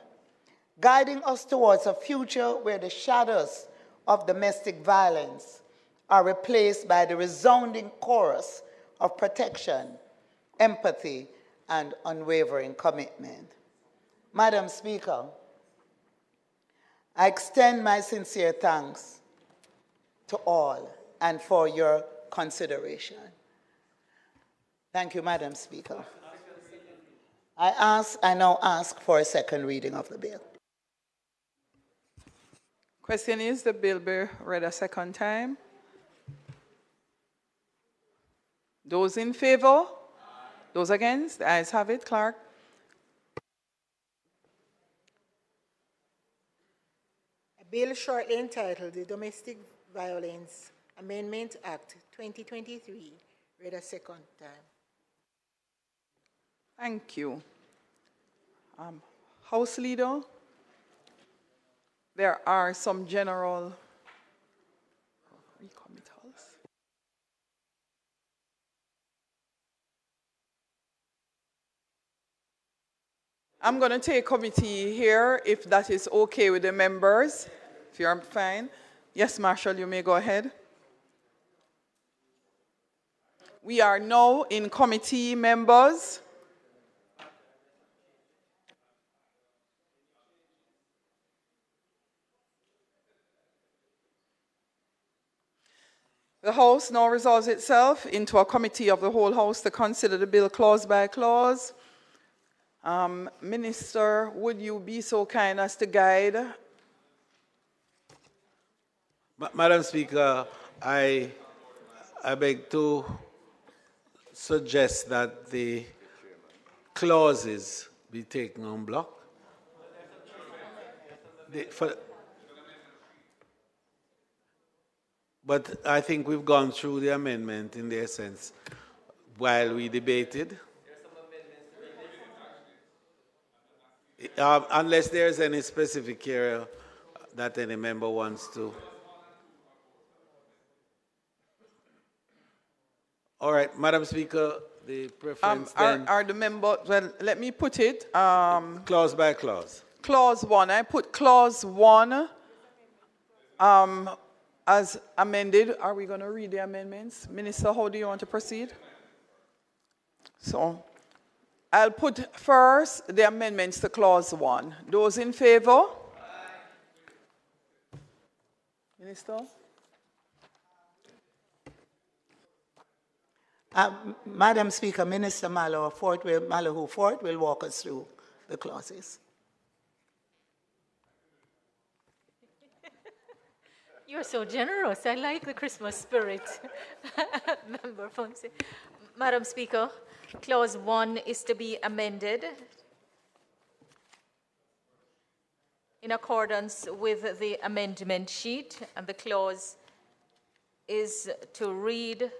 Speaker 6: guiding us towards a future where the shadows of domestic violence are replaced by the resounding chorus of protection, empathy, and unwavering commitment. Madam Speaker, I extend my sincere thanks to all and for your consideration. Thank you, Madam Speaker. I now ask for a second reading of the bill.
Speaker 2: Question is, the bill be read a second time? Those in favor? Those against? The ayes have it. Clerk.
Speaker 3: A bill shortly entitled the Domestic Violence Amendment Act 2023, read a second time.
Speaker 2: Thank you. House Leader, there are some general I'm going to take committee here, if that is okay with the members. If you're fine. Yes, Marshall, you may go ahead. We are now in committee, members. The House now resolves itself into a committee of the whole House to consider the bill clause by clause. Minister, would you be so kind as to guide?
Speaker 4: Madam Speaker, I beg to suggest that the clauses be taken en bloc. But I think we've gone through the amendment in the essence while we debated. Unless there's any specific area that any member wants to. All right, Madam Speaker, the preference then.
Speaker 2: Are the members, well, let me put it.
Speaker 4: Clause by clause.
Speaker 2: Clause 1. I put clause 1 as amended. Are we going to read the amendments? Minister, how do you want to proceed? So I'll put first the amendments to clause 1. Those in favor? Minister?
Speaker 6: Madam Speaker, Minister Malahoo Fort will walk us through the clauses.
Speaker 13: You're so generous. I like the Christmas spirit. Member Fonse. Madam Speaker, Clause 1 is to be amended in accordance with the amendment sheet, and the clause is to read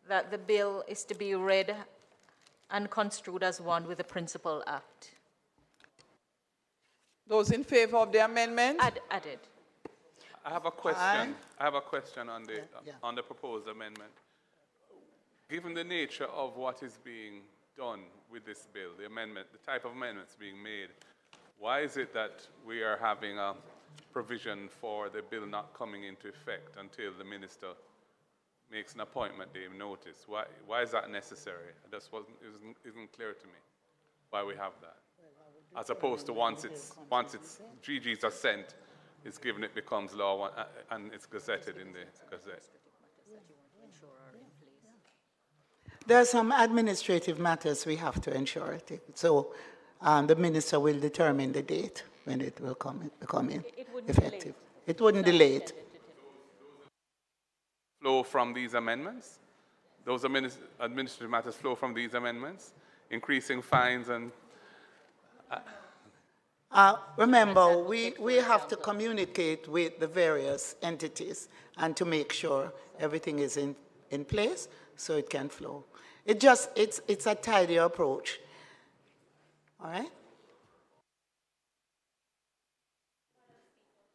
Speaker 13: that the bill is to be read and construed as one with the Principal Act.
Speaker 2: Those in favor of the amendment?
Speaker 13: Added.
Speaker 14: I have a question. I have a question on the proposed amendment. Given the nature of what is being done with this bill, the type of amendments being made, why is it that we are having a provision for the bill not coming into effect until the minister makes an appointment day notice? Why is that necessary? That isn't clear to me why we have that. As opposed to once it's GGs are sent, it's given, it becomes law and it's gazetted in the Gazette.
Speaker 6: There are some administrative matters we have to ensure. So the minister will determine the date when it will come in effective. It wouldn't delay it.
Speaker 14: Flow from these amendments? Those administrative matters flow from these amendments? Increasing fines and...
Speaker 6: remember, we have to communicate with the various entities and to make sure everything is in place so it can flow. It's a tidy approach. All right?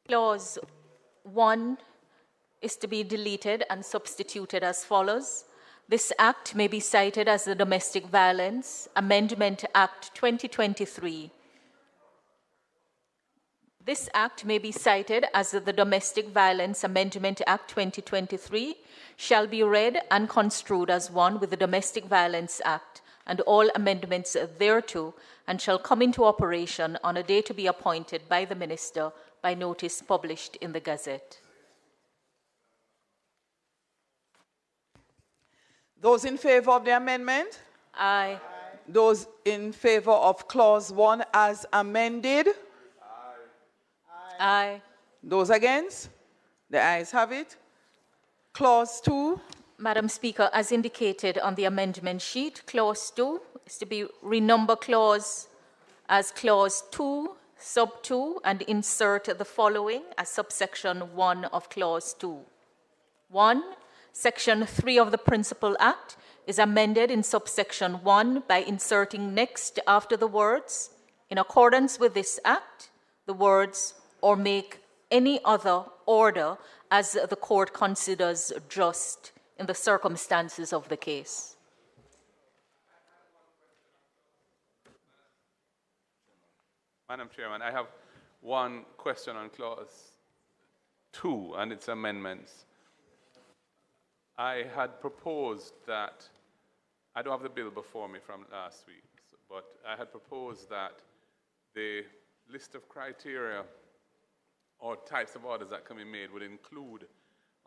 Speaker 13: Clause 1 is to be deleted and substituted as follows. This act may be cited as the Domestic Violence Amendment Act 2023. This act may be cited as the Domestic Violence Amendment Act 2023, shall be read and construed as one with the Domestic Violence Act and all amendments thereto, and shall come into operation on a day to be appointed by the Minister by notice published in the Gazette.
Speaker 2: Those in favor of the amendment?
Speaker 13: Aye.
Speaker 2: Those in favor of clause 1 as amended?
Speaker 13: Aye.
Speaker 2: Those against? The ayes have it. Clause 2.
Speaker 13: Madam Speaker, as indicated on the amendment sheet, clause 2 is to be renumber clause as clause 2, sub 2, and insert the following as subsection 1 of clause 2. 1. Section 3 of the Principal Act is amended in subsection 1 by inserting next after the words, in accordance with this act, the words, or make any other order as the court considers just in the circumstances of the case.
Speaker 14: Madam Chairman, I have one question on clause 2 and its amendments. I had proposed that, I don't have the bill before me from last week, but I had proposed that the list of criteria or types of orders that can be made would include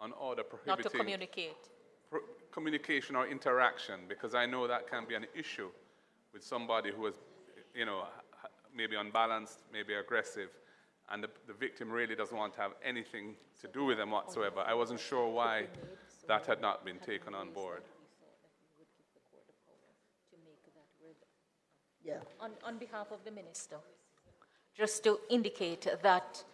Speaker 14: an order prohibiting...
Speaker 13: Not to communicate.
Speaker 14: Communication or interaction, because I know that can be an issue with somebody who is, maybe unbalanced, maybe aggressive, and the victim really doesn't want to have anything to do with them whatsoever. I wasn't sure why that had not been taken on board.
Speaker 13: Yeah. On behalf of the Minister, just to indicate that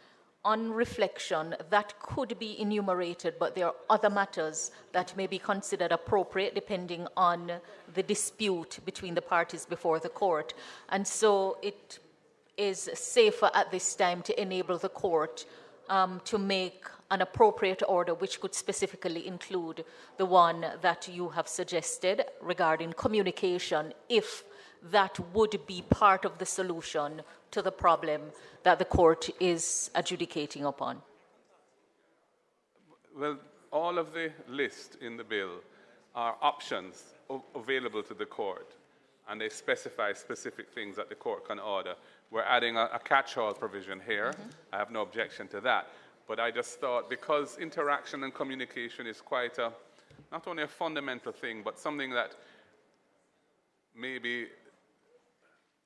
Speaker 13: on reflection, that could be enumerated, but there are other matters that may be considered appropriate depending on the dispute between the parties before the court. And so it is safer at this time to enable the court to make an appropriate order which could specifically include the one that you have suggested regarding communication, if that would be part of the solution to the problem that the court is adjudicating upon.
Speaker 14: Well, all of the list in the bill are options available to the court, and they specify specific things that the court can order. We're adding a catch-all provision here. I have no objection to that. But I just thought, because interaction and communication is quite not only a fundamental thing, but something that maybe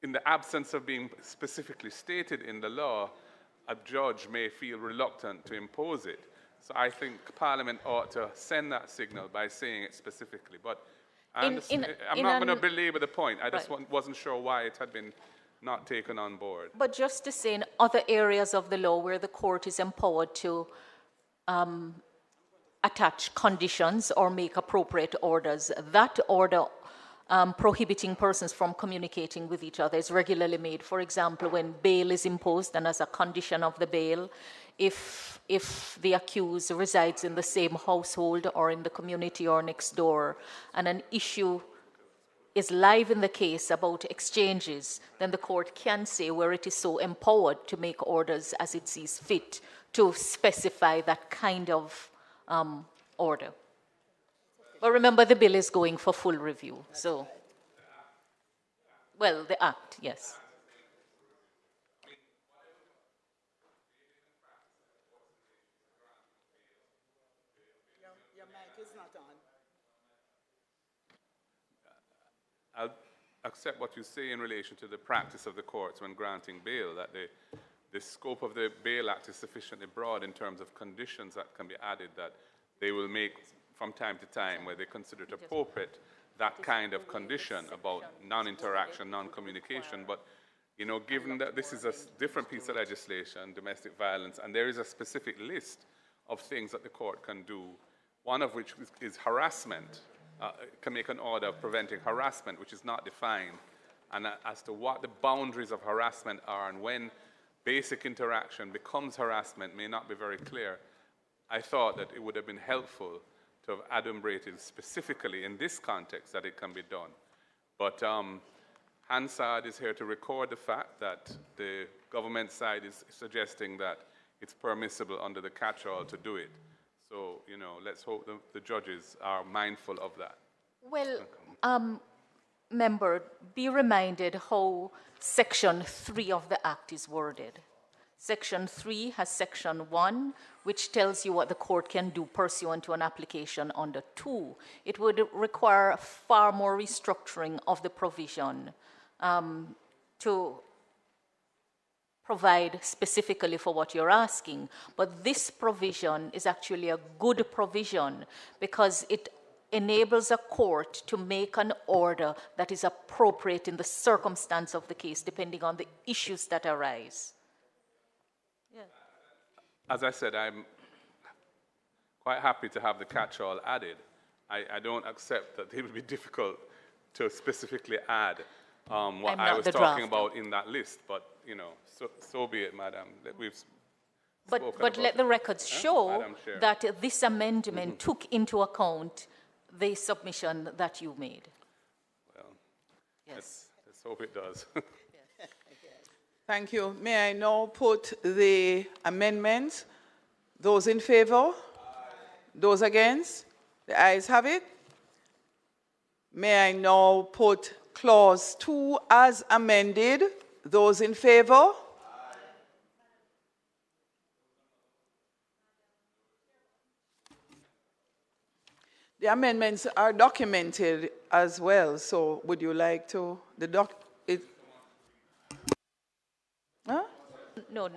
Speaker 14: in the absence of being specifically stated in the law, a judge may feel reluctant to impose it. So I think Parliament ought to send that signal by saying it specifically. But I'm not going to belabor the point. I just wasn't sure why it had been not taken on board.
Speaker 13: But just to say, in other areas of the law where the court is empowered to attach conditions or make appropriate orders, that order prohibiting persons from communicating with each other is regularly made. For example, when bail is imposed, and as a condition of the bail, if the accused resides in the same household or in the community or next door, and an issue is live in the case about exchanges, then the court can say, where it is so empowered to make orders as it sees fit, to specify that kind of order. But remember, the bill is going for full review, so, well, the act, yes.
Speaker 6: Your mic is not on.
Speaker 14: I'll accept what you say in relation to the practice of the courts when granting bail, that the scope of the Bail Act is sufficiently broad in terms of conditions that can be added, that they will make from time to time where they consider it appropriate that kind of condition about non-interaction, non-communication. But, you know, given that this is a different piece of legislation, domestic violence, and there is a specific list of things that the court can do, one of which is harassment, can make an order of preventing harassment, which is not defined, and as to what the boundaries of harassment are and when basic interaction becomes harassment may not be very clear. I thought that it would have been helpful to have adumbrated specifically in this context that it can be done. But Hansard is here to record the fact that the government side is suggesting that it's permissible under the catch-all to do it. So, you know, let's hope the judges are mindful of that.
Speaker 13: Well, member, be reminded how Section 3 of the Act is worded. Section 3 has Section 1, which tells you what the court can do pursuant to an application under 2. It would require far more restructuring of the provision to provide specifically for what you're asking. But this provision is actually a good provision because it enables a court to make an order that is appropriate in the circumstance of the case, depending on the issues that arise. Yeah.
Speaker 14: As I said, I'm quite happy to have the catch-all added. I don't accept that it would be difficult to specifically add what I was talking about in that list, but, you know, so be it, Madam.
Speaker 13: But let the records show that this amendment took into account the submission that you made.
Speaker 14: Well, yes. Let's hope it does.
Speaker 2: Thank you. May I now put the amendments? Those in favor? Those against? The ayes have it. May I now put Clause 2 as amended? Those in favor? The amendments are documented as well, so would you like to, huh?
Speaker 13: No,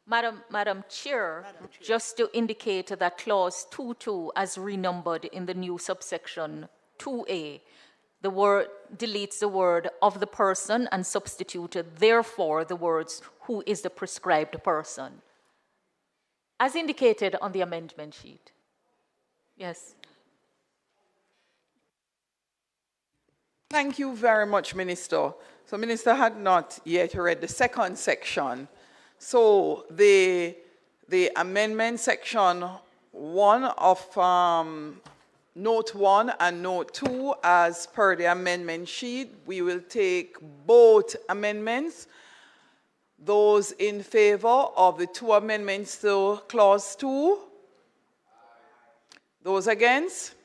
Speaker 13: Madam Chair, just to indicate that Clause 2.2 as renumbered in the new subsection 2A, the word deletes the word of the person and substituted, therefore, the words who is the prescribed person, as indicated on the amendment sheet. Yes.
Speaker 2: Thank you very much, Minister. So, Minister had not yet read the second section. So, the amendment section 1 of Note 1 and Note 2, as per the amendment sheet, we will take both amendments. Those in favor of the two amendments to Clause 2? Those against?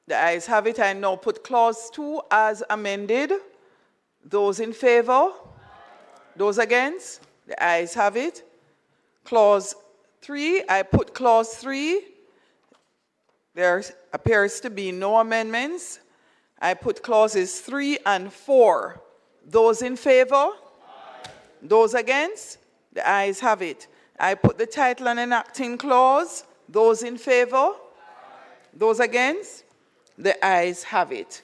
Speaker 2: The ayes have it. I now put clause 2 as amended. Those in favor? Those against? The ayes have it. Clause 3, I put clause 3. There appears to be no amendments. I put clauses 3 and 4. Those in favor? Those against? The ayes have it. I put the title and enacting clause. Those in favor? Those against? The ayes have it.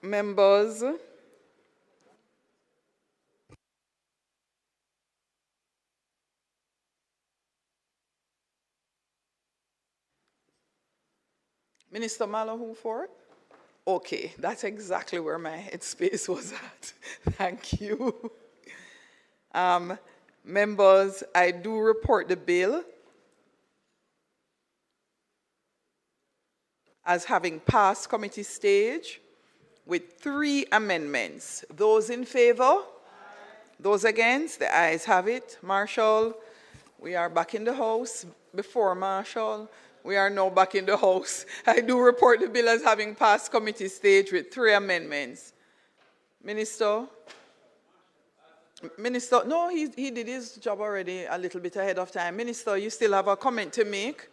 Speaker 2: Members, Minister Malahoo for it? Okay, that's exactly where my headspace was at. Thank you. Members, I do report the bill as having passed committee stage with 3 amendments. Those in favor? Those against? The ayes have it. Marshall, we are back in the House. Before Marshall, we are now back in the House. I do report the bill as having passed committee stage with 3 amendments. Minister? Minister, no, he did his job already a little bit ahead of time. Minister, you still have a comment to make?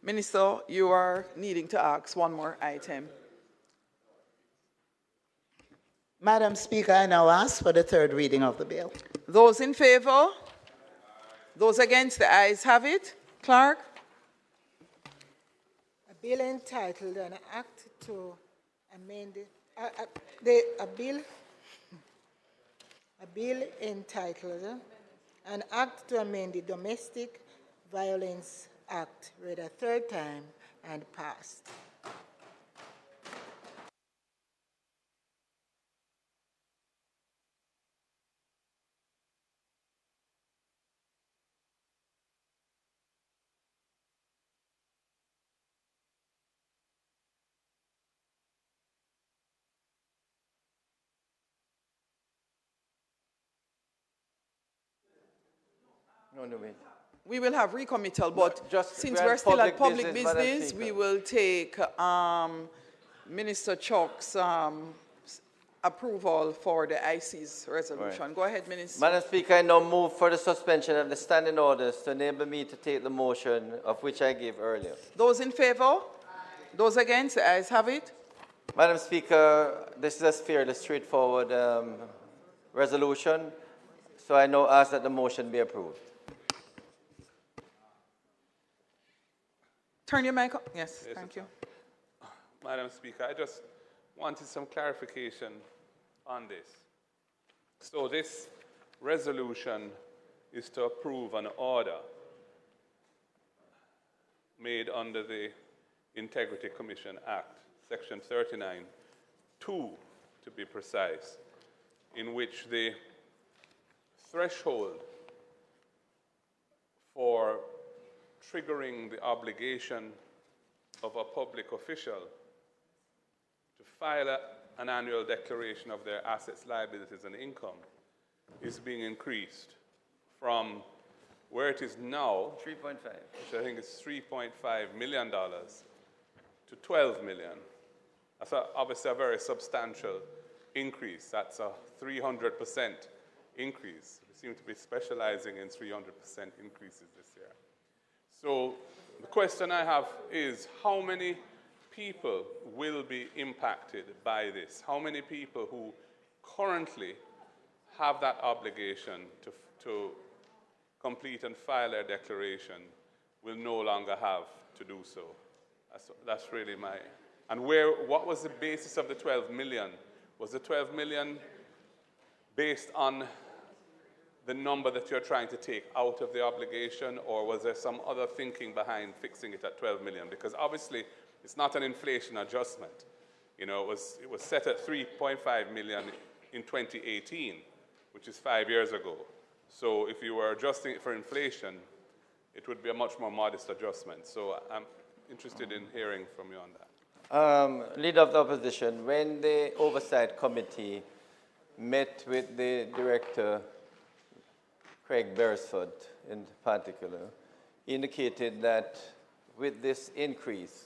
Speaker 2: Minister, you are needing to ask one more item.
Speaker 6: Madam Speaker, I now ask for the 3rd reading of the bill.
Speaker 2: Those in favor? Those against? The ayes have it. Clerk?
Speaker 3: A bill entitled an act to amend a bill entitled an act to amend the Domestic Violence Act read a 3rd time and passed.
Speaker 8: No, wait.
Speaker 2: We will have recommittal, but
Speaker 8: No, just
Speaker 2: since we're still at public business,
Speaker 8: Madam
Speaker 2: we will take Minister Chalk's approval for the IC's resolution. Right. Go ahead, Minister.
Speaker 8: Madam Speaker, I now move for the suspension of the standing orders to enable me to take the motion of which I gave earlier.
Speaker 2: Those in favor? Those against? The ayes have it.
Speaker 8: Madam Speaker, this is a fairly straightforward resolution, so I now ask that the motion be approved.
Speaker 2: Turn your mic on. Yes, thank you.
Speaker 14: Madam Speaker, I just wanted some clarification on this. So this resolution is to approve an order made under the Integrity Commission Act, Section 39, 2 to be precise, in which the threshold for triggering the obligation of a public official to file an annual declaration of their assets, liabilities, and income is being increased from where it is now,
Speaker 8: 3.5,
Speaker 14: which I think is $3.5 million, to 12 million. That's obviously a very substantial increase. That's a 300% increase. We seem to be specializing in 300% increases this year. So the question I have is, how many people will be impacted by this? How many people who currently have that obligation to complete and file their declaration will no longer have to do so That's really my... And what was the basis of the 12 million? Was the 12 million based on the number that you're trying to take out of the obligation, or was there some other thinking behind fixing it at 12 million? Because obviously, it's not an inflation adjustment. You know, it was set at 3.5 million in 2018, which is 5 years ago. So if you were adjusting it for inflation, it would be a much more modest adjustment. So I'm interested in hearing from you on that.
Speaker 8: Leader of the Opposition, when the Oversight Committee met with the Director, Craig Beresford in particular, indicated that with this increase,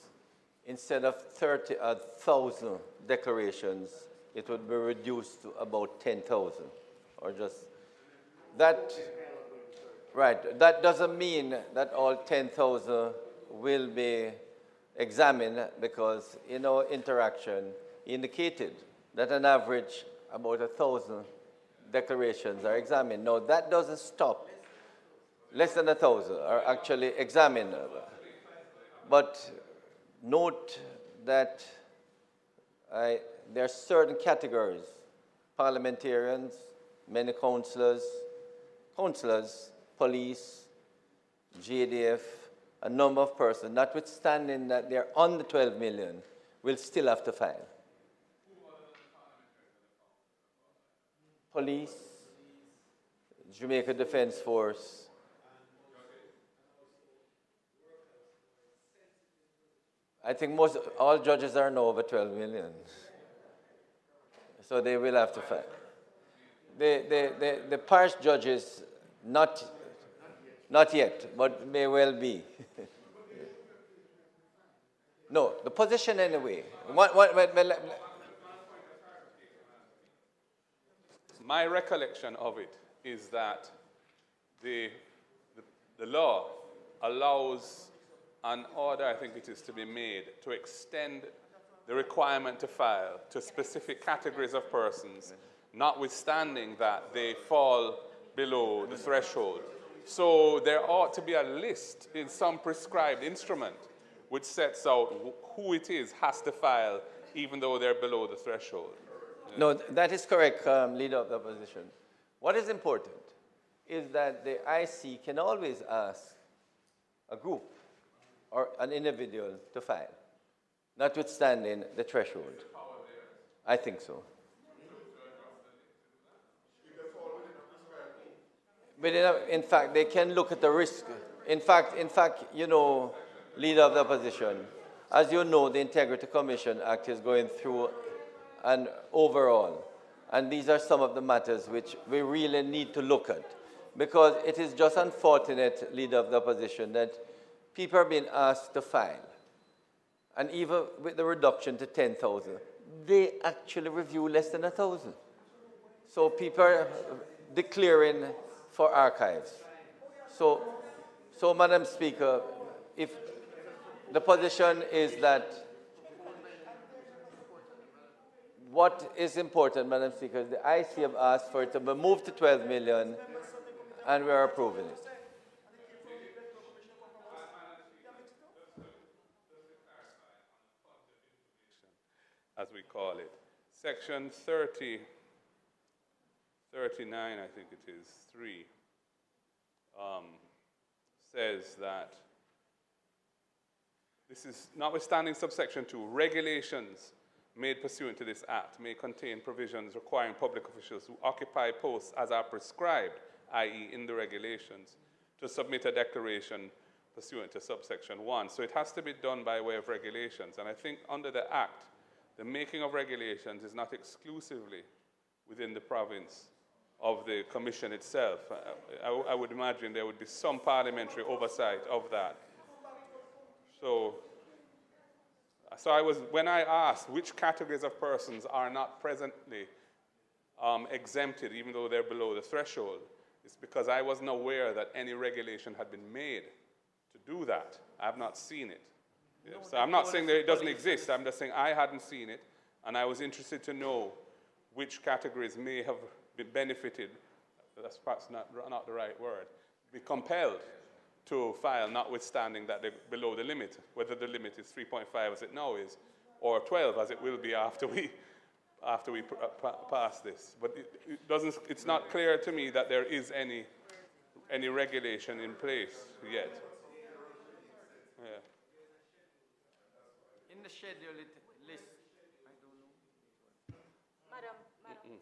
Speaker 8: instead of 30,000 declarations, it would be reduced to about 10,000, or just that. Right. That doesn't mean that all 10,000 will be examined, because in our interaction indicated that on average about 1,000 declarations are examined. Now that doesn't stop. Less than 1,000 are actually examined. But note that there are certain categories: parliamentarians, many councillors, police, JDF, a number of persons, notwithstanding that they're on the 12 million, will still have to file. Police, Jamaica Defense Force, I think all judges are now over 12 million. So they will have to file. The parish judges, not yet, but may well be. No, the position anyway.
Speaker 14: My recollection of it is that the law allows an order, I think it is, to be made to extend the requirement to file to specific categories of persons, notwithstanding that they fall below the threshold. So there ought to be a list in some prescribed instrument which sets out who it is has to file, even though they're below the threshold.
Speaker 8: No, that is correct, Leader of the Opposition. What is important is that the IC can always ask a group or an individual to file, notwithstanding the threshold. I think so. But in fact, they can look at the risk. In fact, you know, Leader of the Opposition, as you know, the Integrity Commission Act is going through an overall. And these are some of the matters which we really need to look at. Because it is just unfortunate, Leader of the Opposition, that people are being asked to file. And even with the reduction to 10,000, they actually review less than 1,000. So people are declaring for archives. So Madam Speaker, if the position is that what is important, Madam Speaker, the IC have asked for it to be moved to 12 million, and we are approving it.
Speaker 14: As we call it. Section 39, I think it is, 3, says that this is notwithstanding subsection 2, regulations made pursuant to this act may contain provisions requiring public officials who occupy posts as are prescribed, i.e. in the regulations, to submit a declaration pursuant to subsection 1. So it has to be done by way of regulations. And I think under the act, the making of regulations is not exclusively within the province of the commission itself. I would imagine there would be some parliamentary oversight of that. So when I asked which categories of persons are not presently exempted, even though they're below the threshold, it's because I wasn't aware that any regulation had been made to do that. I have not seen it. Yeah. So I'm not saying that it doesn't exist. I'm just saying I hadn't seen it, and I was interested to know which categories may have been benefited, that's perhaps not the right word, be compelled to file, notwithstanding that they're below the limit, whether the limit is 3.5 as it now is, or 12 as it will be after we pass this. But it's not clear to me that there is any regulation in place yet. Yeah.
Speaker 8: In the schedule, it lists, I don't know.
Speaker 13: Madam.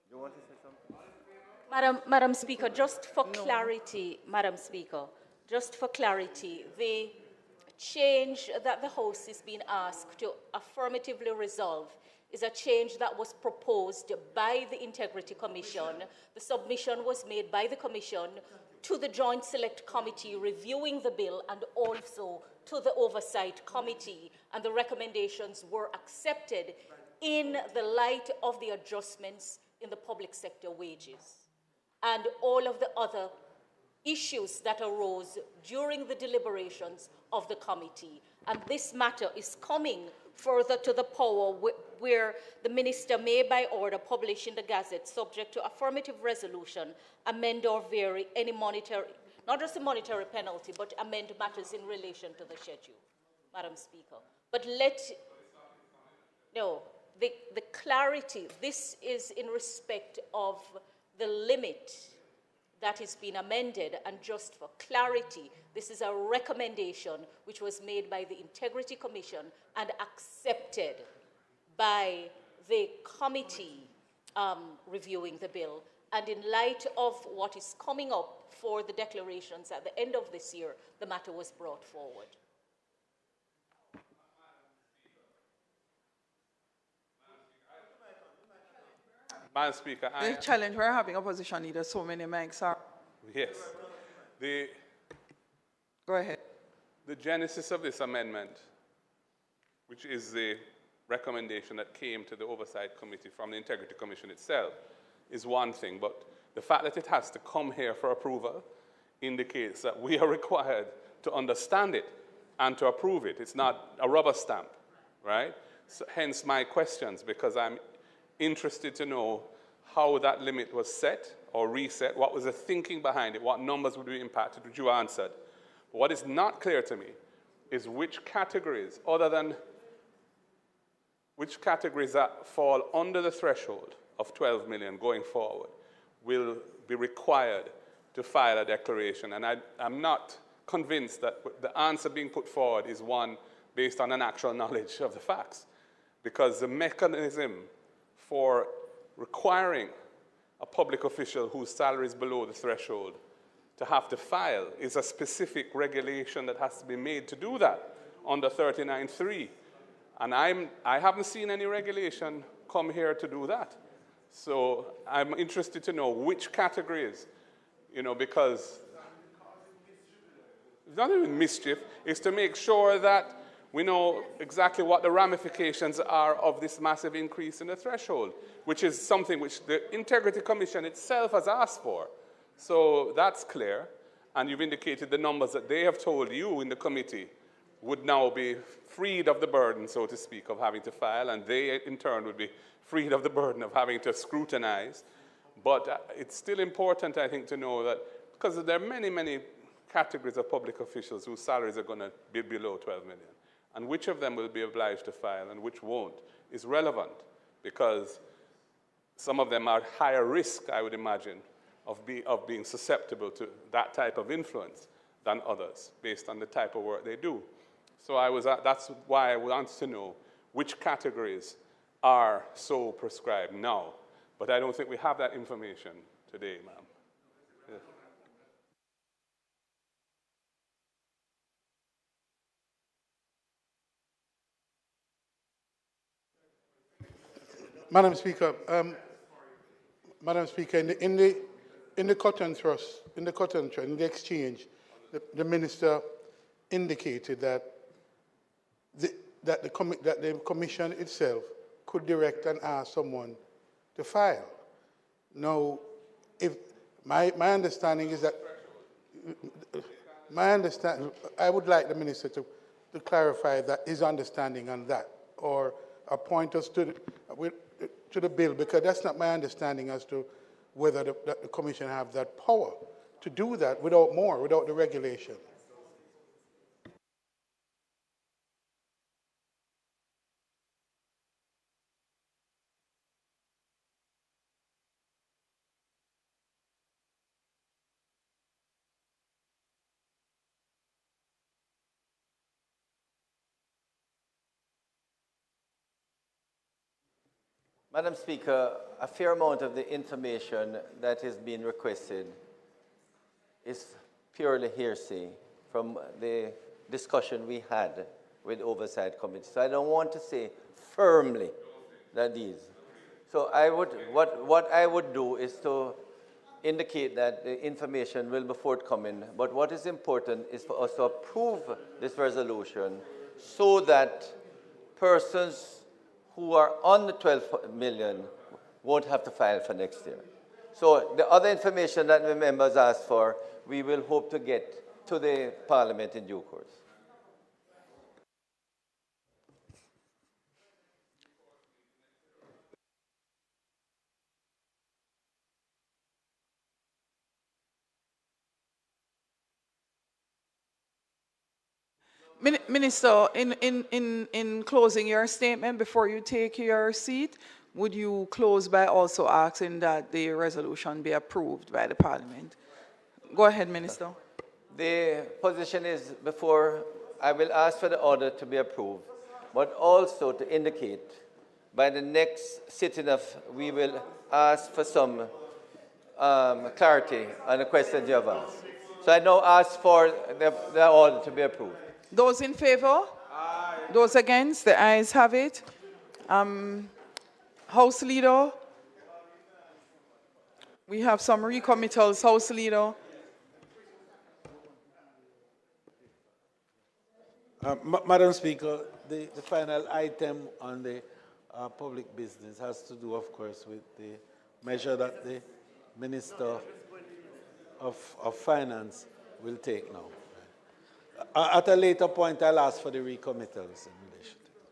Speaker 8: You want to say something?
Speaker 13: Madam Speaker, just for clarity, Madam Speaker, just for clarity, the change that the House is being asked to affirmatively resolve is a change that was proposed by the Integrity Commission. The submission was made by the Commission to the Joint Select Committee reviewing the bill and also to the Oversight Committee, and the recommendations were accepted in the light of the adjustments in the public sector wages and all of the other issues that arose during the deliberations of the committee. And this matter is coming further to the power where the minister may by order publish in the Gazette, subject to affirmative resolution, amend or vary any monetary, not just a monetary penalty, but amend matters in relation to the schedule, Madam Speaker. But the clarity, this is in respect of the limit that is being amended, and just for clarity, this is a recommendation which was made by the Integrity Commission and accepted by the committee reviewing the bill. And in light of what is coming up for the declarations at the end of this year, the matter was brought forward.
Speaker 14: Madam Speaker,
Speaker 2: the challenge we're having opposition leaders, so many mics are.
Speaker 14: Yes.
Speaker 2: Go ahead.
Speaker 14: The genesis of this amendment, which is the recommendation that came to the Oversight Committee from the Integrity Commission itself, is one thing, but the fact that it has to come here for approval indicates that we are required to understand it and to approve it. It's not a rubber stamp, right? So, hence my questions, because I'm interested to know how that limit was set or reset, what was the thinking behind it, what numbers would be impacted, which you answered. But what is not clear to me is which categories, other than which categories that fall under the threshold of 12 million going forward will be required to file a declaration. And I'm not convinced that the answer being put forward is one based on an actual knowledge of the facts, because the mechanism for requiring a public official whose salary is below the threshold to have to file is a specific regulation that has to be made to do that under 39.3. And I haven't seen any regulation come here to do that. So I'm interested to know which categories, because it's not even mischief, it's to make sure that we know exactly what the ramifications are of this massive increase in the threshold, which is something which the Integrity Commission itself has asked for. So that's clear. And you've indicated the numbers that they have told you in the committee would now be freed of the burden, so to speak, of having to file, and they in turn would be freed of the burden of having to scrutinize. But it's still important, I think, to know that, because there are many, many categories of public officials whose salaries are going to be below 12 million. And which of them will be obliged to file and which won't is relevant, because some of them are higher risk, I would imagine, of being susceptible to that type of influence than others, based on the type of work they do. So that's why I want to know which categories are so prescribed now. But I don't think we have that information today, ma'am. Yeah.
Speaker 15: Madam Speaker, in the cotton trust, in the exchange, the minister indicated that the commission itself could direct and ask someone to file. Now, if my understanding is that I would like the minister to clarify that his understanding on that, or appoint us to to the bill, because that's not my understanding as to whether the Commission have that power to do that without the regulation.
Speaker 8: Madam Speaker, a fair amount of the information that is being requested is purely hearsay from the discussion we had with Oversight Committee. So I don't want to say firmly that these. So what I would do is to indicate that the information will be forthcoming, but what is important is for us to approve this resolution so that persons who are on the 12 million won't have to file for next year. So the other information that the members asked for, we will hope to get to the Parliament in due course.
Speaker 2: Minister, in closing your statement, before you take your seat, would you close by also asking that the resolution be approved by the Parliament? Go ahead, Minister.
Speaker 8: The position is before I will ask for the order to be approved, but also to indicate by the next sitting of, we will ask for some clarity on the questions you have asked. So I now ask for the order to be approved.
Speaker 2: Those in favor? Aye. Those against? The ayes have it. House Leader? We have some recommittals. House Leader?
Speaker 4: Madam Speaker, the final item on the public business has to do, of course, with the measure that the Minister of Finance will take now. At a later point, I'll ask for the recommittals in relation to it.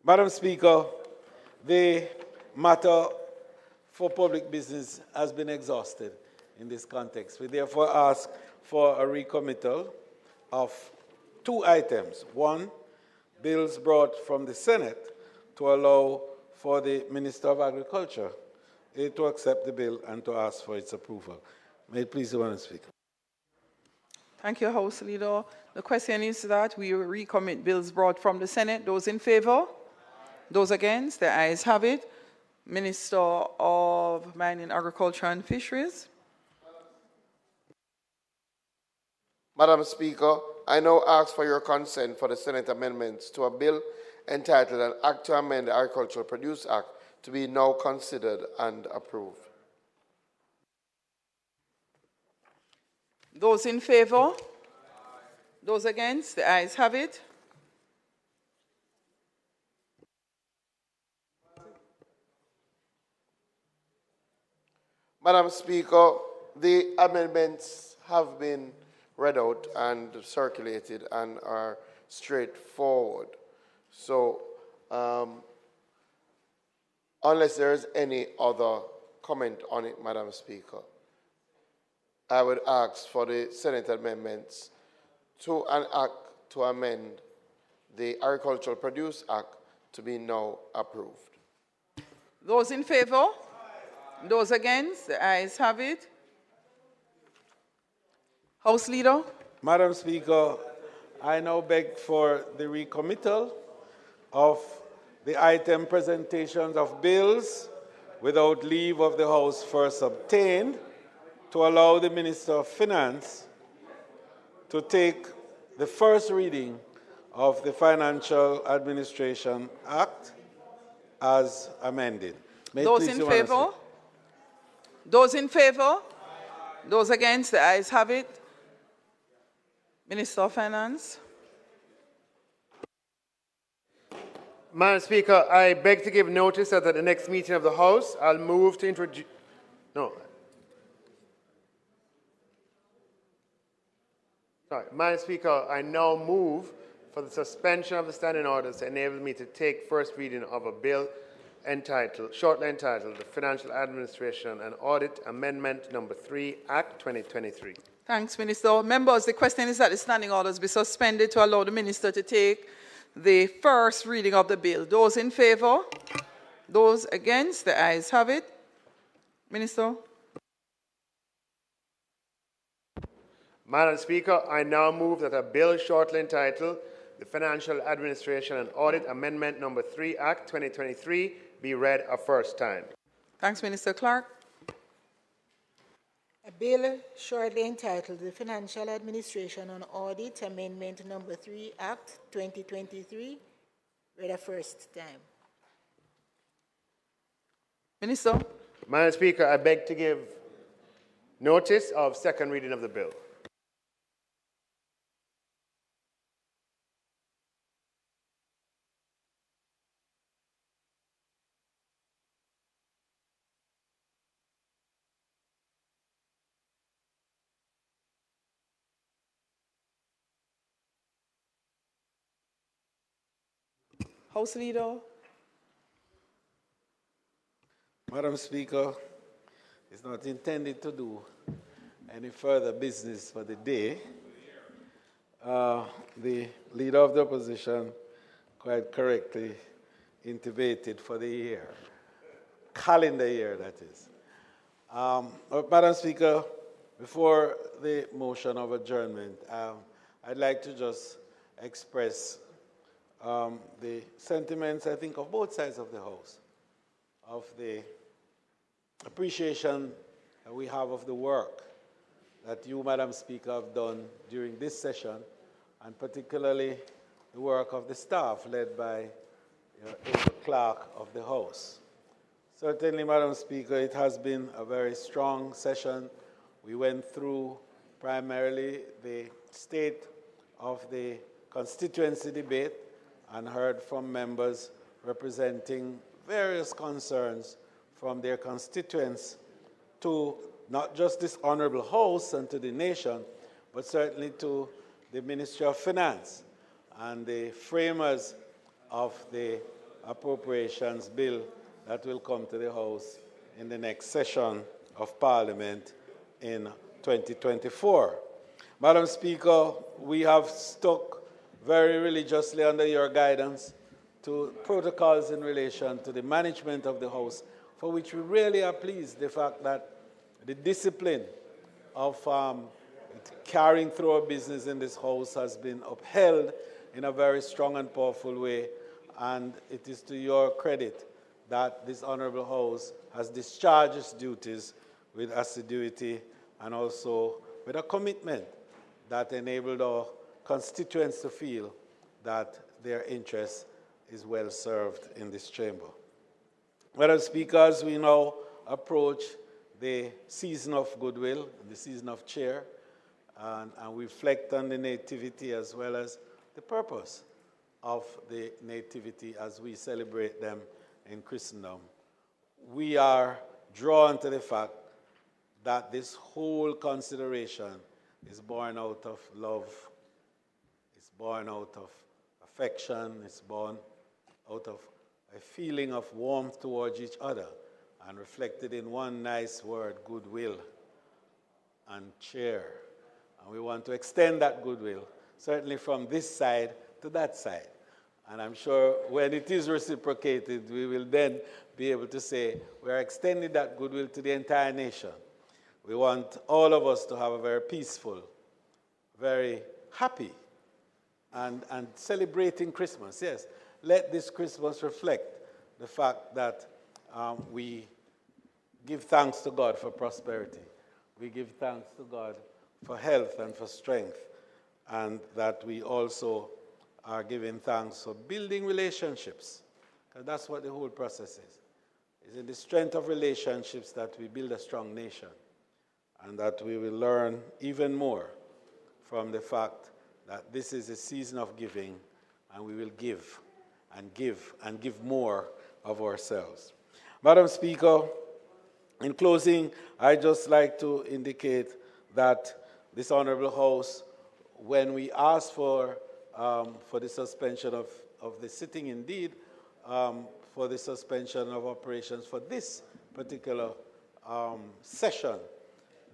Speaker 4: Madam Speaker, the matter for public business has been exhausted in this context. We therefore ask for a recommittal of two items. One, bills brought from the Senate to allow for the Minister of Agriculture to accept the bill and to ask for its approval. May it please the Madam Speaker.
Speaker 2: Thank you, House Leader. The question is that we recommit bills brought from the Senate. Those in favor? Those against? The ayes have it. Minister of Mining, Agriculture and Fisheries.
Speaker 16: Madam Speaker, I now ask for your consent for the Senate amendments to a bill entitled An Act to Amend the Agricultural Produce Act to be now considered and approved.
Speaker 2: Those in favor? Those against? The ayes have it.
Speaker 16: Madam Speaker, the amendments have been read out and circulated and are straightforward. So, unless there is any other comment on it, Madam Speaker, I would ask for the Senate amendments to an act to amend the Agricultural Produce Act to be now approved.
Speaker 2: Those in favor? Those against? The ayes have it. House Leader?
Speaker 4: Madam Speaker, I now beg for the recommittal of the item presentations of bills without leave of the House first obtained to allow the Minister of Finance to take the first reading of the Financial Administration Act as amended.
Speaker 2: Those in favor? Those in favor? Those against? The ayes have it. Minister of Finance.
Speaker 5: Madam Speaker, I beg to give notice that at the next meeting of the House, I'll move to introduce... No. Sorry, Madam Speaker, I now move for the suspension of the standing orders to enable me to take first reading of a bill shortly entitled the Financial Administration and Audit Amendment Number 3, Act 2023.
Speaker 2: Thanks, Minister. Members, the question is that the standing orders be suspended to allow the Minister to take the first reading of the bill. Those in favour? Those against? The ayes have it. Minister.
Speaker 5: Madam Speaker, I now move that a bill shortly entitled the Financial Administration and Audit Amendment Number 3, Act 2023 be read a first time.
Speaker 2: Thanks, Minister Clark.
Speaker 3: A bill shortly entitled the Financial Administration and Audit Amendment Number 3, Act 2023 read a first time.
Speaker 2: Minister.
Speaker 5: Madam Speaker, I beg to give notice of second reading of the bill.
Speaker 2: House Leader.
Speaker 4: Madam Speaker, it's not intended to do any further business for the day. The Leader of the Opposition quite correctly intimated for the year, calendar year that is. Madam Speaker, before the motion of adjournment, I'd like to just express the sentiments, I think, of both sides of the House, of the appreciation that we have of the work that you, Madam Speaker, have done during this session, and particularly the work of the staff led by the clerk of the House. Certainly, Madam Speaker, it has been a very strong session. We went through primarily the state of the constituency debate and heard from members representing various concerns from their constituents to not just this honorable House and to the nation, but certainly to the Ministry of Finance and the framers of the appropriations bill that will come to the House in the next session of Parliament in 2024. Madam Speaker, we have stuck very religiously under your guidance to protocols in relation to the management of the House, for which we really are pleased the fact that the discipline of carrying through our business in this House has been upheld in a very strong and powerful way, and it is to your credit that this honorable House has discharged its duties with assiduity and also with a commitment that enabled our constituents to feel that their interest is well served in this chamber. Madam Speaker, as we now approach the season of goodwill, the season of cheer, and reflect on the nativity as well as the purpose of the nativity as we celebrate them in Christendom, we are drawn to the fact that this whole consideration is born out of love, it's born out of affection, it's born out of a feeling of warmth towards each other and reflected in one nice word, goodwill and cheer. And we want to extend that goodwill, certainly from this side to that side. And I'm sure when it is reciprocated, we will then be able to say we are extending that goodwill to the entire nation. We want all of us to have a very peaceful, very happy, and celebrating Christmas. Yes, let this Christmas reflect the fact that we give thanks to God for prosperity. We give thanks to God for health and for strength, and that we also are giving thanks for building relationships, because that's what the whole process is. It's in the strength of relationships that we build a strong nation, and that we will learn even more from the fact that this is a season of giving, and we will give and give and give more of ourselves. Madam Speaker, in closing, I'd just like to indicate that this Honorable House when we asked for the suspension of the sitting, indeed, for the suspension of operations for this particular session,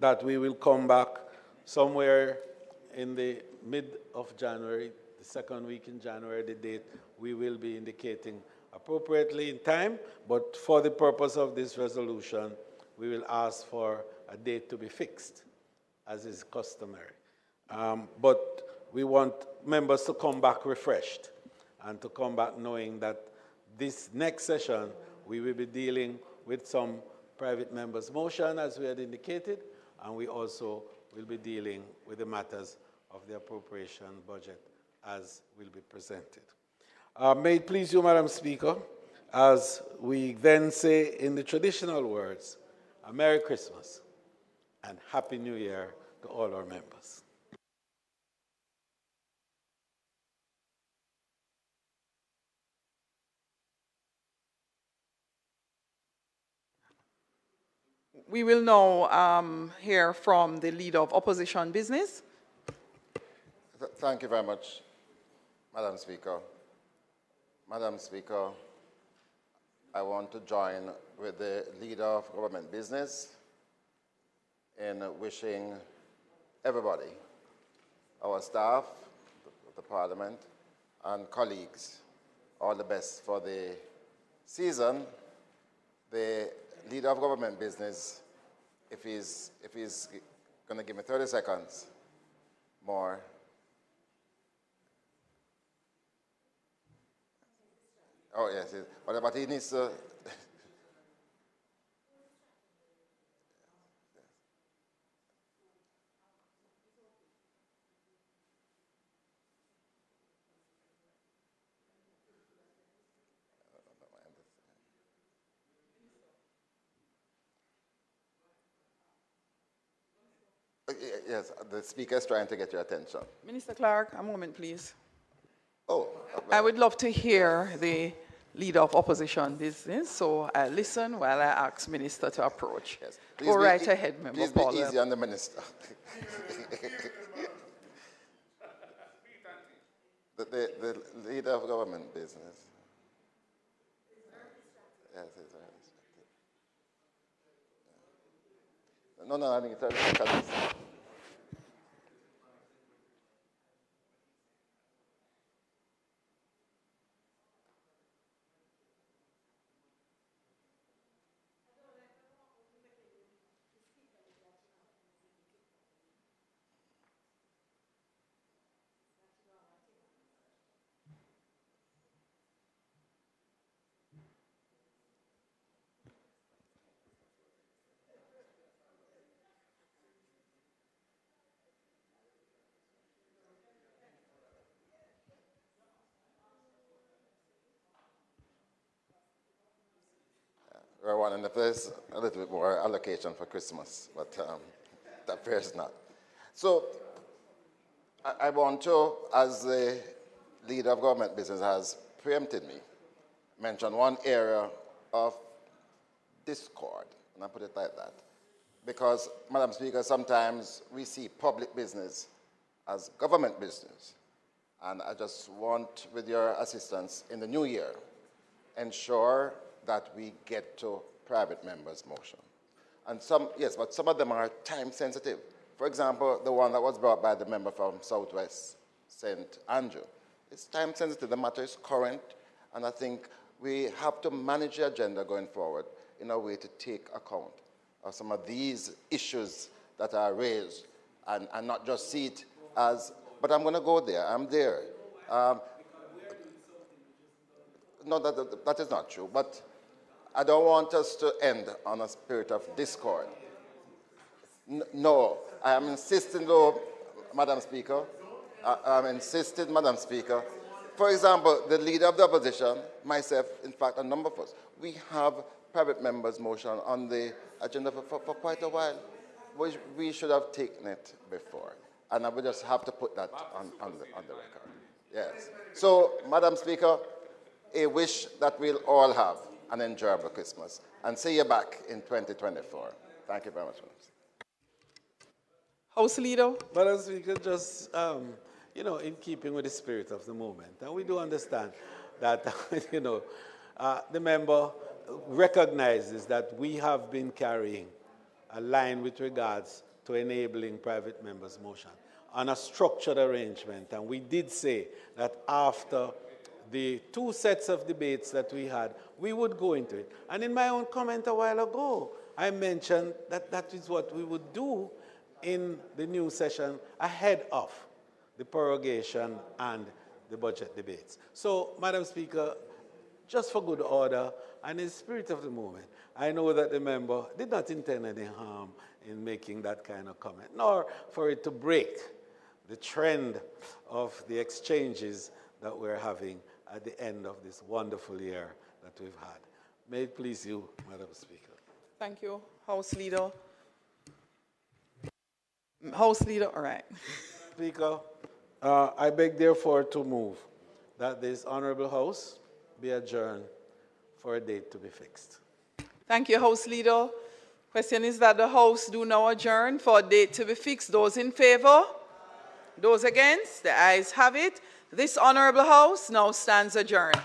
Speaker 4: that we will come back somewhere in the mid of January, the second week in January, the date we will be indicating appropriately in time, but for the purpose of this resolution, we will ask for a date to be fixed, as is customary. But we want members to come back refreshed and to come back knowing that this next session, we will be dealing with some private members' motion, as we had indicated, and we also will be dealing with the matters of the appropriation budget as will be presented. May it please you, Madam Speaker, as we then say in the traditional words, a Merry Christmas and Happy New Year to all our members.
Speaker 2: We will now hear from the Leader of Opposition Business.
Speaker 10: Thank you very much, Madam Speaker. Madam Speaker, I want to join with the Leader of Government Business in wishing everybody, our staff, the Parliament, and colleagues, all the best for the season. The Leader of Government Business, if he's going to give me 30 seconds more. Oh, yes, but he needs to. Yes, the speaker is trying to get your attention.
Speaker 2: Minister Clark, a moment, please.
Speaker 10: Oh.
Speaker 2: I would love to hear the Leader of Opposition Business, so I listen while I ask Minister to approach.
Speaker 10: Yes.
Speaker 2: Go right ahead, Member
Speaker 10: Please
Speaker 2: Paul.
Speaker 10: be easy on the Minister. the Leader of Government Business. Yes, it's right. No, I think 30 seconds. We're one, and if there's a little bit more allocation for Christmas, but that appears not. So I want to, as the Leader of Government Business has preempted me, mention one area of discord, and I put it like that. Because, Madam Speaker, sometimes we see public business as government business. And I just want, with your assistance in the new year, ensure that we get to private members' motion. And yes, but some of them are time sensitive. For example, the one that was brought by the member from Southwest St. Andrew. It's time sensitive, the matter is current, and I think we have to manage the agenda going forward in a way to take account of some of these issues that are raised and not just see it as, but I'm going to go there, I'm there. No, that is not true, but I don't want us to end on a spirit of discord. No, I am insisting though, Madam Speaker, I'm insisting, Madam Speaker. For example, the Leader of the Opposition, myself, in fact, a number of us, we have private members' motion on the agenda for quite a while. We should have taken it before. And I would just have to put that on the record. Yes. So, Madam Speaker, a wish that we'll all have an enjoyable Christmas. And see you back in 2024. Thank you very much, Madam Speaker.
Speaker 2: House Leader.
Speaker 4: Madam Speaker, just, you know, in keeping with the spirit of the moment, and we do understand that, you know, the member recognizes that we have been carrying a line with regards to enabling private members' motion on a structured arrangement. And we did say that after the 2 sets of debates that we had, we would go into it. And in my own comment a while ago, I mentioned that that is what we would do in the new session ahead of the prorogation and the budget debates. So, Madam Speaker, just for good order and in the spirit of the moment, I know that the member did not intend any harm in making that kind of comment, nor for it to break the trend of the exchanges that we're having at the end of this wonderful year that we've had. May it please you, Madam Speaker.
Speaker 2: Thank you, House Leader. House Leader, all right.
Speaker 4: Speaker, I beg therefore to move that this honorable House be adjourned for a date to be fixed.
Speaker 2: Thank you, House Leader. Question is that the House do now adjourn for a date to be fixed. Those in favor? Those against? The ayes have it. This honorable House now stands adjourned.